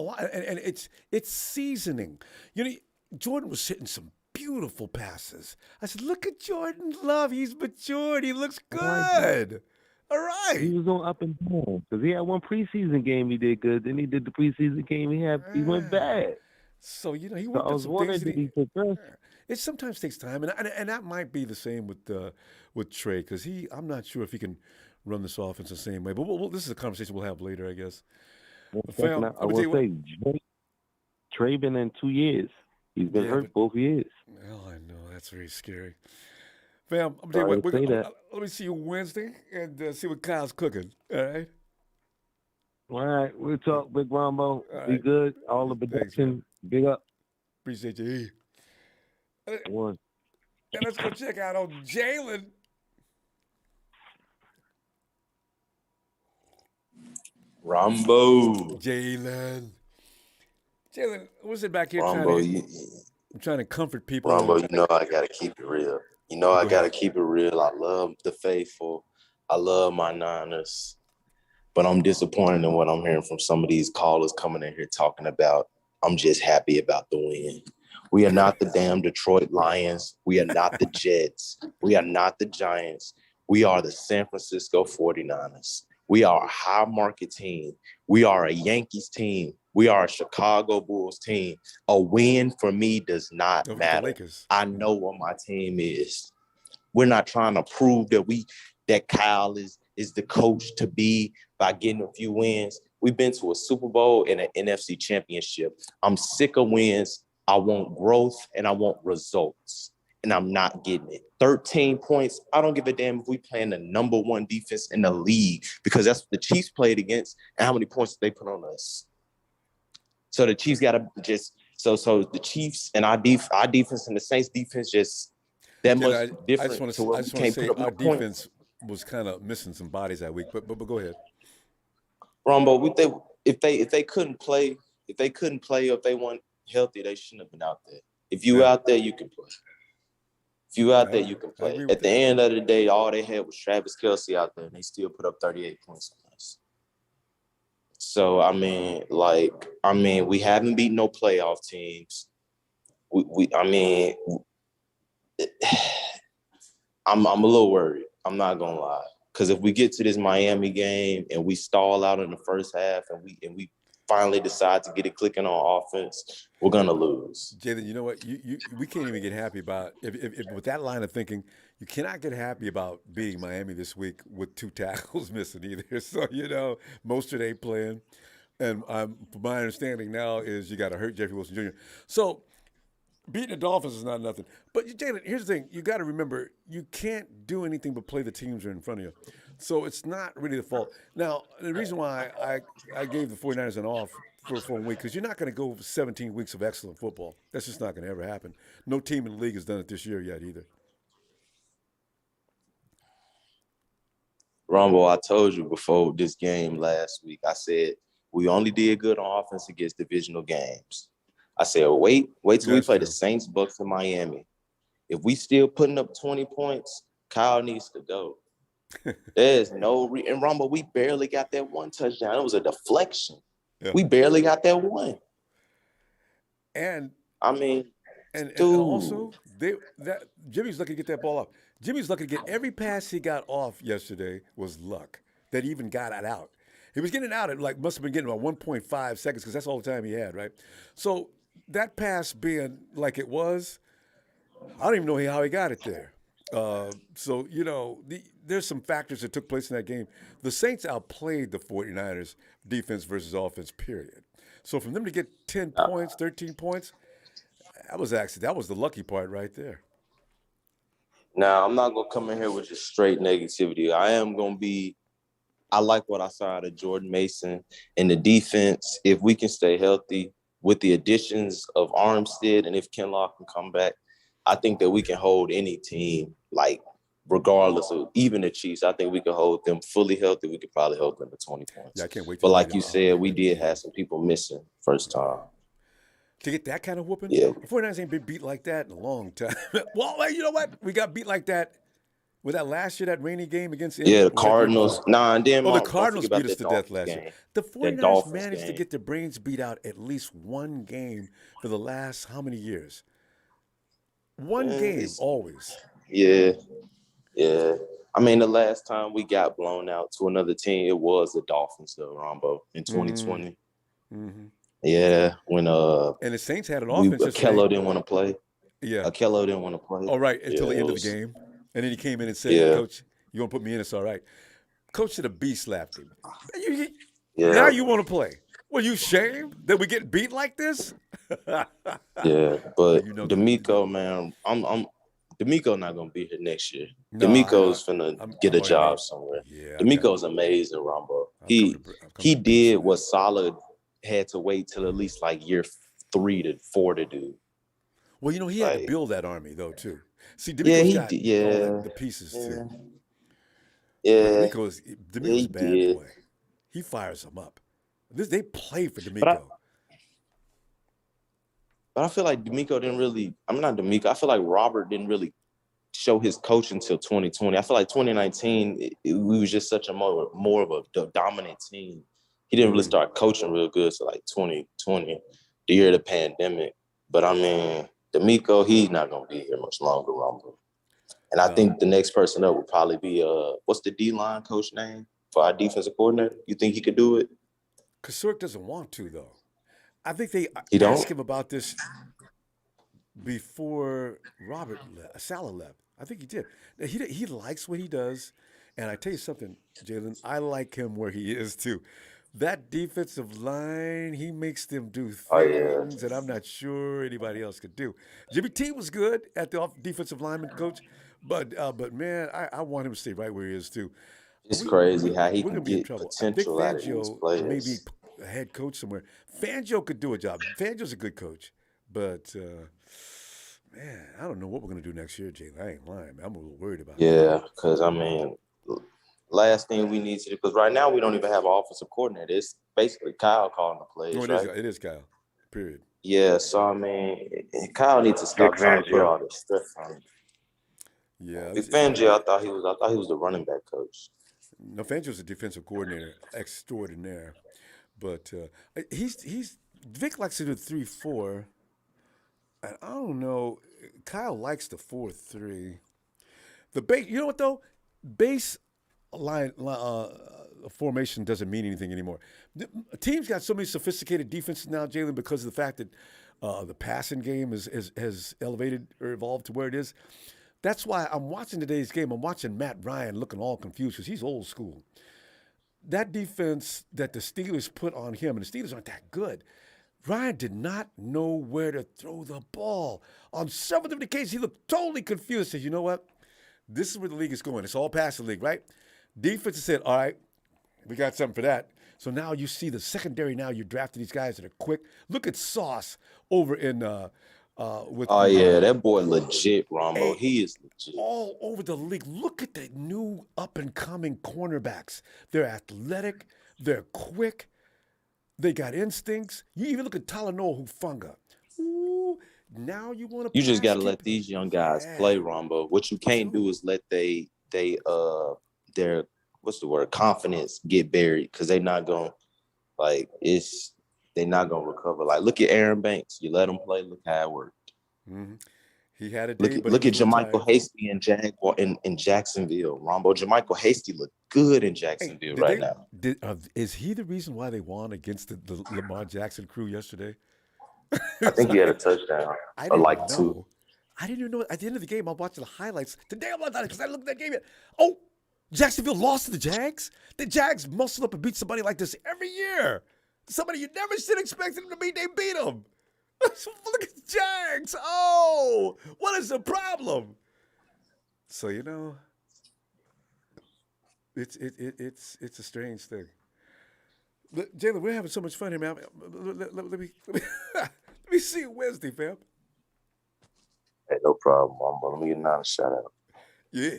it's seasoning. You know, Jordan was hitting some beautiful passes. I said, "Look at Jordan Love. He's matured. He looks good." All right. He was on up and down because he had one preseason game he did good. Then he did the preseason game he went bad. So you know he So worked I on was some wondering, things. did he progress? It sometimes takes time, and that might be the same with Trey because I'm not sure if he can run this offense the same way. But this is a conversation we'll have later, I guess. Fam, I will say, Trey been in 2 years. He's been hurt both years. Well, I know that's very scary. Fam, I'm tell you what. Let me see you Wednesday and see what Kyle's cooking. All right. All right, we'll talk, Big Ronbo. Be good. All the production. Big up. Appreciate you. One. And let's go check out on Jalen. Ronbo. Jalen, what's it back here Ronbo, I'm trying to comfort people. Ronbo, you know I gotta keep it real. I gotta keep it real. I love the faithful. I love my Niners. But I'm disappointed in what I'm hearing from some of these callers coming in here talking about, I'm just happy about the win. We are not the damn Detroit Lions. We are not the Jets. We are not the Giants. We are the San Francisco 49ers. We are a high market team. We are a Yankees team. We are a Chicago Bulls team. A win for me does not matter. I know what my team is. We're not trying to prove that Kyle is the coach to be by getting a few wins. We've been to a Super Bowl and an NFC championship. I'm sick of wins. I want growth and I want results. And I'm not getting it. 13 points. I don't give a damn if we playing the number 1 defense in the league because that's what the Chiefs played against and how many points they put on us. So the Chiefs got to just so the Chiefs and our defense and the Saints defense just that much different. I just want to say our defense was kind of missing some bodies that week. But go ahead. Rombo, if they couldn't play, or if they weren't healthy, they shouldn't have been out there. If you out there, you can play. If you out there, you can play. At the end of the day, all they had was Travis Kelce out there, and they still put up 38 points on us. So, I mean, we haven't beaten no playoff teams. I'm a little worried. I'm not gonna lie, because if we get to this Miami game and we stall out in the first half, and we finally decide to get it clicking on offense, we're gonna lose. Jalen, you know what? We can't even get happy about if with that line of thinking, you cannot get happy about beating Miami this week with 2 tackles missing either. So Mostert ain't playing, and from my understanding now is you got to hurt Jeffrey Wilson Jr. So beating the Dolphins is not nothing. But Jalen, here's the thing: you got to remember you can't do anything but play the teams that are in front of you. So it's not really the fault. Now, the reason why I gave the 49ers an off for 1 week, because you're not going to go 17 weeks of excellent football. That's just not going to ever happen. No team in the league has done it this year yet either. Ronbo, I told you before this game last week, I said we only did good on offense against divisional games. I said, wait till we play the Saints, Bucks, and Miami. If we still putting up 20 points, Kyle needs to go. There's no and Ronbo, we barely got that 1 touchdown. It was a deflection. Yeah. We barely got that 1. And I mean, and also Jimmy's lucky to get that ball off. Jimmy's lucky to get every pass he got off yesterday was luck that he even got it out. He was getting it out at must have been getting about 1.5 seconds because that's all the time he had, right? So that pass being like it was, I don't even know how he got it there. So, there's some factors that took place in that game. The Saints outplayed the 49ers defense versus offense, period. So for them to get 10 points, 13 points, that was the lucky part right there. Now, I'm not going to come in here with just straight negativity. I like what I saw out of Jordan Mason and the defense. If we can stay healthy with the additions of Armstead and if Kinlaw can come back, I think that we can hold any team, like regardless of even the Chiefs. I think we can hold them fully healthy. We could probably hold them to 20 points. Yeah, I can't wait. But like you said, we did have some people missing first time. To get that kind of whooping? Yeah. The 49ers ain't been beat like that in a long time. Well, you know what? We got beat like that with that last year, that rainy game against Indy. Yeah, the Cardinals. And then the Cardinals beat us to death last year. The 49ers managed game. to get their brains beat out at least one game for the last how many years? One game, always. Yeah. I mean, the last time we got blown out to another team, it was the Dolphins, though, Ronbo, in 2020. Mm-hmm. Yeah, when and the Saints had an offense. Akello didn't want to play. Yeah, Akello didn't want to play. All right, until the end of the game, and then he came in and said, "Coach, you want to put me in? It's all right." Coach should have slapped him. Now you want to play? Were you ashamed that we get beat like this? Yeah, but D'Amico, man, D'Amico not gonna be here next year. No, D'Amico's finna get a job somewhere. Yeah, D'Amico's amazing, Rombo. He did what Saleh had to wait till at least like year 3 to 4 to do. Well, he had to build that army though too. See, D'Amico's got all the pieces too. Yeah, D'Amico's a bad boy. He fires them up. They play for D'Amico. But I feel like D'Amico didn't really. I'm not D'Amico. I feel like Robert didn't really show his coach until 2020. I feel like 2019 we was just such a more of a dominant team. He didn't really start coaching real good till like 2020, the year of the pandemic. But I mean, D'Amico, he's not gonna be here much longer, Rumble. And I think the next person up would probably be what's the D-line coach name for our defensive coordinator? You think he could do it? Kasurk doesn't want to though. I think they asked him about this before Saleh left. I think he did. He likes what he does, and I tell you something, Jalen, I like him where he is too. That defensive line, he makes them do things that I'm not sure anybody else could do. Jimmy T was good at the defensive lineman coach, but man, I want him to stay right where he is too. It's crazy how he can get potential out of these players. Maybe a head coach somewhere. Fangio could do a job. Fangio's a good coach, but man, I don't know what we're gonna do next year, Jalen. I ain't lying, man. I'm a little worried about it. Yeah, because I mean, last thing we need to do, because right now we don't even have an offensive coordinator. It's basically Kyle calling the plays. It is Kyle. Period. Yeah, so I mean, Kyle needs to stop trying to put all this stress on him. Yeah, Fangio, I thought he was the running back coach. No, Fangio's a defensive coordinator extraordinaire, but Vic likes to do 3-4. And I don't know. Kyle likes the 4-3. The base, you know what though? Base line formation doesn't mean anything anymore. Teams got so many sophisticated defenses now, Jalen, because of the fact that the passing game has elevated or evolved to where it is. That's why I'm watching today's game. I'm watching Matt Ryan looking all confused because he's old school. That defense that the Steelers put on him, and the Steelers aren't that good. Ryan did not know where to throw the ball. On several different occasions, he looked totally confused. Says, you know what? This is where the league is going. It's all passing league, right? Defense said, all right, we got something for that. So now you see the secondary. Now you're drafting these guys that are quick. Look at Sauce over in with. Oh yeah, that boy legit, Ronbo. He is legit. All over the league. Look at the new up and coming cornerbacks. They're athletic. They're quick. They got instincts. You even look at Talanoa Hufanga. Ooh, now you want to. You just got to let these young guys play, Ronbo. What you can't do is let their what's the word, confidence get buried, because they're not gonna they're not gonna recover. Like, look at Aaron Banks. You let him play. Look how it worked. Mm-hmm. He had a day, look at Jermichael Hasty in Jacksonville. Ronbo, Jermichael Hasty looked good in Jacksonville now. Is he the reason why they won against the Lamar Jackson crew yesterday? I think he had a touchdown. I didn't know. I didn't even know. At the end of the game, I'm watching the highlights. Today, I'm not because I looked at that game. Oh, Jacksonville lost to the Jags. The Jags muscle up and beat somebody like this every year. Somebody you never should expect them to beat, they beat them. Look at the Jags. Oh, what is the problem? So it's a strange thing. Jalen, we're having so much fun here, man. Let me let me see you Wednesday, fam. Hey, no problem. Let me get another shout out. Yeah.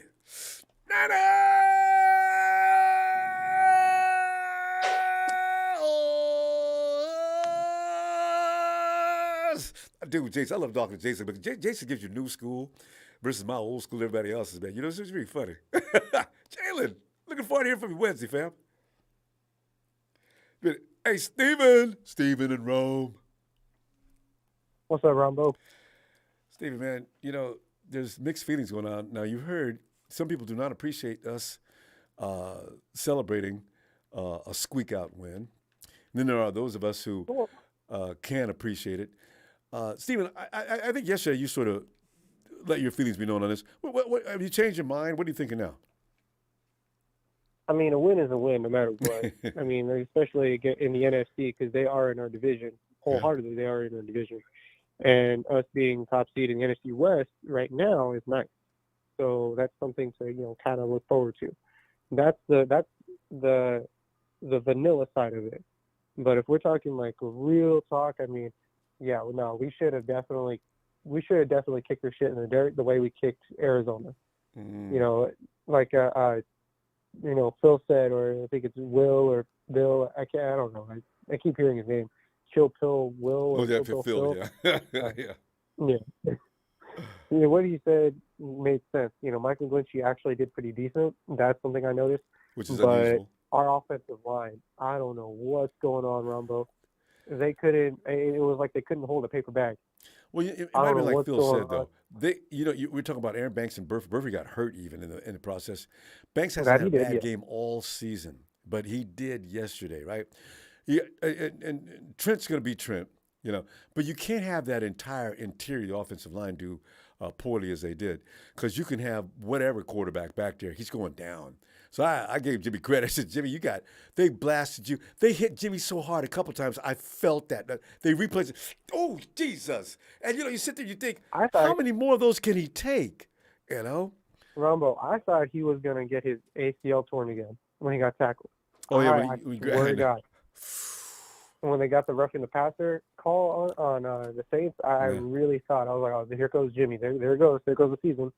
Dude, Jason, I love talking to Jason, but Jason gives you new school versus my old school, everybody else's, man. It's really funny. Jalen, looking forward to hearing from you Wednesday, fam. Hey, Steven in Rome. What's up, Ronbo? Steven, man, there's mixed feelings going on. Now, you heard some people do not appreciate us celebrating a squeak-out win. And then there are those of us who can appreciate it. Steven, I think yesterday you sort of let your feelings be known on this. What, have you changed your mind? What are you thinking now? I mean, a win is a win no matter what. I mean, especially in the NFC because they are in our division. Wholeheartedly, they are in our division. And us being top seed in the NFC West right now is nice. So that's something to, kind of look forward to. That's the vanilla side of it. But if we're talking like real talk, I mean, yeah, no, we should have definitely kicked their shit in the dirt the way we kicked Arizona. Like Phil said, or I think it's Will or Bill. I don't know. I keep hearing his name. Chill Pill Will. Oh yeah, Phil. Yeah. Yeah. What he said made sense. Michael Glinchey actually did pretty decent. That's something I noticed. Which is unusual. Our offensive line, I don't know what's going on, Ronbo. They couldn't. It was like they couldn't hold a paper bag. Well, it might be like Phil said though. We're talking about Aaron Banks and Burford. Burford got hurt even in the process. Banks hasn't had a bad game all season, but he did yesterday, right? And Trent's going to be Trent, but you can't have that entire interior offensive line do poorly as they did, because you can have whatever quarterback back there. He's going down. So I gave Jimmy credit. I said, Jimmy, they blasted you. They hit Jimmy so hard a couple times. I felt that. They replayed it. Oh, Jesus. And, you sit there, you think, how many more of those can he take, Ronbo, I thought he was going to get his ACL torn again when he got tackled. Oh, yeah. I swear to God. When they got the roughing the passer call on the Saints, I really thought, I was like, oh, here goes Jimmy. There it goes. There goes the season.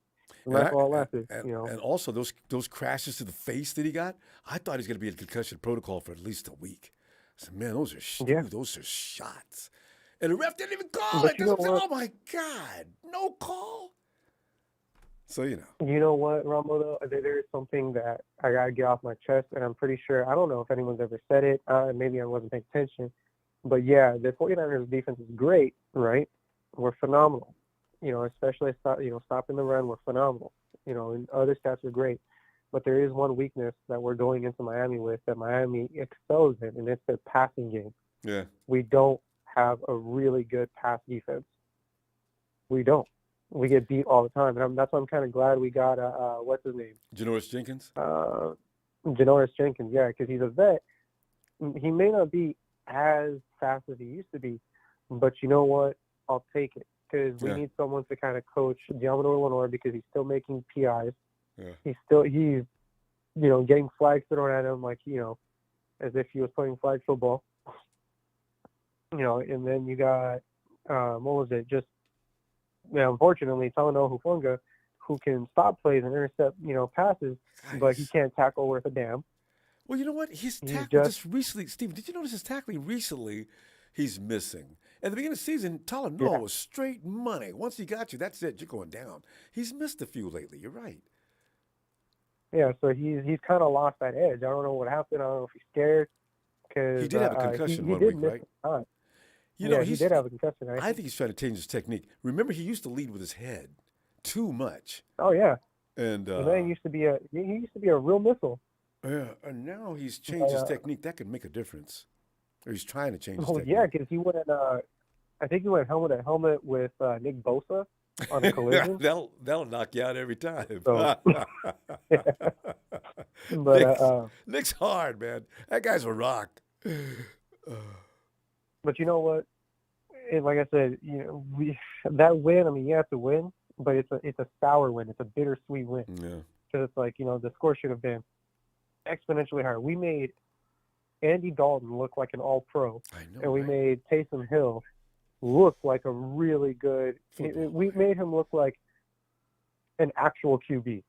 And that's all left. And also those crashes to the face that he got, I thought he was going to be in concussion protocol for at least a week. I said, man, those are shots. And the ref didn't even call it. Oh, my God. No call. So, You know what, Ronbo, though? There is something that I got to get off my chest, and I'm pretty sure, I don't know if anyone's ever said it. Maybe I wasn't paying attention. But, yeah, the 49ers defense is great, right? We're phenomenal. Especially, stopping the run, we're phenomenal. And other stats are great. But there is one weakness that we're going into Miami with that Miami excels in, and it's their passing game. Yeah. We don't have a really good pass defense. We don't. We get beat all the time. And that's why I'm kind of glad we got, what's his name? Janoris Jenkins? Janoris Jenkins, yeah, because he's a vet. He may not be as fast as he used to be, but you know what? I'll take it. Because we need someone to kind of coach Diamondor Lenore because he's still making PIs. Yeah. He's getting flags thrown at him like, as if he was playing flag football. And then you got, what was it? Just, unfortunately, Talanoa Hufanga, who can stop plays and intercept, passes, but he can't tackle worth a damn. Well, you know what? His tackle just recently, Steve, did you notice his tackling recently? He's missing. At the beginning of the season, Talanoa was straight money. Once he got you, that's it. You're going down. He's missed a few lately. You're right. Yeah, so he's kind of lost that edge. I don't know what happened. I don't know if he's scared. Cause, he did have a concussion one week, right? He did have a concussion. I think he's trying to change his technique. Remember, he used to lead with his head too much. Oh yeah. And then he used to be a real missile. Yeah, and now he's changed his technique. That could make a difference. Or he's trying to change his technique. Yeah, because he went I think he went helmet to helmet with Nick Bosa on a collision. That'll knock you out every time. So, but Nick's hard, man. That guy's a rock. But you know what? Like I said, that win. I mean, you have to win, but it's a sour win. It's a bittersweet win. Yeah. Because it's like, the score should have been exponentially higher. We made Andy Dalton look like an all-pro, and we made Taysom Hill look like a really good. We made him look like an actual QB.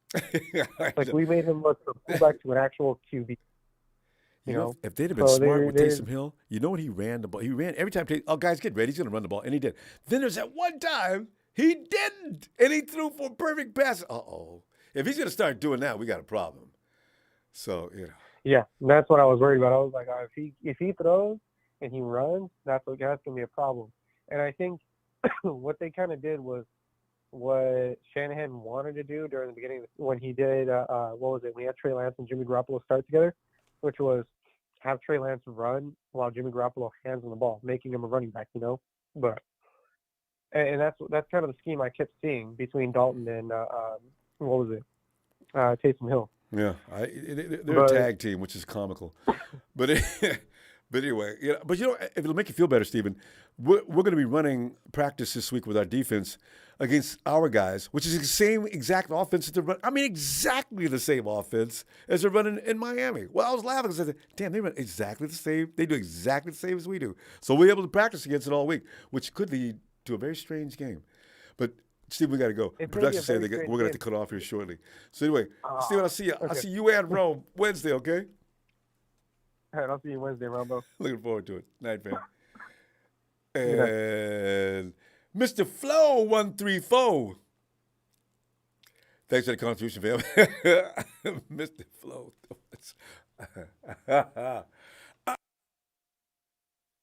Like we made him look from fullback to an actual QB. You know, if they'd have been smart with Taysom Hill, you know what he ran the ball. He ran every time. Oh, guys, get ready. He's going to run the ball, and he did. Then there's that one time he didn't, and he threw for a perfect pass. If he's going to start doing that, we got a problem. So Yeah, that's what I was worried about. I was like, if he throws and he runs, that's going to be a problem. And I think what they kind of did was what Shanahan wanted to do during the beginning when he did what was it? We had Trey Lance and Jimmy Garoppolo start together, which was have Trey Lance run while Jimmy Garoppolo hands on the ball, making him a running back, But and that's kind of the scheme I kept seeing between Dalton and what was it? Taysom Hill. Yeah, they're a tag team, which is comical. But anyway, but if it'll make you feel better, Stephen, we're going to be running practice this week with our defense against our guys, which is the same exact offense that they're running. I mean, exactly the same offense as they're running in Miami. Well, I was laughing because I said, damn, they run exactly the same. They do exactly the same as we do. So we're able to practice against it all week, which could lead to a very strange game. But Steve, we got to go. Production said we're going to have to cut off here shortly. So anyway, Steven, I'll see you. Okay. I'll see you and Rome Wednesday, okay? All right, I'll see you Wednesday, Ronbo. Looking forward to it. Night, man. And Mr. Flow 134. Thanks for the contribution, fam. Mr. Flow.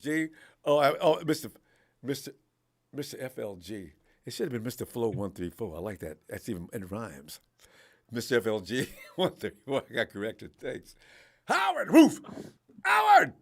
G. Mr. FLG. It should have been Mr. Flow 134. I like that. It rhymes. Mr. FLG 134. I got corrected. Thanks. Howard Roof. Howard.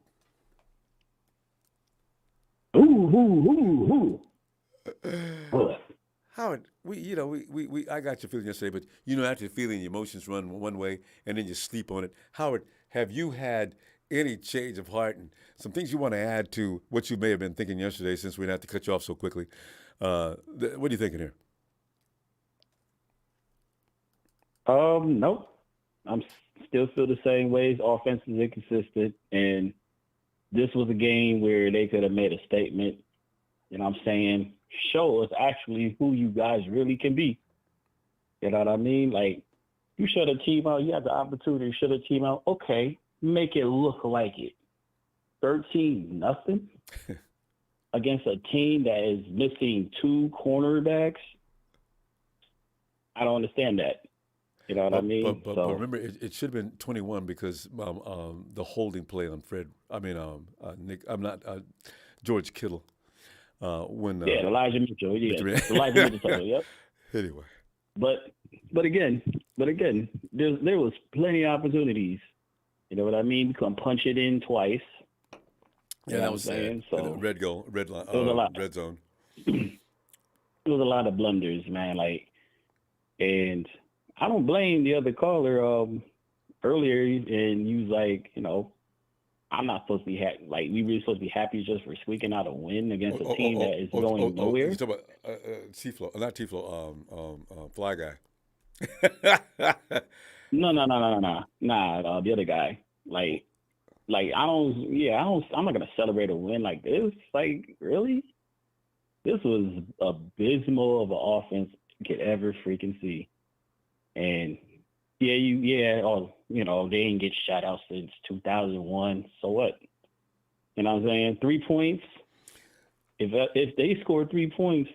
Howard, I got your feeling yesterday, but after feeling your emotions run one way and then you sleep on it. Howard, have you had any change of heart and some things you want to add to what you may have been thinking yesterday, since we didn't have to cut you off so quickly? What are you thinking here? Nope. I'm still feel the same ways. Offense is inconsistent, and this was a game where they could have made a statement. And I'm saying, show us actually who you guys really can be. You know what I mean? Like, you shut a team out. You had the opportunity to shut a team out. Okay, make it look like it. 13-0 against a team that is missing 2 cornerbacks. I don't understand that. You know what I mean? But remember, it should have been 21 because the holding play on Fred. I mean, George Kittle. Elijah Mitchell. Yeah, Elijah Mitchell. Yep. Anyway. But again, there was plenty of opportunities. You know what I mean? You can punch it in twice. Yeah, that was sad. So red zone. There was a lot of blunders, man. And I don't blame the other caller earlier, and you was like, I'm not supposed to be happy. Like, we really supposed to be happy just for squeaking out a win against a team that is going nowhere. You talking about T-Flow, not T-Flow, Fly Guy. No, the other guy. I'm not gonna celebrate a win like this. Like, really? This was abysmal of an offense you could ever freaking see. And they didn't get shut out since 2001. So what? You know what I'm saying? 3 points. If they scored 3 points,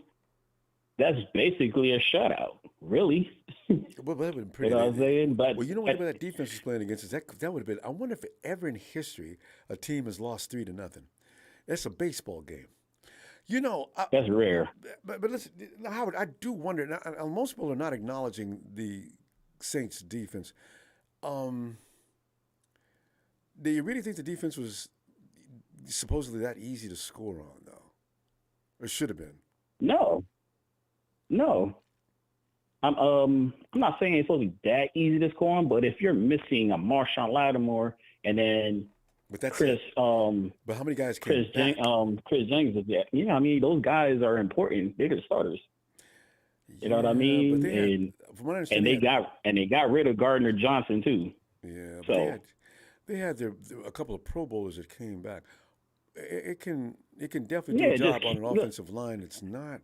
that's basically a shutout, really. Well, that would have been pretty. You know what I'm saying? But what that defense was playing against us, that would have been. I wonder if ever in history a team has lost 3-0. That's a baseball game. That's rare. But listen, Howard, I do wonder. Now, most people are not acknowledging the Saints' defense. Do you really think the defense was supposedly that easy to score on, though? Or should have been? No. No. I'm not saying it's supposed to be that easy to score on, but if you're missing a Marshawn Lattimore and then But that's Chris, but how many guys Chris came back? Jennings is there. You know, I mean, those guys are important. They're the starters. You know what I mean? But they had, from what I understand, they got rid of Gardner Johnson too. Yeah, So but they had a couple of Pro Bowlers that came back. It can definitely do a job on an offensive line. It's not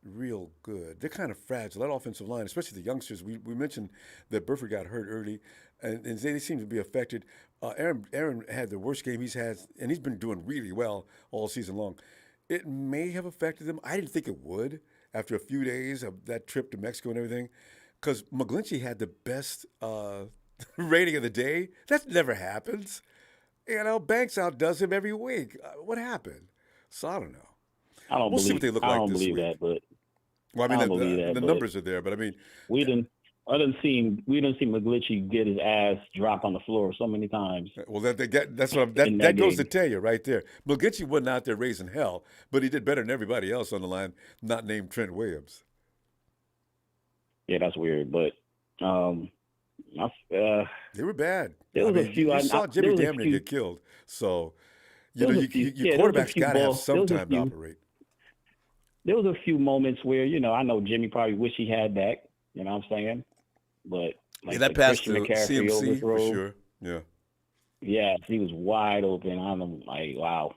real good. They're kind of fragile. That offensive line, especially the youngsters. We mentioned that Burford got hurt early, and they seem to be affected. Aaron had the worst game he's had, and he's been doing really well all season long. It may have affected them. I didn't think it would after a few days of that trip to Mexico and everything, because McGlinchey had the best rating of the day. That never happens. You know, Banks outdoes him every week. What happened? So I don't know. We'll see what they look like this week. That, but well, I mean, the numbers are there, but I mean, we didn't see McGlinchey get his ass dropped on the floor so many times. Well, that goes to tell you right there. McGlinchey wasn't out there raising hell, but he did better than everybody else on the line, not named Trent Williams. Yeah, that's weird, but they were bad. There was a few. You saw Jimmy damn near get killed, so your quarterback's got to have some time to operate. There was a few moments where, you know, I know Jimmy probably wish he had that. You know what I'm saying? But like that pass to McCaffrey CMC overthrow, for sure. Yeah. Yeah, he was wide open. I'm like, wow,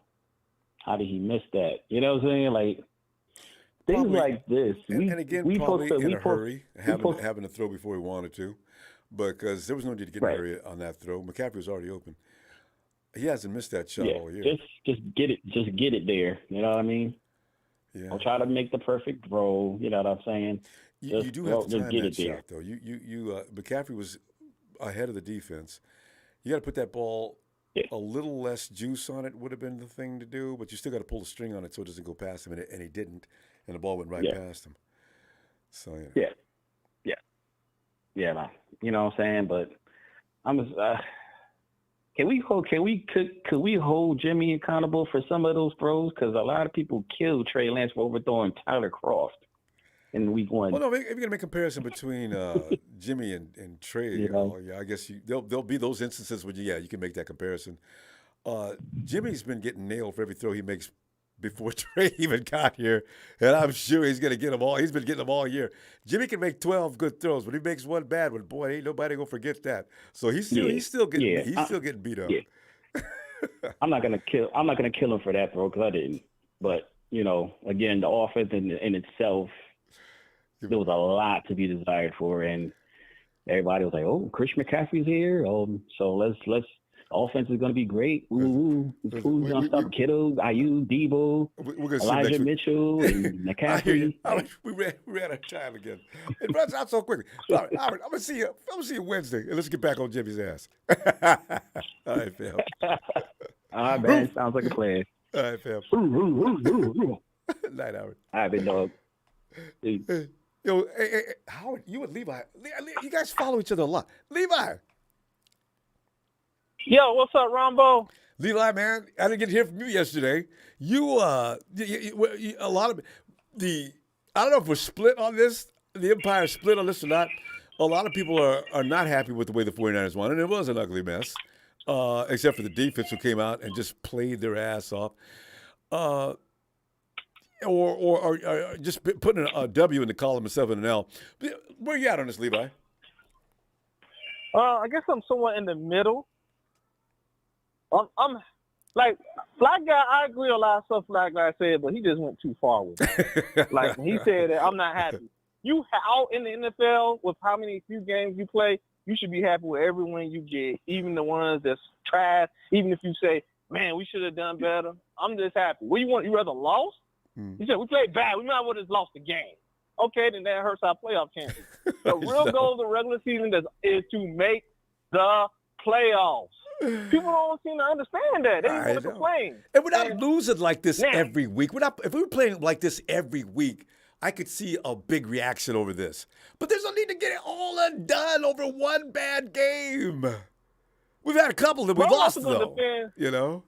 how did he miss that? You know what I'm saying? Like things like this. And again, probably in a hurry, having to throw before he wanted to, because there was no need to get in a hurry on that throw. McCaffrey was already open. He hasn't missed that shot all year. Just get it there. You know what I mean? Yeah. Don't try to make the perfect throw. You know what I'm saying? You do have to time that shot, though. McCaffrey was ahead of the defense. You got to put that ball a little less juice on it would have been the thing to do, but you still got to pull the string on it so it doesn't go past him, and he didn't, and the ball went right past him. So yeah, man. You know what I'm saying? But I'm just. Can we hold Jimmy accountable for some of those throws? Because a lot of people killed Trey Lance for overthrowing Tyler Croft in week 1. Well, no, if you're gonna make a comparison between Jimmy and Trey, I guess there'll be those instances where you can make that comparison. Jimmy's been getting nailed for every throw he makes before Trey even got here, and I'm sure he's gonna get them all. He's been getting them all year. Jimmy can make 12 good throws, but he makes one bad one. Boy, ain't nobody gonna forget that. So he's still getting beat up. Yeah. I'm not gonna kill him for that throw because I didn't. But you know, again, the offense in itself, there was a lot to be desired for, and everybody was like, "Oh, Chris McCaffrey's here. So let's." Offense is going to be great. Ooh, who's going to stop Kittle, Ayuk, Debo, Elijah Mitchell, and McCaffrey? We ran out of time again. It runs out so quickly. All right, Albert, I'm going to see you Wednesday, and let's get back on Jimmy's ass. All right, fam. All right, man. Sounds like a plan. All right, fam. Night, Albert. All right, big dog. Yo, hey, Howard, you and Levi, you guys follow each other a lot. Levi. Yo, what's up, Ronbo? Levi, man, I didn't get to hear from you yesterday. You a lot of I don't know if we're split on this, the Empire split on this or not. A lot of people are not happy with the way the 49ers won, and it was an ugly mess, except for the defense who came out and just played their ass off. Or just putting a W in the column instead of an L. Where you at on this, Levi? I guess I'm somewhere in the middle. I'm like Black Guy. I agree a lot of stuff Black Guy said, but he just went too far with it. Like he said that I'm not happy. You out in the NFL with how many few games you play, you should be happy with every win you get, even the ones that's trash. Even if you say, "Man, we should have done better," I'm just happy. What do you want? You rather lost? He said we played bad. We might as well just lost the game. Okay, then that hurts our playoff chances. The real goal of the regular season is to make the playoffs. People don't seem to understand that. They just want to complain. And we're not losing like this every week. If we were playing like this every week, I could see a big reaction over this. But there's no need to get it all undone over one bad game. We've had a couple that we lost, though. You know?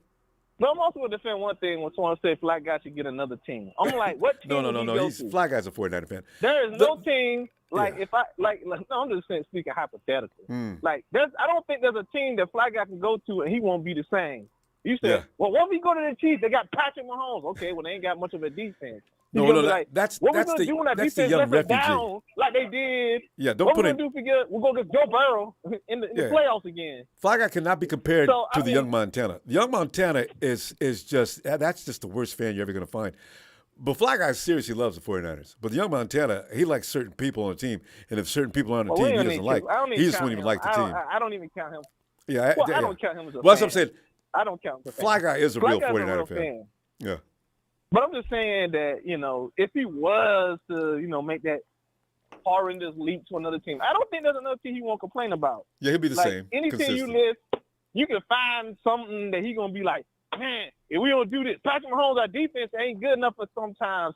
No, I'm also going to defend one thing when someone said Fly Guy should get another team. I'm like, what team No. would he go He's to? Fly Guy's a 49er fan. There is no team if I no, I'm just saying, speaking hypothetically. Like I don't think there's a team that Fly Guy can go to and he won't be the same. You said, well, what if we go to the Chiefs? They got Patrick Mahomes. Okay, well they ain't got much of a defense. That's what we the gonna do when that that's the defense young lets us refugee. down like they did? Yeah, don't what put we it. gonna do? We'll go get Joe Burrow in the playoffs again. Fly Guy cannot be compared So, to I the mean- young Montana. The young Montana is just that's just the worst fan you're ever going to find. But Fly Guy seriously loves the 49ers. But the young Montana, he likes certain people on the team, and if certain people on the team he doesn't like, he just won't even like the team. I don't even count him. Yeah, I don't count him as a fan. Well, that's what I'm saying. I don't count him as a fan. Fly Guy is a real Guy's 49er fan. Yeah. But I'm just saying that, if he was to, make that horrendous leap to another team, I don't think there's another team he won't complain about. Yeah, he'll be the same. Any team you list, you can find something that he's going to be like, man, if we don't do this, Patrick Mahomes, our defense ain't good enough for sometimes.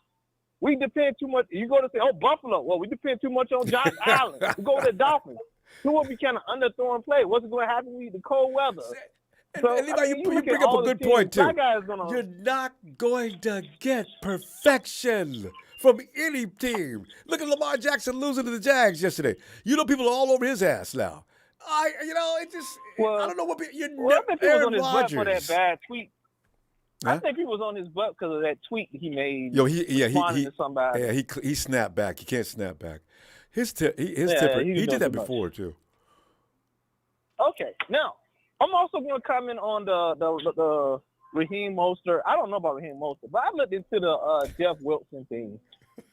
We depend too much. You go to say, Buffalo. Well, we depend too much on Josh Allen. We go to the Dolphins. Who will be kind of underthrowing play? What's going to happen with the cold weather? So, And Levi, you bring up a good point, too. You're not going to get perfection from any team. Look at Lamar Jackson losing to the Jags yesterday. People are all over his ass now. I don't know what you're I think he was on his butt Rodgers. for that bad tweet. Huh? I think he was on his butt because of that tweet he made. He to somebody. he snapped back. He can't snap back. His temper. He did that before too. Okay, now I'm also going to comment on the Raheem Mostert. I don't know about Raheem Mostert, but I looked into the Jeff Wilson thing.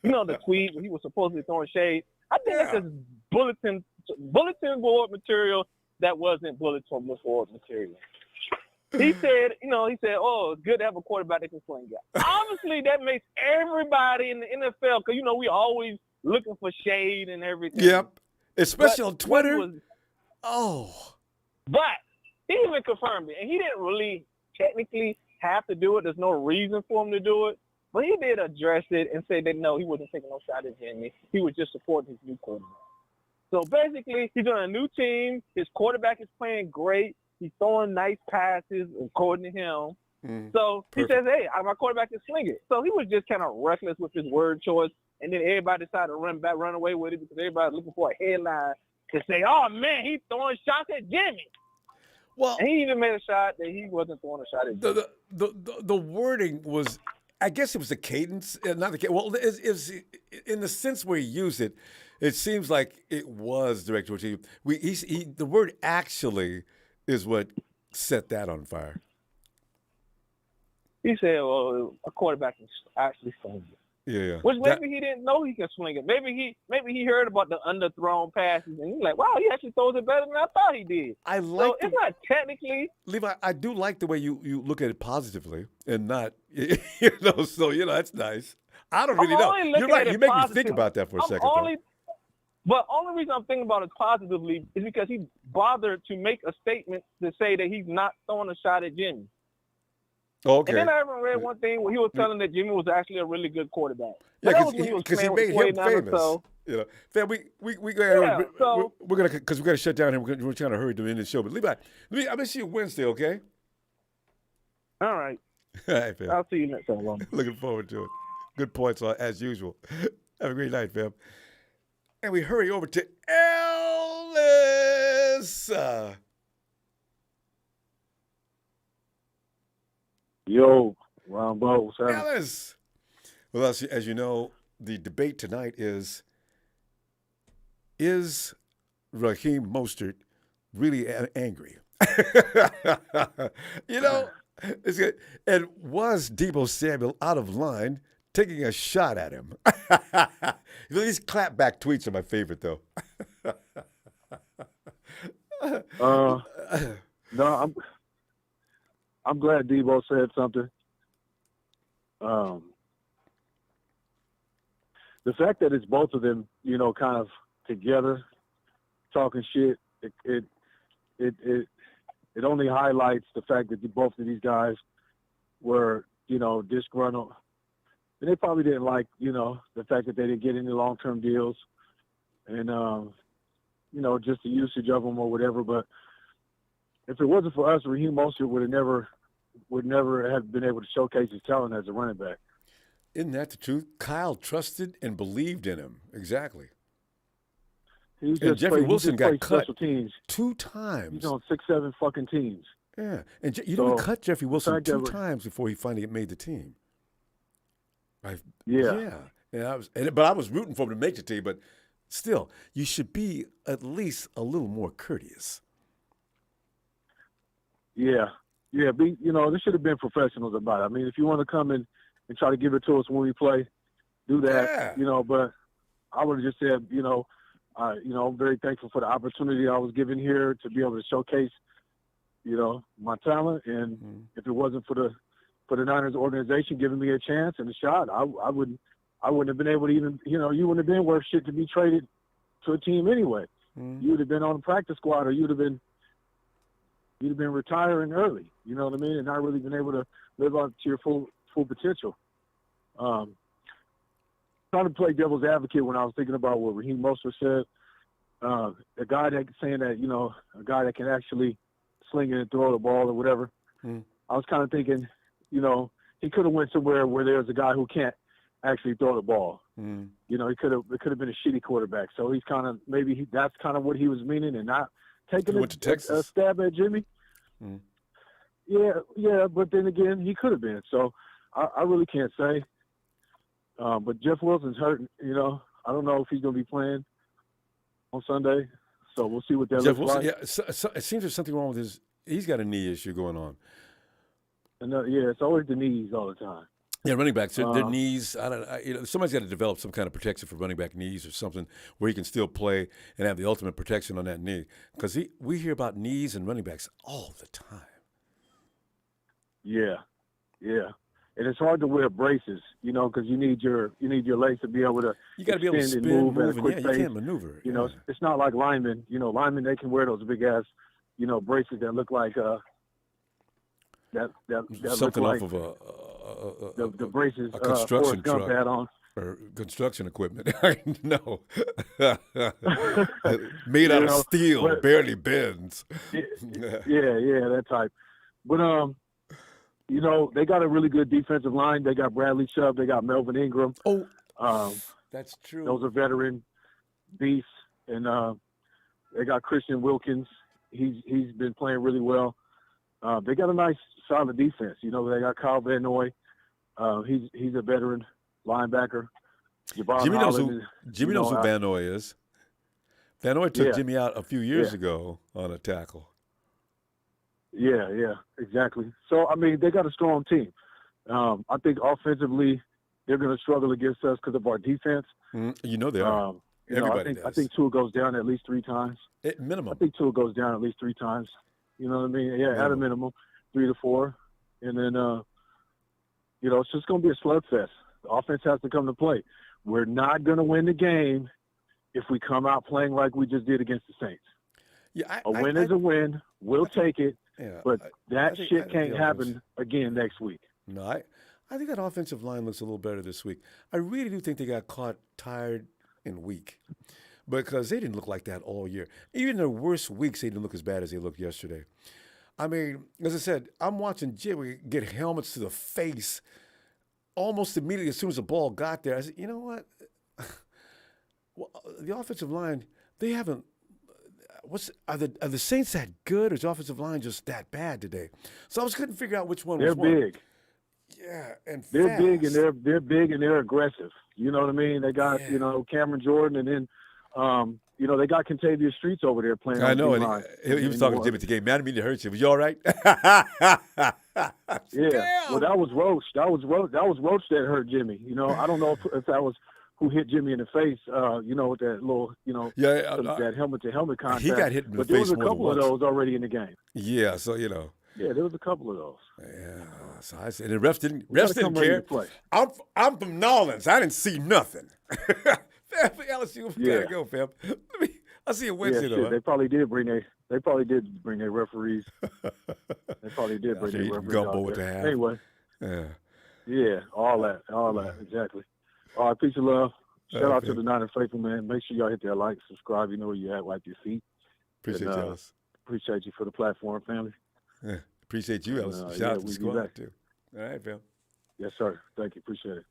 The tweet where he was supposedly throwing shade. I think it's just bulletin board material that wasn't bulletin board material. He said, oh, it's good to have a quarterback that can sling it. Obviously, that makes everybody in the NFL, because, we always looking for shade and everything. Yep, especially on Twitter. But he even confirmed it, and he didn't really technically have to do it. There's no reason for him to do it. But he did address it and say that, no, he wasn't taking no shot at Jennings. He was just supporting his new quarterback. So basically, he's on a new team. His quarterback is playing great. He's throwing nice passes, according to him. So he says, hey, my quarterback can sling it. So he was just kind of reckless with his word choice. And then everybody decided to run away with it because everybody's looking for a headline to say, oh, man, he's throwing shots at Jimmy. Well, and he even made a shot that he wasn't throwing a shot at Jimmy. The wording was, I guess it was the cadence, not the cadence. Well, is in the sense where he used it, it seems like it was directed towards him. The word actually is what set that on fire. He said, well, a quarterback can actually sling it. Yeah. Which maybe he didn't know he could swing it. Maybe he heard about the underthrown passes and he's like, wow, he actually throws it better than I thought he did. So it's not technically. Levi, I do like the way you look at it positively and not, that's nice. I don't really know. You're right. You make me think about that for a second. But only reason I'm thinking about it positively is because he bothered to make a statement to say that he's not throwing a shot at Jimmy. Okay. And then I even read one thing where he was telling that Jimmy was actually a really good quarterback. Yeah, because he made him famous. Fam, we're gonna because we gotta shut down here. We're trying to hurry to end the show. But Levi, I'm gonna see you Wednesday, okay? All right. All right, fam. I'll see you next time. Looking forward to it. Good points as usual. Have a great night, fam. And we hurry over to Ellis. Yo, Ronbo, what's happening? Ellis. Well, as you know, the debate tonight is Raheem Mostert really angry? It's good. And was Deebo Samuel out of line taking a shot at him? These clapback tweets are my favorite, though. No, I'm glad Deebo said something. The fact that it's both of them, kind of together talking shit, it only highlights the fact that both of these guys were, disgruntled. And they probably didn't like, the fact that they didn't get any long-term deals and, just the usage of them or whatever. But if it wasn't for us, Raheem Mostert would have never would never have been able to showcase his talent as a running back. Isn't that the truth? Kyle trusted and believed in him. Exactly. He And Jeffrey Wilson got cut special teams 2 times. He's on 6-7 fucking teams. Yeah, and you know, we cut Jeffrey Wilson fact 2 that times before he finally made the team. Yeah. But I was rooting for him to make the team. But still, you should be at least a little more courteous. Yeah. There should have been professionals about it. I mean, if you want to come in and try to give it to us when we play, do that. Yeah. But I would have just said, I'm very thankful for the opportunity I was given here to be able to showcase, my talent. And if it wasn't for the Niners organization giving me a chance and a shot, I wouldn't have been able to even, you wouldn't have been worth shit to be traded to a team anyway. You would have been on the practice squad, or you'd have been retiring early, you know what I mean, and not really been able to live up to your full potential. Trying to play devil's advocate when I was thinking about what Raheem Mostert said, a guy that saying that, a guy that can actually sling it and throw the ball or whatever. I was kind of thinking, he could have went somewhere where there's a guy who can't actually throw the ball. It could have been a shitty quarterback. So he's kind of that's kind of what he was meaning, and not taking a stab at Jimmy. Yeah, but then again, he could have been. So I really can't say. But Jeff Wilson's hurt. I don't know if he's going to be playing on Sunday. So we'll see what that Jeff looks Wilson, like. yeah, so it seems there's something wrong with his. He's got a knee issue going on. And it's always the knees all the time. Yeah, running backs, their knees. Somebody's got to develop some kind of protection for running back knees or something where he can still play and have the ultimate protection on that knee. Because we hear about knees and running backs all the time. Yeah, and it's hard to wear braces, because you need your legs to be able to. You got to be able to spin, move at a and quick you pace. can't maneuver. It's not like linemen. Linemen, they can wear those big ass, braces that look like that something look like off of the braces a construction Forrest Gump truck had on. or construction equipment. No, made out of steel, barely bends. Yeah, that type. But they got a really good defensive line. They got Bradley Chubb. They got Melvin Ingram. That's true. Those are veteran beasts, and they got Christian Wilkins. He's been playing really well. They got a nice, solid defense. They got Kyle Van Noy. He's a veteran linebacker. Jimmy knows who Van Noy is. Van Noy took Jimmy out a few years ago on a tackle. Yeah, exactly. So, they got a strong team. I think offensively, they're going to struggle against us because of our defense. They are. Everybody does. I think Tua goes down at least 3 times. At minimum. I think Tua goes down at least 3 times. You know what I mean? Yeah, at a minimum, 3 to 4. And then, it's just going to be a slugfest. The offense has to come to play. We're not going to win the game if we come out playing like we just did against the Saints. Yeah, a win is a win. We'll take it. Yeah, but that shit can't happen again next week. No, I think that offensive line looks a little better this week. I really do think they got caught tired and weak because they didn't look like that all year. Even their worst weeks, they didn't look as bad as they looked yesterday. As I said, I'm watching Jimmy get helmets to the face almost immediately as soon as the ball got there. I said, you know what? Well, the offensive line, they haven't. Are the Saints that good, or is the offensive line just that bad today? So I couldn't figure out which one was one. They're big. Yeah, and they're fast. big and they're big and they're aggressive. You know what I mean? They got Cameron Jordan, and then they got Contavious Streets over there playing. I know, and he was talking to Jimmy at the game. Man, I didn't mean to hurt you. Was you all right? Yeah. Well, that was Roach. That was Roach that hurt Jimmy. I don't know if that was who hit Jimmy in the face, with that little, that helmet-to-helmet contact. He got hit in the but face there was a more than couple of once. those already in the game. Yeah, so Yeah, there was a couple of those. Yeah, so I said, and the refs didn't come ready care. to play. I'm from Nolans. I didn't see nothing. LSU, gotta go, fam. I'll see you Wednesday, though. Shit, they probably did bring their referees. They probably did bring their referees gumbo out with there. the half. Anyway. Yeah, all that, exactly. All right, peace and love. Shout out to the Niner faithful, man. Make sure y'all hit that like, subscribe. You know where you at. Wipe your feet. Appreciate you, Ellis. Appreciate you for the platform, family. Yeah, appreciate Appreciate you, Ellis. Shout out to the we'll be squad, back. too. All right, Phil. Yes, sir. Thank you. Appreciate it.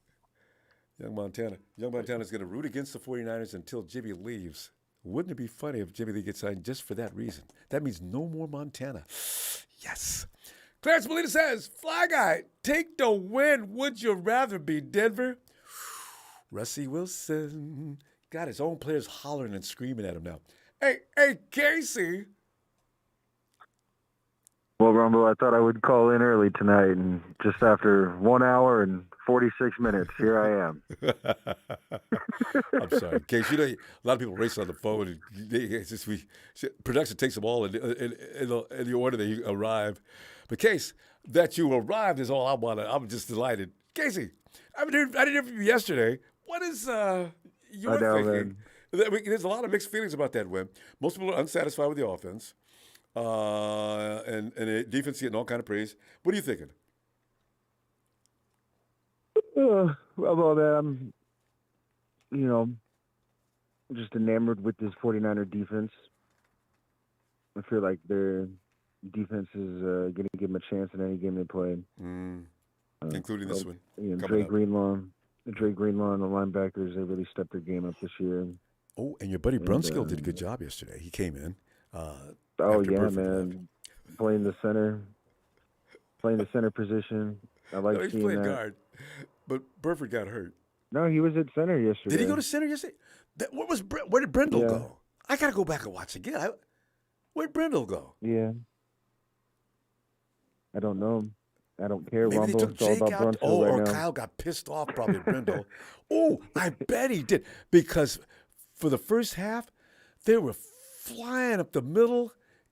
Young Montana's going to root against the 49ers until Jimmy leaves. Wouldn't it be funny if Jimmy Lee gets signed just for that reason? That means no more Montana. Yes. Clarence Molina says, Fly Guy, take the win. Would you rather be Denver? Russie Wilson got his own players hollering and screaming at him now. Hey, Casey. Well, Rumble, I thought I would call in early tonight, and just after 1 hour and 46 minutes, here I am. I'm sorry, Case. You know, a lot of people race on the phone. And production takes them all in the order they arrive. But Case, that you arrived is all I wanted. I'm just delighted. Casey, I didn't hear from you yesterday. What is your thinking? There's a lot of mixed feelings about that win. Most people are unsatisfied with the offense. And the defense getting all kind of praise. What are you thinking? Well, I'm, just enamored with this 49er defense. I feel like their defense is going to give them a chance in any game they play. Including this one. Dre Greenlaw and the linebackers, they really stepped their game up this year. Oh, and your buddy Brunskill did a good job yesterday. He came in. Oh yeah, man! Playing the center position. I like he's seeing playing that. guard, but Burford got hurt. No, he was at center yesterday. Did he go to center yesterday? Where did Brindle go? I gotta go back and watch again. Where'd Brindle go? Yeah, I don't know. I don't care. Maybe they Rumble. took It's all Jake about out. Brunskill Oh, right or now. Kyle got pissed off probably at Brindle. Oh, I bet he did, because for the first half they were flying up the middle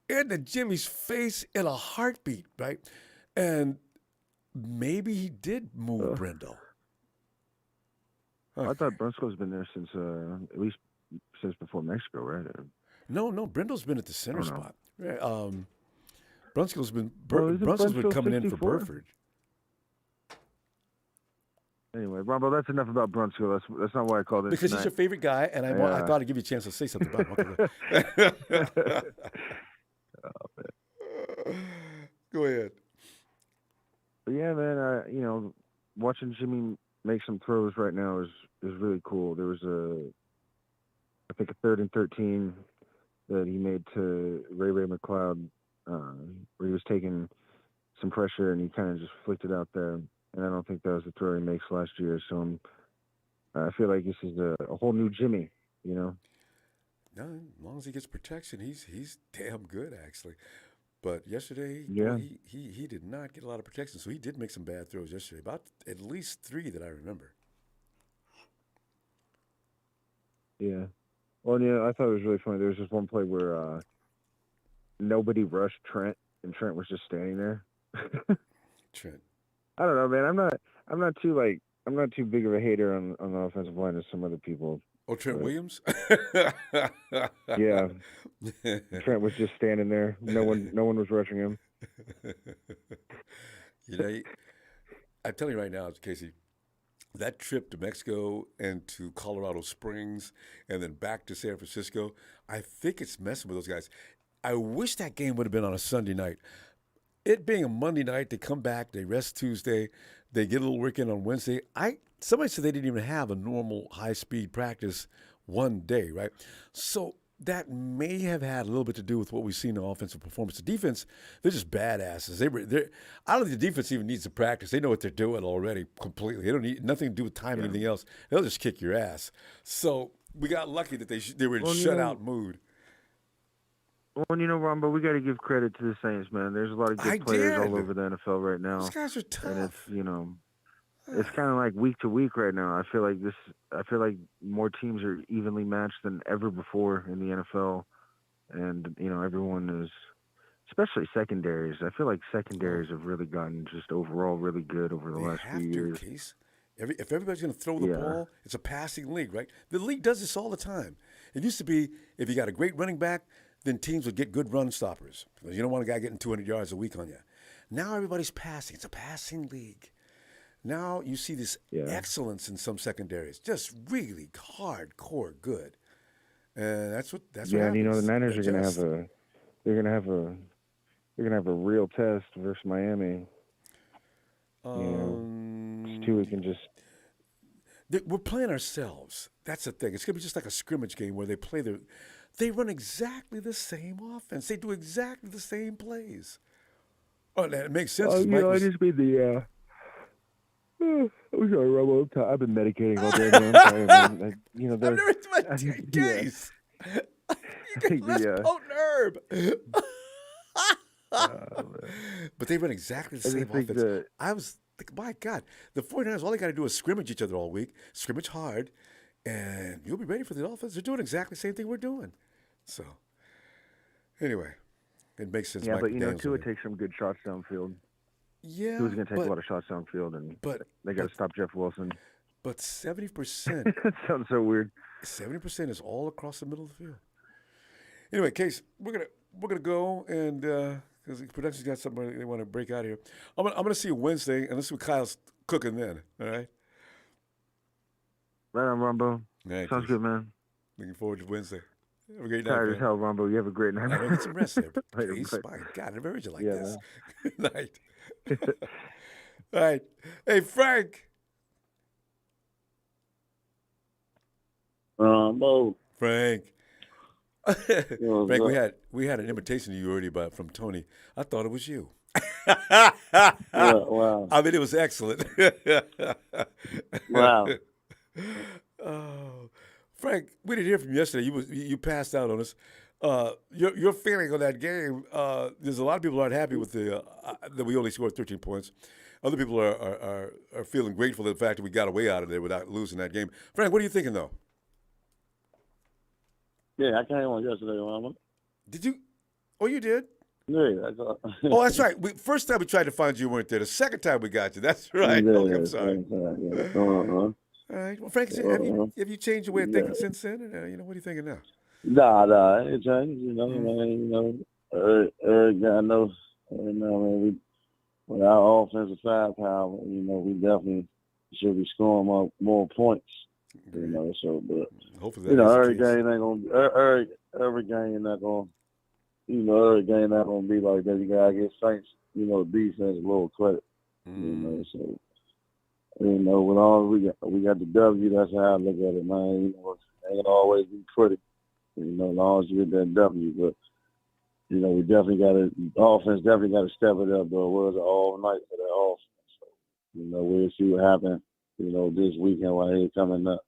into Jimmy's face in a heartbeat, right? And maybe he did move Brindle. I thought Brunskill's been there since at least since before Mexico, right? No, Brindle's been at the center spot. Right? Brunskill's been isn't Brunskill's been Brunskill coming in for 64? Burford. Anyway, Rumble, that's enough about Brunskill. That's not why I called it. Because he's your favorite guy, and I thought I'd give you a chance to say something about him. Go ahead. But yeah, man, watching Jimmy make some throws right now is really cool. There was I think a 3rd and 13 that he made to Ray McLeod, where he was taking some pressure and he kind of just flicked it out there. And I don't think that was the throw he makes last year. So I feel like this is a whole new Jimmy, No, as long as he gets protection, he's damn good actually. But yesterday, Yeah. he did not get a lot of protection, so he did make some bad throws yesterday. About at least 3 that I remember. Yeah. Well, I thought it was really funny. There was this one play where nobody rushed Trent, and Trent was just standing there. Trent. I don't know, man. I'm not too big of a hater on the offensive line as some other people. Oh, Trent Williams? Yeah. Trent was just standing there. No one was rushing him. I'm telling you right now, Casey, that trip to Mexico and to Colorado Springs and then back to San Francisco, I think it's messing with those guys. I wish that game would have been on a Sunday night. It being a Monday night, they come back, they rest Tuesday, they get a little work in on Wednesday. Somebody said they didn't even have a normal high-speed practice one day, right? So that may have had a little bit to do with what we've seen in offensive performance. The defense, they're just badasses. I don't think the defense even needs to practice. They know what they're doing already completely. They don't need nothing to do with time or anything else. They'll just kick your ass. So we got lucky that they were in shutout mood. Well, Ronbo, we got to give credit to the Saints, man. There's a lot of good players all over the NFL right now. Those guys are tough. And it's kind of like week to week right now. I feel like more teams are evenly matched than ever before in the NFL, and everyone is, especially secondaries. I feel like secondaries have really gotten just overall really good over the last few years. Case. If everybody's going to throw the ball, it's a passing league, right? The league does this all the time. It used to be if you got a great running back, then teams would get good run stoppers because you don't want a guy getting 200 yards a week on you. Now everybody's passing. It's a passing league. Now you see this excellence in some secondaries, just really hardcore good, and that's what. And the Niners are going to have they're gonna have a real test versus Miami. It's two we can just. We're playing ourselves. That's the thing. It's gonna be just like a scrimmage game where they run exactly the same offense. They do exactly the same plays. Oh, that makes sense. Oh, I just mean the. I'm sorry, Robo. I've been medicating all day, man. I'm sorry, man. I've never my case. You get less potent herb. But they run exactly the same offense. I was thinking, my God, the 49ers, all they got to do is scrimmage each other all week, scrimmage hard, and you'll be ready for the Dolphins. They're doing exactly the same thing we're doing. So, anyway, it makes sense. Yeah, Mike but Tua takes some good shots downfield. Yeah, Tua's going to take a lot of shots downfield, and they got to stop Jeff Wilson. But 70%. That sounds so weird. 70% is all across the middle of the field. Anyway, Case, we're gonna go and because the production's got something they want to break out here. I'm gonna see you Wednesday, and let's see what Kyle's cooking then. All right. Right on, Ronbo. Right, Sounds good, man. Looking forward to Wednesday. Have a great night. Tired as hell, Ronbo. You have a great night. Get some rest there. Later, Case. My God, I never heard you like Yeah, this. Good night. All right. Hey, Frank. Frank. Frank, we had an invitation to you already from Tony. I thought it was you. Wow. I mean, it was excellent. Wow. Oh, Frank, we didn't hear from you yesterday. You passed out on us. Your feeling on that game? There's a lot of people who aren't happy with that we only scored 13 points. Other people are feeling grateful for the fact that we got away out of there without losing that game. Frank, what are you thinking though? Yeah, I came on yesterday, Ronbo. Did you? Oh, you did? Yeah. Oh, that's right. First time we tried to find you weren't there. The second time we got you. That's right. Yeah, Okay, I'm sorry. All right. Well, Frank, have you changed your way of thinking since then? What are you thinking now? Nah, it changed. Eric, I know. Man, with our offensive firepower, we definitely should be scoring more points. But hopefully every game ain't gonna every game not gonna every game not gonna be like that. You gotta get Saints, defense a little credit. With all we got the W, that's how I look at it, man. It ain't gonna always be pretty. As long as you get that W, but we definitely offense definitely gotta step it up though. It was all night for that offense. So, we'll see what happens, this weekend while they're coming up,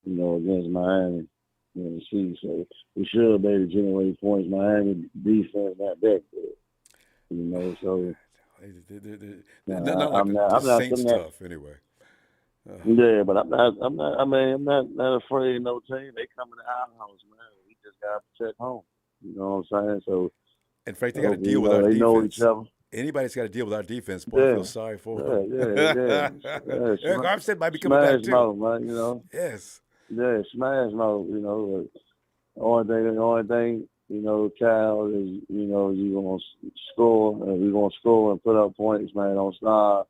against Miami. So we should be able to generate points. Miami defense not that good. So I'm not tough anyway. Yeah, but I'm not afraid of no team. They coming to our house, man. We just gotta protect home. You know what I'm saying? So and Frank, they got to deal with our defense. Know each other. Anybody's got to deal with our defense. Boy, I feel sorry for them. Yeah. Eric Armstead might be coming back too. Mode, man, Yes. Yeah, smash mode. The only thing, Cal is, you gonna score, and we're gonna score and put up points, man. Don't stop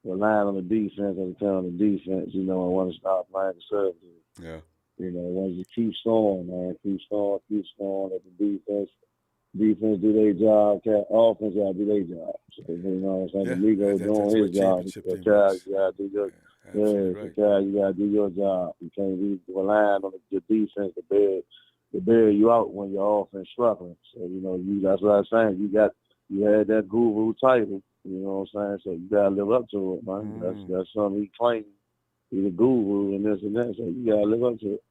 relying on the defense and on the defense, and want to stop playing conservative. Yeah. Once you keep scoring, man, keep scoring, let the defense do their job, offense gotta do their job. So, what I'm saying? The Migo doing his job. Cal, you gotta do your Cal, you gotta do your job. You can't be relying on the defense to bail you out when your offense struggling. So, that's what I'm saying. You had that guru title, you know what I'm saying? So you gotta live up to it, man. That's something he claimed. He's a guru and this and that. So you gotta live up to it.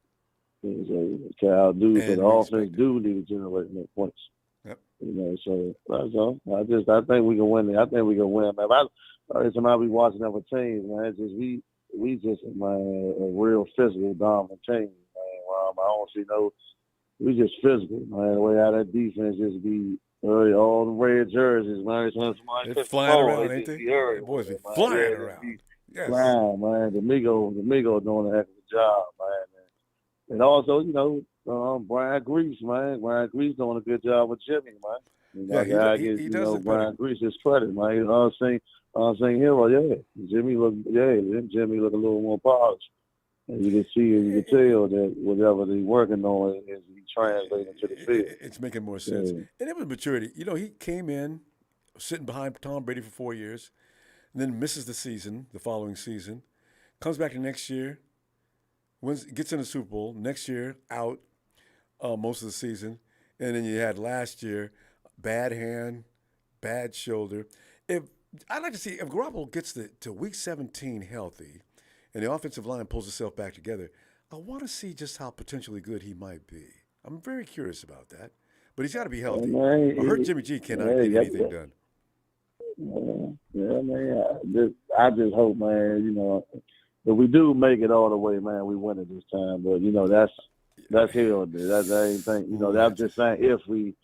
So Cal do, so the offense do need to generate more points. Yep. So that's all. I think we can win. I think we can win, man. Every time I be watching other teams, man, it's just we just a real physical dominant team, man. I don't see we just physical, man. The way how that defense just be all the red jerseys, man. They're flying around, ain't they? The boys be flying around. Yes. Flying, man. The Migo doing a heck of a job, man. And also, Brian Grease, man. Brian Grease doing a good job with Jimmy, man. He does it Brian Grease's credit, man. Unseen hero, yeah. Jimmy look a little more polished. And you can tell that whatever they're working on is translating to the field. It's making more sense. Yeah. And it was maturity. He came in sitting behind Tom Brady for 4 years, and then misses the following season, comes back the next year, gets in the Super Bowl, next year out most of the season, and then you had last year, bad hand, bad shoulder. I'd like to see if Garoppolo gets to week 17 healthy and the offensive line pulls itself back together, I want to see just how potentially good he might be. I'm very curious about that. But he's got to be healthy. Man, A hurt Jimmy G cannot get anything done. Yeah, man. I just hope, man, if we do make it all the way, man, we win it this time. But, that's hell. That ain't think, I'm just saying if we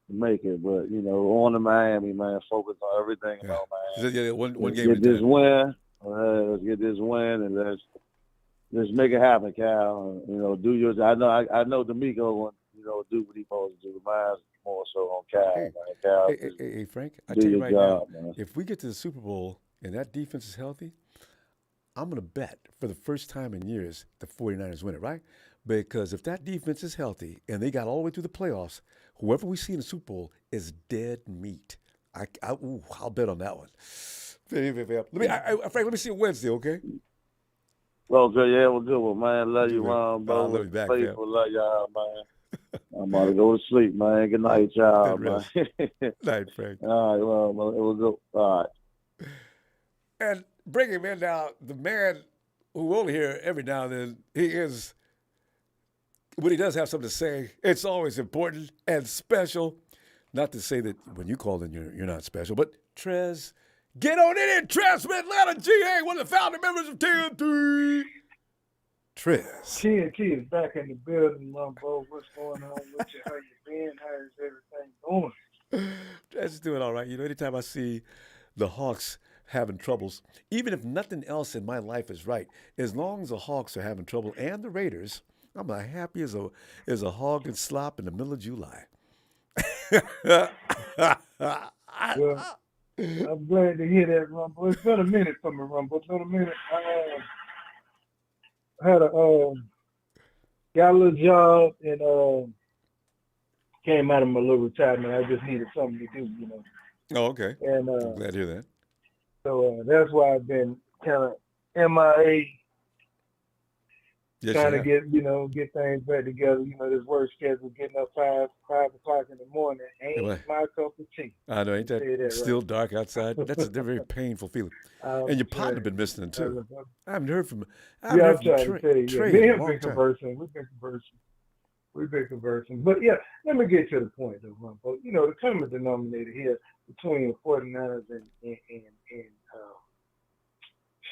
make it. But, on to Miami, man, focus on everything, man. Yeah, one game Get this win. Let's get this win and let's make it happen, Cal. Do yours. I know D'Amico will, do what he's supposed to do. Mine's more so on Cal, man. Cal, hey, Frank, I tell you right now, if we get to the Super Bowl and that defense is healthy, I'm going to bet for the first time in years the 49ers win it, right? Because if that defense is healthy and they got all the way through the playoffs, whoever we see in the Super Bowl is dead meat. I'll bet on that one. Frank, let me see you Wednesday, okay? Okay, yeah, we'll do it, man. Love you, Ronbo. Love you back, faithful. Love y'all, man. I'm about to go to sleep, man. Good night, y'all, man. Night, Frank. All right, well, we'll go. All right. And bring him in now, the man who only hear every now and then, when he does have something to say, it's always important and special. Not to say that when you call in, you're not special, but Trez, get on in it, Trez from Atlanta, GA, one of the founding members of TNT. Trez. TNT is back in the building, Ronbo. What's going on with you? How you been? How's everything going? Trez is doing all right. Anytime I see the Hawks having troubles, even if nothing else in my life is right, as long as the Hawks are having trouble and the Raiders, I'm as happy as a hog and slop in the middle of July. Well, I'm glad to hear that, Ronbo. It's been a minute for me, Ronbo. It's been a minute. I had got a little job and came out of my little retirement. I just needed something to do, Oh, okay. And I'm glad to hear that. So that's why I've been kind of MIA. Yes, trying to get things back together. This work schedule, getting up 5 o'clock in the morning ain't my cup of tea. I know, ain't that still right? dark outside? That's a very painful feeling. And your partner been listening too. I haven't heard from. I'm trying to tell you. Trey Me and him been conversing. We've been conversing. But yeah, let me get to the point though, Ronbo. The common denominator here between the 49ers and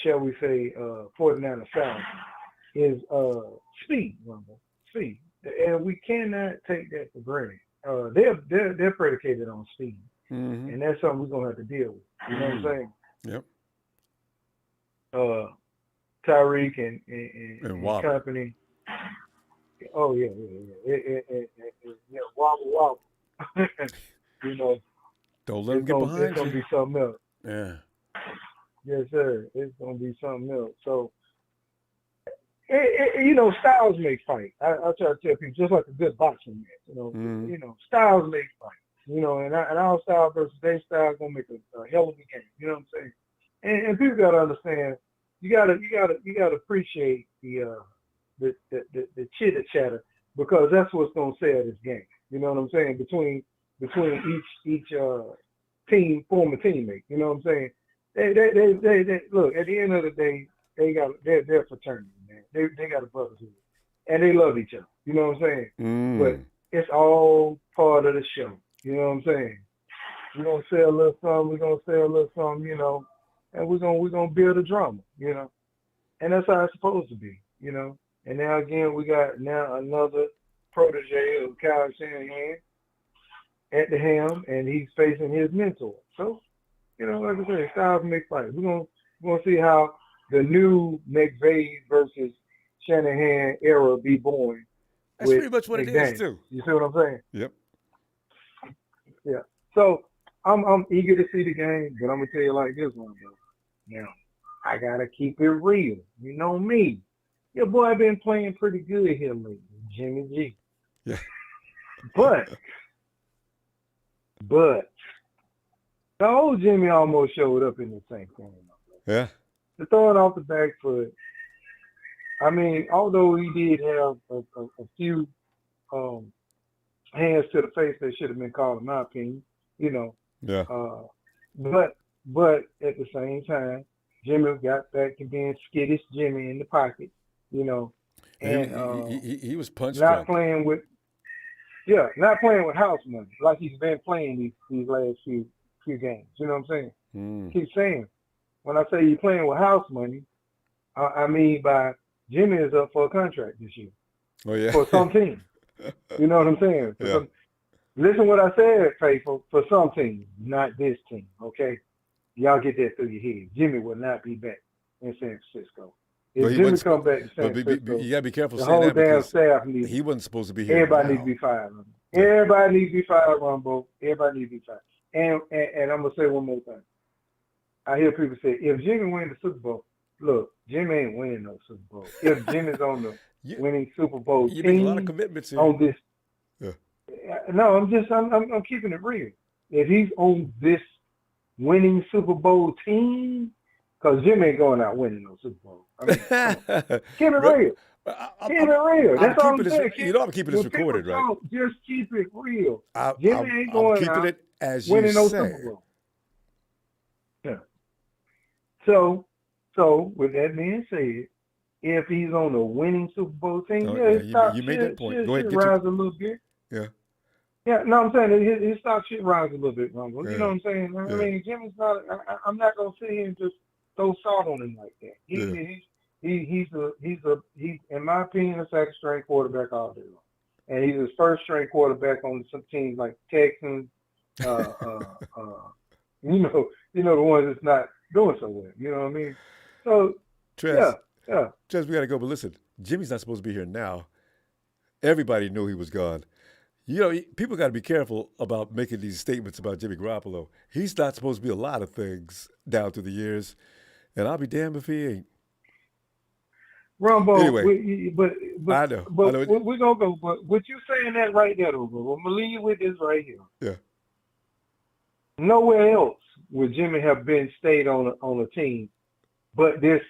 shall we say 49ers South is speed, Ronbo. Speed. And we cannot take that for granted. They're predicated on speed. Mm-hmm. And that's something we're gonna have to deal with. You know what I'm saying? Yep. Tyreek and company. Oh yeah. Yeah, wobble. Don't let them get behind you. It's gonna be something else. Yeah. Yes, sir. It's gonna be something else. So styles make fight. I try to tell people, just like a good boxing match, styles make fight. And our style versus their style is gonna make a hell of a game. You know what I'm saying? And people gotta understand. You gotta appreciate the chitter chatter, because that's what's gonna sell this game. You know what I'm saying? Between each team, former teammate. You know what I'm saying? They look, at the end of the day, they're fraternity, man. They got a brotherhood, and they love each other. You know what I'm saying? But it's all part of the show. You know what I'm saying? We're gonna sell a little something. And we're gonna build a drama. And that's how it's supposed to be. And now again, we got another protege of Kyle Shanahan at the helm, and he's facing his mentor. So, like I said, styles make fight. We're gonna see how the new McVay versus Shanahan era be born. That's pretty much what it is too. You see what I'm saying? Yep. Yeah. So I'm eager to see the game, but I'm gonna tell you like this one, bro. Now, I gotta keep it real. You know me. your boy been playing pretty good here lately, Jimmy G. Yeah. But the old Jimmy almost showed up in the same thing. Yeah. To throw it off the back foot. I mean, although he did have a few hands to the face that should have been called, in my opinion, Yeah. But at the same time, Jimmy got back to being skittish Jimmy in the pocket, and he was punch not drunk. playing with house money like he's been playing these last few games. You know what I'm saying? Keep saying, when I say you're playing with house money, I mean by Jimmy is up for a contract this year. Oh yeah. For some team. You know what I'm saying? Yeah. Listen what I said, faithful. For some teams, not this team. Okay, y'all get that through your head. Jimmy will not be back in San Francisco. If Jimmy come back to San Francisco, you gotta be careful the saying whole that damn because staff needs. he wasn't supposed to be here. Everybody now. needs to be fired. Everybody needs to be fired, Ronbo. Everybody needs to be fired. And I'm gonna say one more thing. I hear people say, if Jimmy wins the Super Bowl, look, Jimmy ain't winning no Super Bowl. If Jimmy's on the winning Super Bowl you team make a lot of commitments here. on this, Yeah. no, I'm keeping it real. If he's on this winning Super Bowl team, because Jimmy ain't going out winning no Super Bowl. I mean, keep it real. Keep it real. That's all I'm saying. I'm keeping this recorded, right? Just keep it real. I'm going keeping out it as you winning no say. Super Bowl. Yeah. So with that being said, if he's on the winning Super Bowl team, his stock you made that point. Go ahead, should rise a little bit. Yeah. Yeah, no, I'm saying his stock should rise a little bit, Rumble. Yeah. You know what I'm saying? I Yeah. mean, Jimmy's not. I'm not gonna sit here and just throw salt on him like that. He's in my opinion, a second string quarterback all day long, and he's a first string quarterback on some teams like Texans. You know the ones that's not doing so well. You know what I mean? So Trez, yeah. Trez, we gotta go. But listen, Jimmy's not supposed to be here now. Everybody knew he was gone. People got to be careful about making these statements about Jimmy Garoppolo. He's not supposed to be a lot of things down through the years, and I'll be damned if he ain't. Rumbo, Anyway, but I know. We're gonna go. But with you saying that right there, though, bro, I'm gonna leave you with this right here. Yeah. Nowhere else would Jimmy have stayed on a team, but this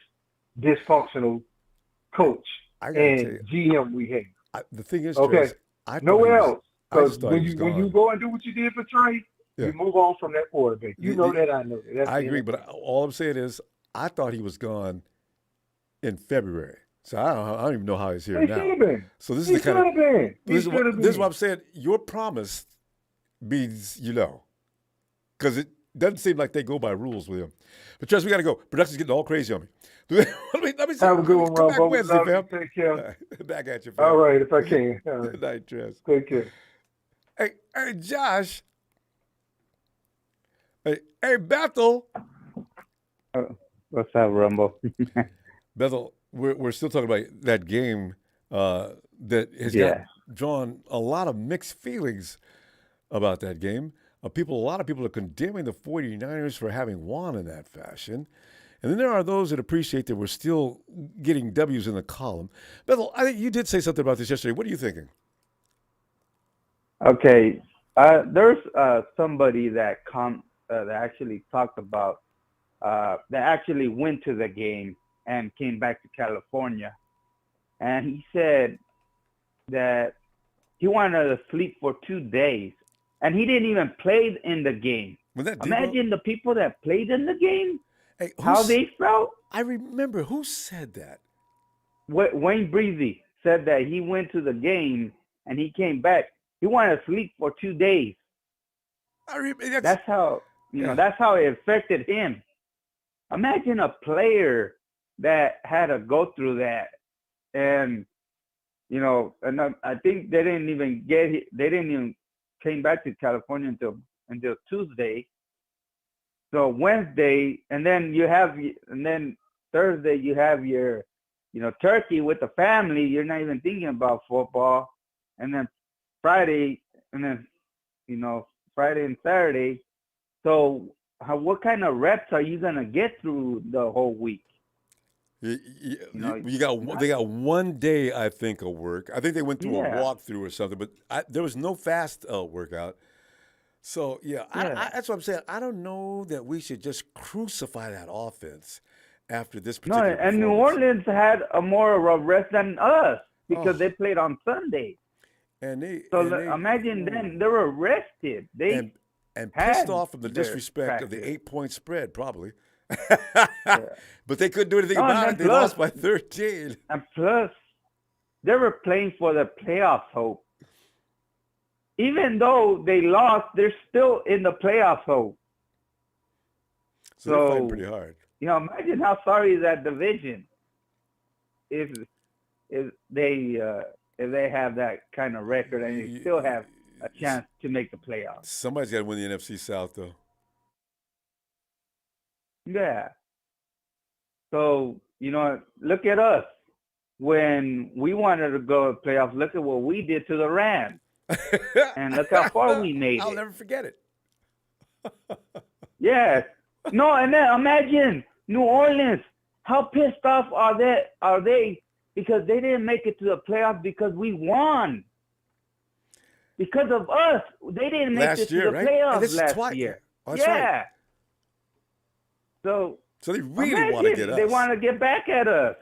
dysfunctional coach and GM we have. The thing is, okay, Trez, nowhere else. Because when you go and do what you did for Trey, you move on from that quarterback. You know that, I know that. I agree, but all I'm saying is I thought he was gone in February. So I don't even know how he's here now. Should have been. So this is the kind of This is what I'm saying. Your promise means because it doesn't seem like they go by rules with him. But Trez, we got to go. Production's getting all crazy on me. let me have a good one, come back Rob. Wednesday, fam. Take care. Back at you, fam. All right, if I can. Good night, Trez. Take care. Hey, Josh. Hey, Bethel. What's up, Rumble? Bethel, we're still talking about that game that has drawn a lot of mixed feelings about that game. A lot of people are condemning the 49ers for having won in that fashion. And then there are those that appreciate that we're still getting W's in the column. Bethel, I think you did say something about this yesterday. What are you thinking? Okay. There's somebody that actually talked about that actually went to the game and came back to California. And he said that he wanted to sleep for 2 days. And he didn't even play in the game. Imagine the people that played in the game, how they felt. I remember. Who said that? Wayne Breezy said that he went to the game and he came back. He wanted to sleep for 2 days. That's how that's how it affected him. Imagine a player that had to go through that, and and I think they didn't even came back to California until Tuesday. So Wednesday, and then Thursday you have your, turkey with the family. You're not even thinking about football, and then Friday, and then Friday and Saturday. So what kind of reps are you gonna get through the whole week? You got they got 1 day, I think, of work. I think they went through a walkthrough or something, but there was no fast workout. So that's what I'm saying. I don't know that we should just crucify that offense after this No, particular and New performance. Orleans had more of a rest than us because they played on Sunday. Imagine then they were rested. They and had pissed off from the their disrespect of the practice. 8-point spread, probably. But they couldn't do anything about it. They lost by 13. And plus, they were playing for the playoffs hope. Even though they lost, they're still in the playoffs hope. So they're fighting pretty hard. Imagine how sorry is that division if they have that kind of record and they still have a chance to make the playoffs. Somebody's got to win the NFC South, though. Yeah. So, look at us. When we wanted to go to playoffs, look at what we did to the Rams. And look how far we made I'll it. never forget it. Yes. No, and then imagine New Orleans. How pissed off are they because they didn't make it to the playoffs because we won. Because of us, they didn't make it to the playoffs last year. That's right. So they really want to get us. They want to get back at us.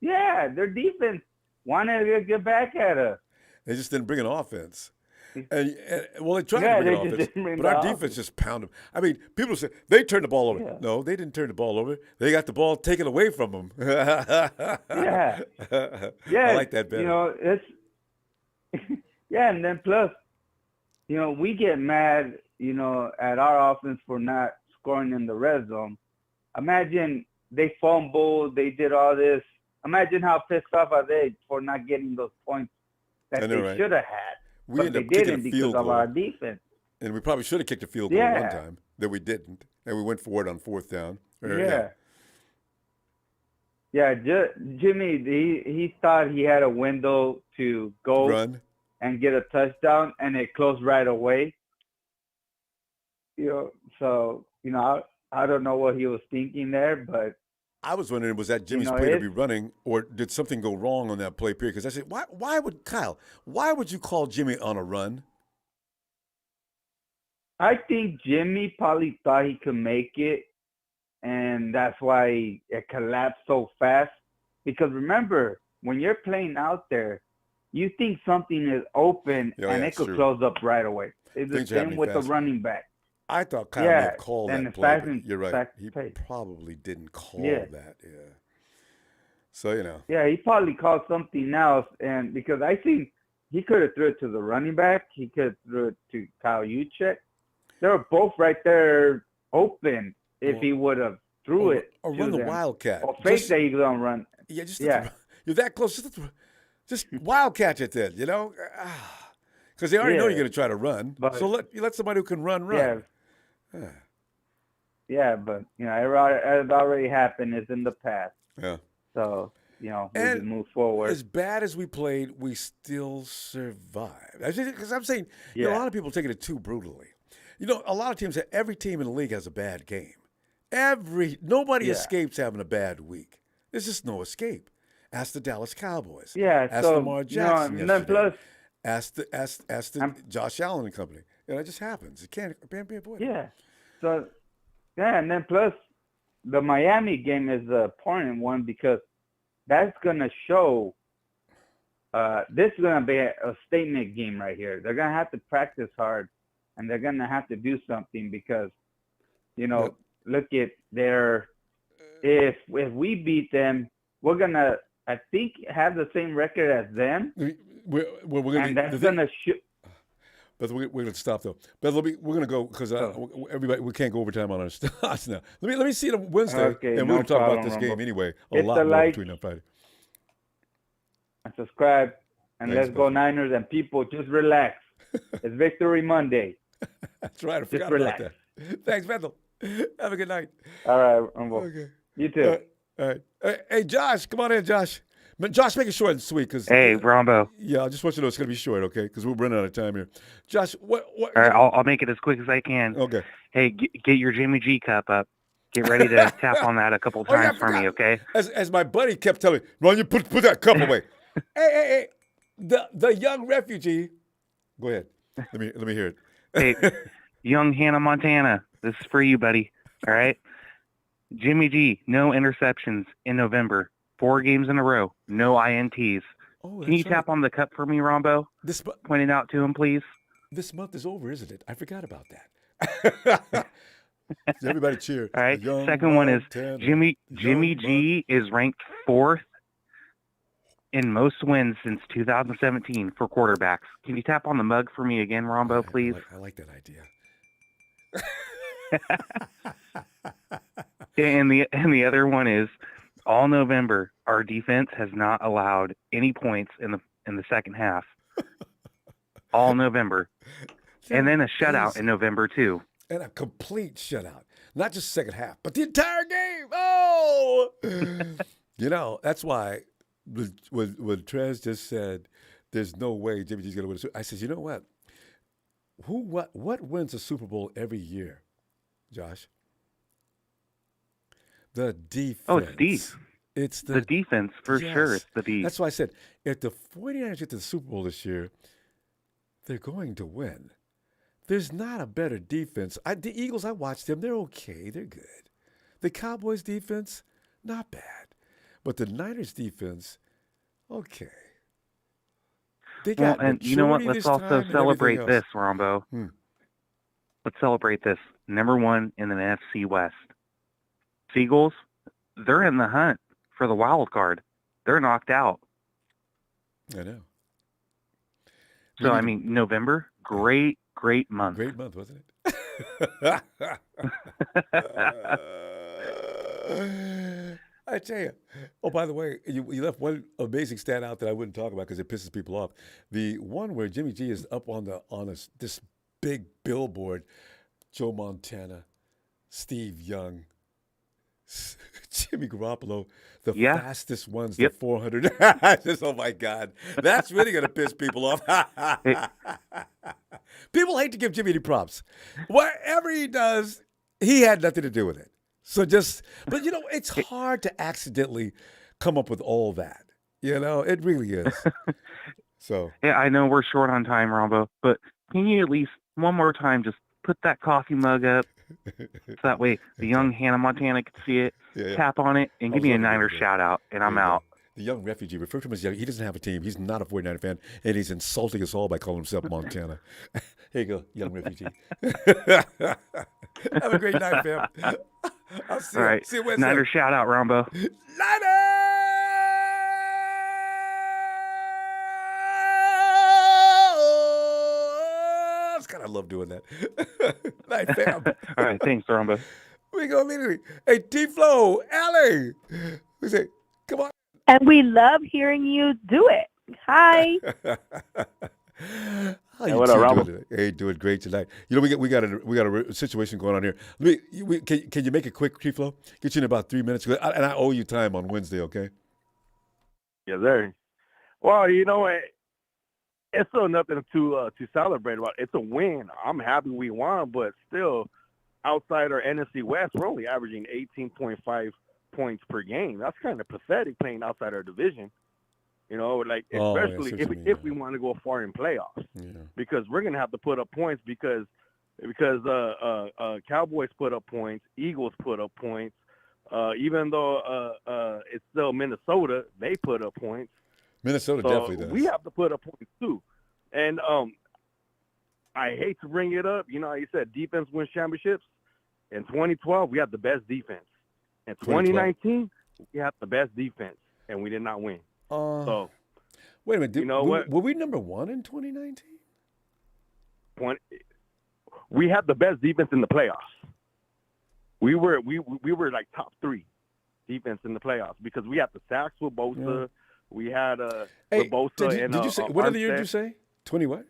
Yeah, their defense wanted to get back at us. They just didn't bring an offense. And they tried to bring an offense, but our defense just pounded them. I mean, people say they turned the ball over. Yeah. No, they didn't turn the ball over. They got the ball taken away from them. Yeah. I like that better. It's yeah, and then plus, we get mad, at our offense for not scoring in the red zone. Imagine they fumbled, they did all this. Imagine how pissed off are they for not getting those points that they should have had. We ended up they kicking a didn't field because goal. of our defense. And we probably should have kicked a field goal one time that we didn't. And we went for it on 4th down. Yeah, Jimmy, he thought he had a window to go run and get a touchdown, and it closed right away. I don't know what he was thinking there, but I was wondering, was that Jimmy's play to be running, or did something go wrong on that play period? Because I said, why would you call Jimmy on a run? I think Jimmy probably thought he could make it, and that's why it collapsed so fast. Because remember, when you're playing out there, you think something is open, and it could close up right away. It's the same with the running back. I thought Kyle may have called that play, but you're right. He play. probably didn't call that. Yeah. So, Yeah, he probably called something else, and because I think he could have threw it to the running back. He could have threw it to Kyle Juszczyk. They were both right there open if he would have threw it. Or run the wildcat. Or fake that he's going to run. Yeah, you're that close. Just wildcat it then, Because they already know you're going to try to run. So let somebody who can run. Yeah, but it already happened. It's in the past. Yeah. So we just move forward. As bad as we played, we still survived. Because I'm saying, a lot of people taking it too brutally. A lot of teams. Every team in the league has a bad game. Nobody escapes having a bad week. There's just no escape. Ask the Dallas Cowboys. Yeah. Ask Lamar Jackson yesterday. Plus, ask the Josh Allen and company. It just happens. It can't be avoided. Yeah. So, and then plus the Miami game is the important one because that's going to show this is going to be a statement game right here. They're going to have to practice hard, and they're going to have to do something because, look at their if we beat them, we're going to, I think, have the same record as them. We're gonna But we're going to stop though. But we're going to go because everybody we can't go overtime on our starts now. Let me see it on Wednesday, and we're going to talk about this game anyway. A lot more between that Friday. And subscribe, and let's go Niners. And people, just relax. It's Victory Monday. That's right. I forgot about that. Thanks, Bethel. Have a good night. All right, Ronbo. Okay. You too. All right. Hey, Josh, come on in, Josh. Josh, make it short and sweet. Hey, Ronbo. Yeah, I just want you to know it's going to be short, okay? Because we're running out of time here. Josh, what? All right, I'll make it as quick as I can. Okay. Hey, get your Jimmy G cup up. Get ready to tap on that a couple Oh, yeah, I times for me, forgot. okay? As my buddy kept telling me, Ron, you put that cup away. Hey. The young refugee. Go ahead. Let me hear it. Hey, young Hannah Montana, this is for you, buddy. All right? Jimmy G, no interceptions in November. 4 games in a row, no INTs. Oh, Can you that's tap on the cup for me, Ronbo? Point it out to him, please. This month is over, isn't it? I forgot about that. Everybody cheer. All right. Young Second one is Montana. Jimmy Young G is ranked 4th in most wins since 2017 for quarterbacks. Can you tap on the mug for me again, Ronbo, please? I like that idea. And the other one is all November our defense has not allowed any points in the second half. All November. And then a shutout in November too. And a complete shutout. Not just second half, but the entire game. Oh! That's why when Trez just said there's no way Jimmy G's going to win a Super Bowl, I said, you know what? What wins a Super Bowl every year, Josh? The defense. Oh, it's D. It's the defense for sure. It's the D. That's why I said if the 49ers get to the Super Bowl this year, they're going to win. There's not a better defense. The Eagles, I watched them. They're okay. They're good. The Cowboys' defense, not bad. But the Niners' defense, okay. They got and you know what? Let's also celebrate this, Ronbo. Let's celebrate this. Number 1 in the NFC West. Seagulls, they're in the hunt for the wild card. They're knocked out. I know. So, I mean, November, great month. Great month, wasn't it? I tell you. Oh, by the way, you left one amazing stat out that I wouldn't talk about because it pisses people off. The one where Jimmy G is up on this big billboard, Joe Montana, Steve Young, Jimmy Garoppolo, the fastest ones, the 400. Oh, my God. That's really going to piss people off. People hate to give Jimmy any props. Whatever he does, he had nothing to do with it. So but it's hard to accidentally come up with all that. It really is. So. Yeah, I know we're short on time, Ronbo, but can you at least one more time just put that coffee mug up so that way the young Hannah Montana can see it, tap on it, and give me a Niners shout out, and I'm out. The young refugee, refer to him as young. He doesn't have a team. He's not a 49er fan, and he's insulting us all by calling himself Montana. Here you go, young refugee. Have a great night, fam. I'll see you. All right. See you Wednesday. Niners shout out, Ronbo. Niners! I love doing that. Night, fam. All right, thanks, Ronbo. We go immediately. Hey, T-Flow, Allie. We say, come on. And we love hearing you do it. Hi. How you doing today? Hey, doing great tonight. We got a situation going on here. Can you make it quick, T-Flow? Get you in about 3 minutes, and I owe you time on Wednesday, okay? Yes, sir. Well, it's still nothing to celebrate about. It's a win. I'm happy we won, but still, outside our NFC West, we're only averaging 18.5 points per game. That's kind of pathetic playing outside our division. Especially if we want to go far in playoffs, because we're gonna have to put up points because Cowboys put up points, Eagles put up points. Even though it's still Minnesota, they put up points. Minnesota definitely does. We have to put up points too. And I hate to bring it up. How you said defense wins championships. In 2012, we had the best defense. In 2019, we had the best defense, and we did not win. So, wait a minute. Were we number 1 in 2019? We had the best defense in the playoffs. We were like top 3 defense in the playoffs because we had the sacks with Bosa. Yeah. We had with Bosa did you say what other year did you say? 20 what?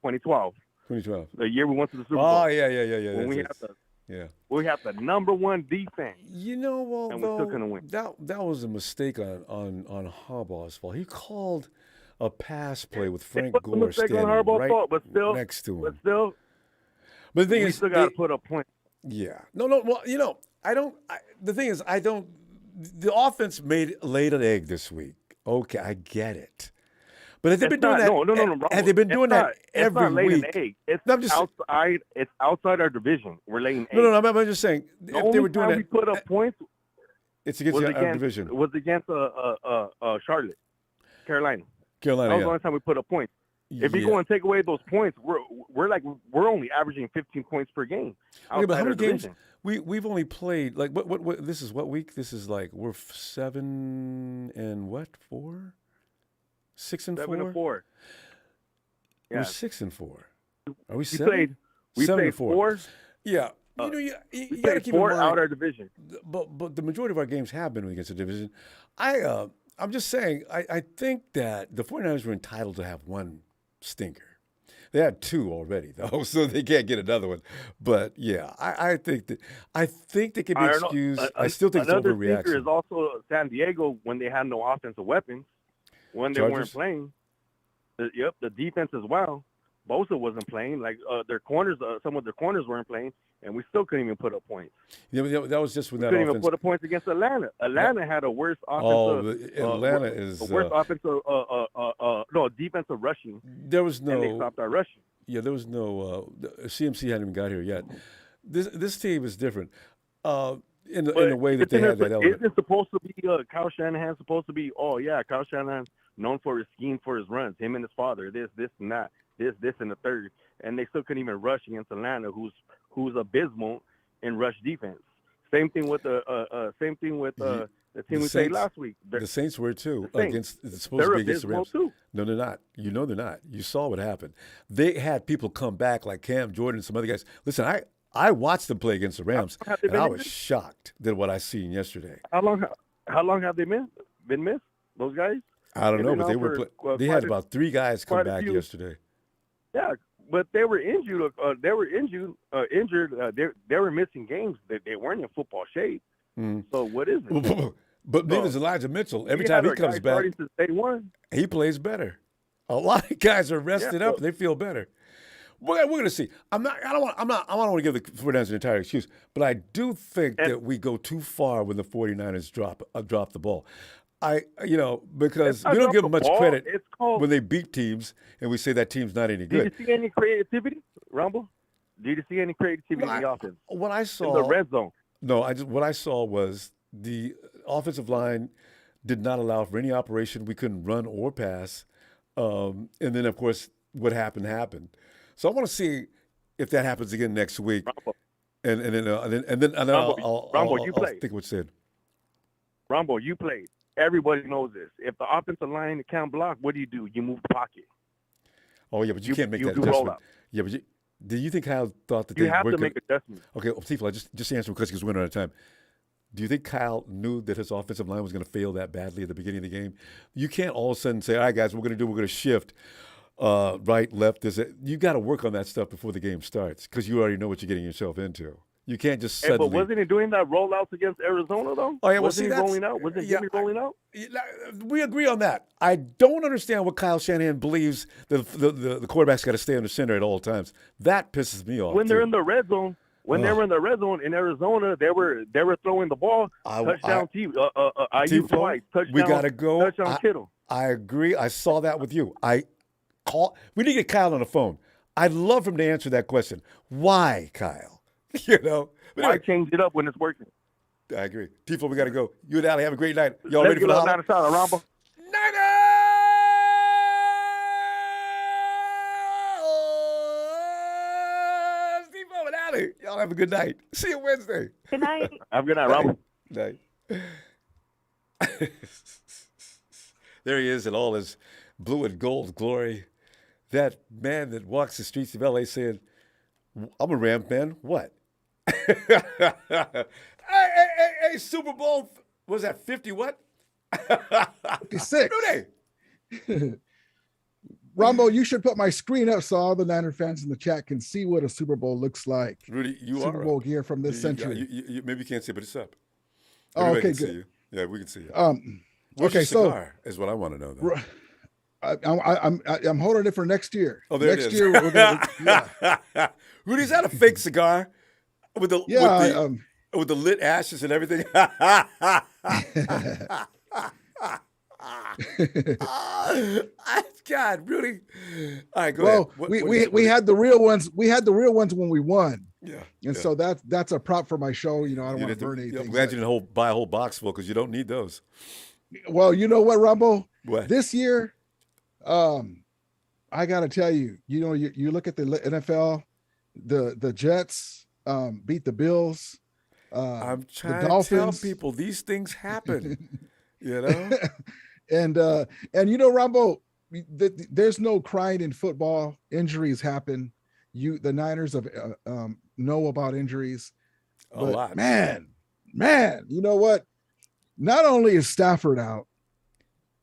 2012. 2012. The year we went to the Super Bowl. Oh yeah. When we had the number 1 defense. We still couldn't win. That was a mistake on Harbaugh's fault. He called a pass play with Frank Gore standing right next to him. But the thing is, we still got to put up points. Yeah. No. Well, the thing is, the offense laid an egg this week. Okay, I get it. But have they been doing that? No. Have they been doing that every It's not laying week? an egg. It's No, I'm just outside. It's outside our division. We're laying eggs. No. I'm just saying The if only they were doing time that, we put up points it's against our division. was against Charlotte, Carolina. That was Yeah. the only time we put up points. If you go and take away those points, we're only averaging 15 points per game. Okay, but how outside many our games? division. We've only played like what? This is what week? This is like we're 7 and what? 4? 6 and 4. 7 and 4. We're Yeah. 6 and 4. Are we We 7? We 7 played and 4. 4. Yeah. We You got to played keep 4 in mind. out our division. But the majority of our games have been against the division. I'm just saying, I think that the 49ers were entitled to have one stinker. They had 2 already, though, so they can't get another one. But, yeah, I think they can be excused. I still think it's another overreaction. stinker is also San Diego when they had no offensive weapons, when they weren't playing. The defense as well. Bosa wasn't playing. Like their corners, some of their corners weren't playing, and we still couldn't even put up points. Yeah, that was just when that couldn't offense. even put up points against Atlanta. Atlanta had a worse offensive. Atlanta is a worse offensive. Defensive rushing. There was no. And they stopped our rushing. Yeah, there was no. CMC hadn't even got here yet. This team is different. In the way that they had that element. Isn't supposed to be Kyle Shanahan supposed to be? Oh yeah, Kyle Shanahan known for his scheme for his runs. Him and his father. This and that. This and the third, and they still couldn't even rush against Atlanta, who's abysmal in rush defense. Same thing with the team we played last week. The Saints were too against. It's supposed they're to be against the Rams. Too. No, they're not. You know they're not. You saw what happened. They had people come back like Cam Jordan and some other guys. Listen, I watched them play against the Rams, and I was shocked at what I seen yesterday. How long have they been missed? Those guys? I don't know, but they were. They had about 3 guys come back yesterday. Yeah, but they were injured. They were missing games. They weren't in football shape. So what is it? But neither is Elijah Mitchell. Every time he comes back, since day one, he plays better. A lot of guys are rested up. They feel better. We're going to see. I don't want to give the 49ers an entire excuse, but I do think that we go too far when the 49ers drop the ball. Because we don't give them much credit when they beat teams, and we say that team's not any good. Did you see any creativity, Rumble? Did you see any creativity in the offense? What I saw in the red zone. No, what I saw was the offensive line did not allow for any operation. We couldn't run or pass, and then of course what happened. So I want to see if that happens again next week, and then I'll think what's said. Ronbo, you played. Everybody knows this. If the offensive line can't block, what do? You move the pocket. Oh yeah, but you can't make that do adjustment. rollout. Yeah, but do you think Kyle thought that you have to make adjustments? Okay, Tiefel, just answer because we're running out of time. Do you think Kyle knew that his offensive line was going to fail that badly at the beginning of the game? You can't all of a sudden say, "All right, guys, we're going to shift right, left." You got to work on that stuff before the game starts because you already know what you're getting yourself into. You can't just suddenly. But wasn't he doing that rollouts against Arizona though? Oh yeah, wasn't he rolling out? Wasn't Jimmy rolling out? We agree on that. I don't understand what Kyle Shanahan believes that the quarterback's got to stay on the center at all times. That pisses me off. When they're in the red zone, they were in the red zone in Arizona, they were throwing the ball. Touchdown, IU twice. Touchdown. We got to go. Touchdown, Kittle. I agree. I saw that with you. We need to get Kyle on the phone. I'd love him to answer that question. Why, Kyle? Why change it up when it's working? I agree. Tifo, we got to go. You and Ali have a great night. Y'all ready for the Niner Side, Ronbo? Tifo and Ali, y'all have a good night. See you Wednesday. Good night. Have a good night, Ronbo. Night. There he is in all his blue and gold glory. That man that walks the streets of L.A. saying, I'm a Ram fan. What? Hey, Super Bowl, what was that, 50 what? 56. Rudy. Ronbo, you should put my screen up so all the Niner fans in the chat can see what a Super Bowl looks like. Rudy, you Super are Bowl gear from this century. You maybe you can't see it, but it's up. Oh, okay, can see good. you. Yeah, we can see you. Okay, your cigar is what I want to know, though. I'm holding it for next year. Oh, there next it is. year, we're gonna, yeah. Rudy, is that a fake cigar? with the Yeah, with the lit ashes and everything. God, really? All right, go ahead. well, we had the real ones. We had the real ones when we won. Yeah, and yeah. so that's a prop for my show. You know, I don't You want to didn't- burn anything. I'm glad you didn't buy a whole box full because you don't need those. Well, you know what, Rumble? What? This year, I got to tell you, you know, you look at the NFL, the Jets beat the Bills. I'm The trying to tell Dolphins. people these things happen. You know? and you know, Rumble, there's no crying in football. Injuries happen. The Niners have know about injuries. A lot. Man, you know what? Not only is Stafford out,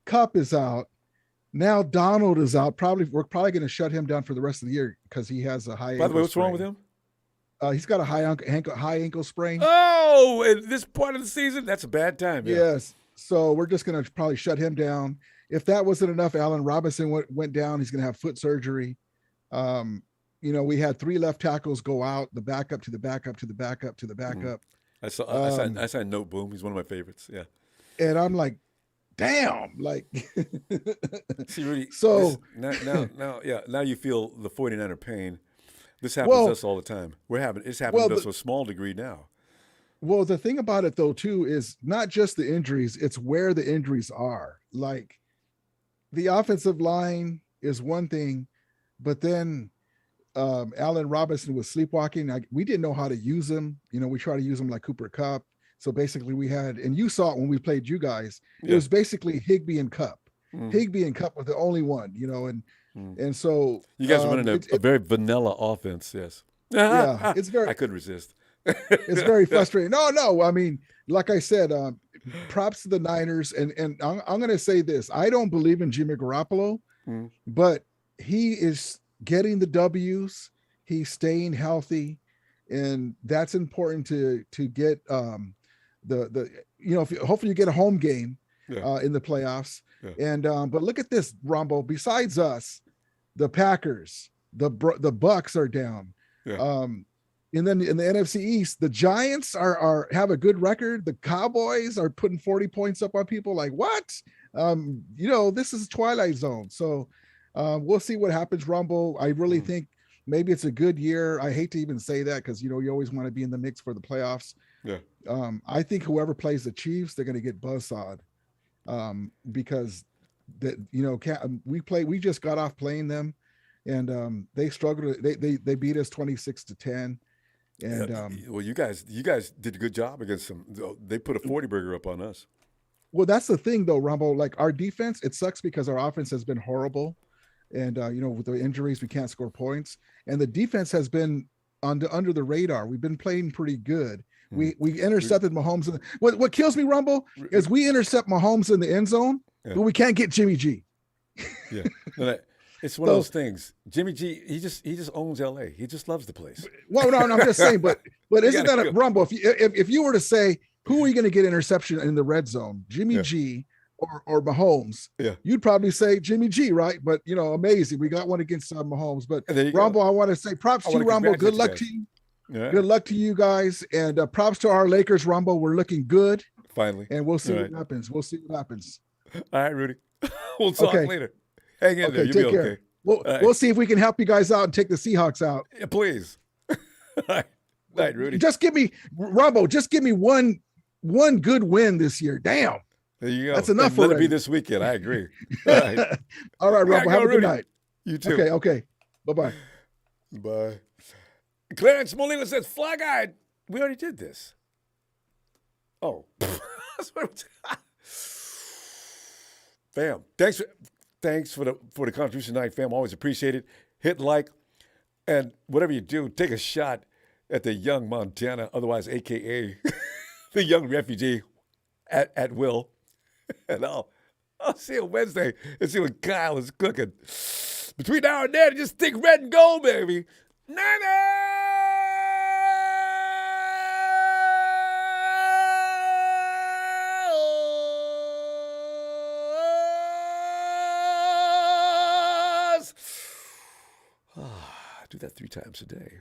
Kupp is out. Now Donald is out. We're probably going to shut him down for the rest of the year because he has a high. By the way, what's wrong with him? He's got a high ankle sprain. Oh, at this point of the season, that's a bad time. Yeah. Yes. So we're just going to probably shut him down. If that wasn't enough, Allen Robinson went down. He's going to have foot surgery. You know, we had 3 left tackles go out, the backup to the backup to the backup to the backup. I saw Note Boom. He's one of my favorites. Yeah. And I'm like, damn, like. See, Rudy. So now you feel the 49er pain. This happens to us all the time. It's happening to us to a small degree now. Well, the thing about it though too is not just the injuries; it's where the injuries are. Like, the offensive line is one thing, but then Allen Robinson was sleepwalking. We didn't know how to use him. You know, we try to use him like Cooper Kupp. So basically, we had, and you saw it when we played you guys. It was basically Higbee and Kupp. Higbee and Kupp were the only one. You know, and so you guys are running a very vanilla offense. Yes. Yeah, it's very. I couldn't resist. It's very frustrating. No. I mean, like I said, props to the Niners, and I'm going to say this: I don't believe in Jimmy Garoppolo, but he is getting the W's. He's staying healthy, and that's important to get the you know, hopefully you get a home game in the playoffs. And but look at this, Ronbo. Besides us, the Packers, the Bucks are down. And then in the NFC East, the Giants have a good record. The Cowboys are putting 40 points up on people. Like, what? You know, this is Twilight Zone. So we'll see what happens, Rumble. I really think maybe it's a good year. I hate to even say that because, you know, you always want to be in the mix for the playoffs. Yeah. I think whoever plays the Chiefs, they're going to get buzzsawed because you know, we just got off playing them, and they struggled. They beat us 26-10. And well, you guys did a good job against them. They put a 40 burger up on us. Well, that's the thing though, Rumble. Like, our defense, it sucks because our offense has been horrible, and you know, with the injuries, we can't score points, and the defense has been under the radar. We've been playing pretty good. We intercepted Mahomes. What kills me, Rumble, is we intercept Mahomes in the end zone, but we can't get Jimmy G. Yeah. It's one of those things. Jimmy G, he just owns LA. He just loves the place. Well, no, I'm just saying, but isn't that a Rumble? If you were to say who are you going to get interception in the red zone, Jimmy G or Mahomes? Yeah, you'd probably say Jimmy G, right? But you know, amazing, we got one against Mahomes. But Rumble, I want to say props to you, Rumble. Good luck to you. Yeah. Good luck to you guys, and props to our Lakers, Rumble. We're looking good finally, and we'll see what happens. We'll see what happens. All right, Rudy. We'll talk later. Hang in there. You'll be okay. We'll see if we can help you guys out and take the Seahawks out. Yeah, please. All right, Rudy. Just give me, Ronbo, one good win this year. Damn. There you go. That's enough for Let it be this weekend. I agree. All right, All right, Ronbo. Have a good night. You too. Okay. Bye-bye. Bye. Clarence Molina says, Fly Guy, we already did this. Oh. Fam, thanks for the contribution tonight, fam. Always appreciate it. Hit like, and whatever you do, take a shot at the young Montana, otherwise AKA the young refugee at will. And I'll see you Wednesday and see what Kyle is cooking. Between now and then, just think red and gold, baby. Do that 3 times a day.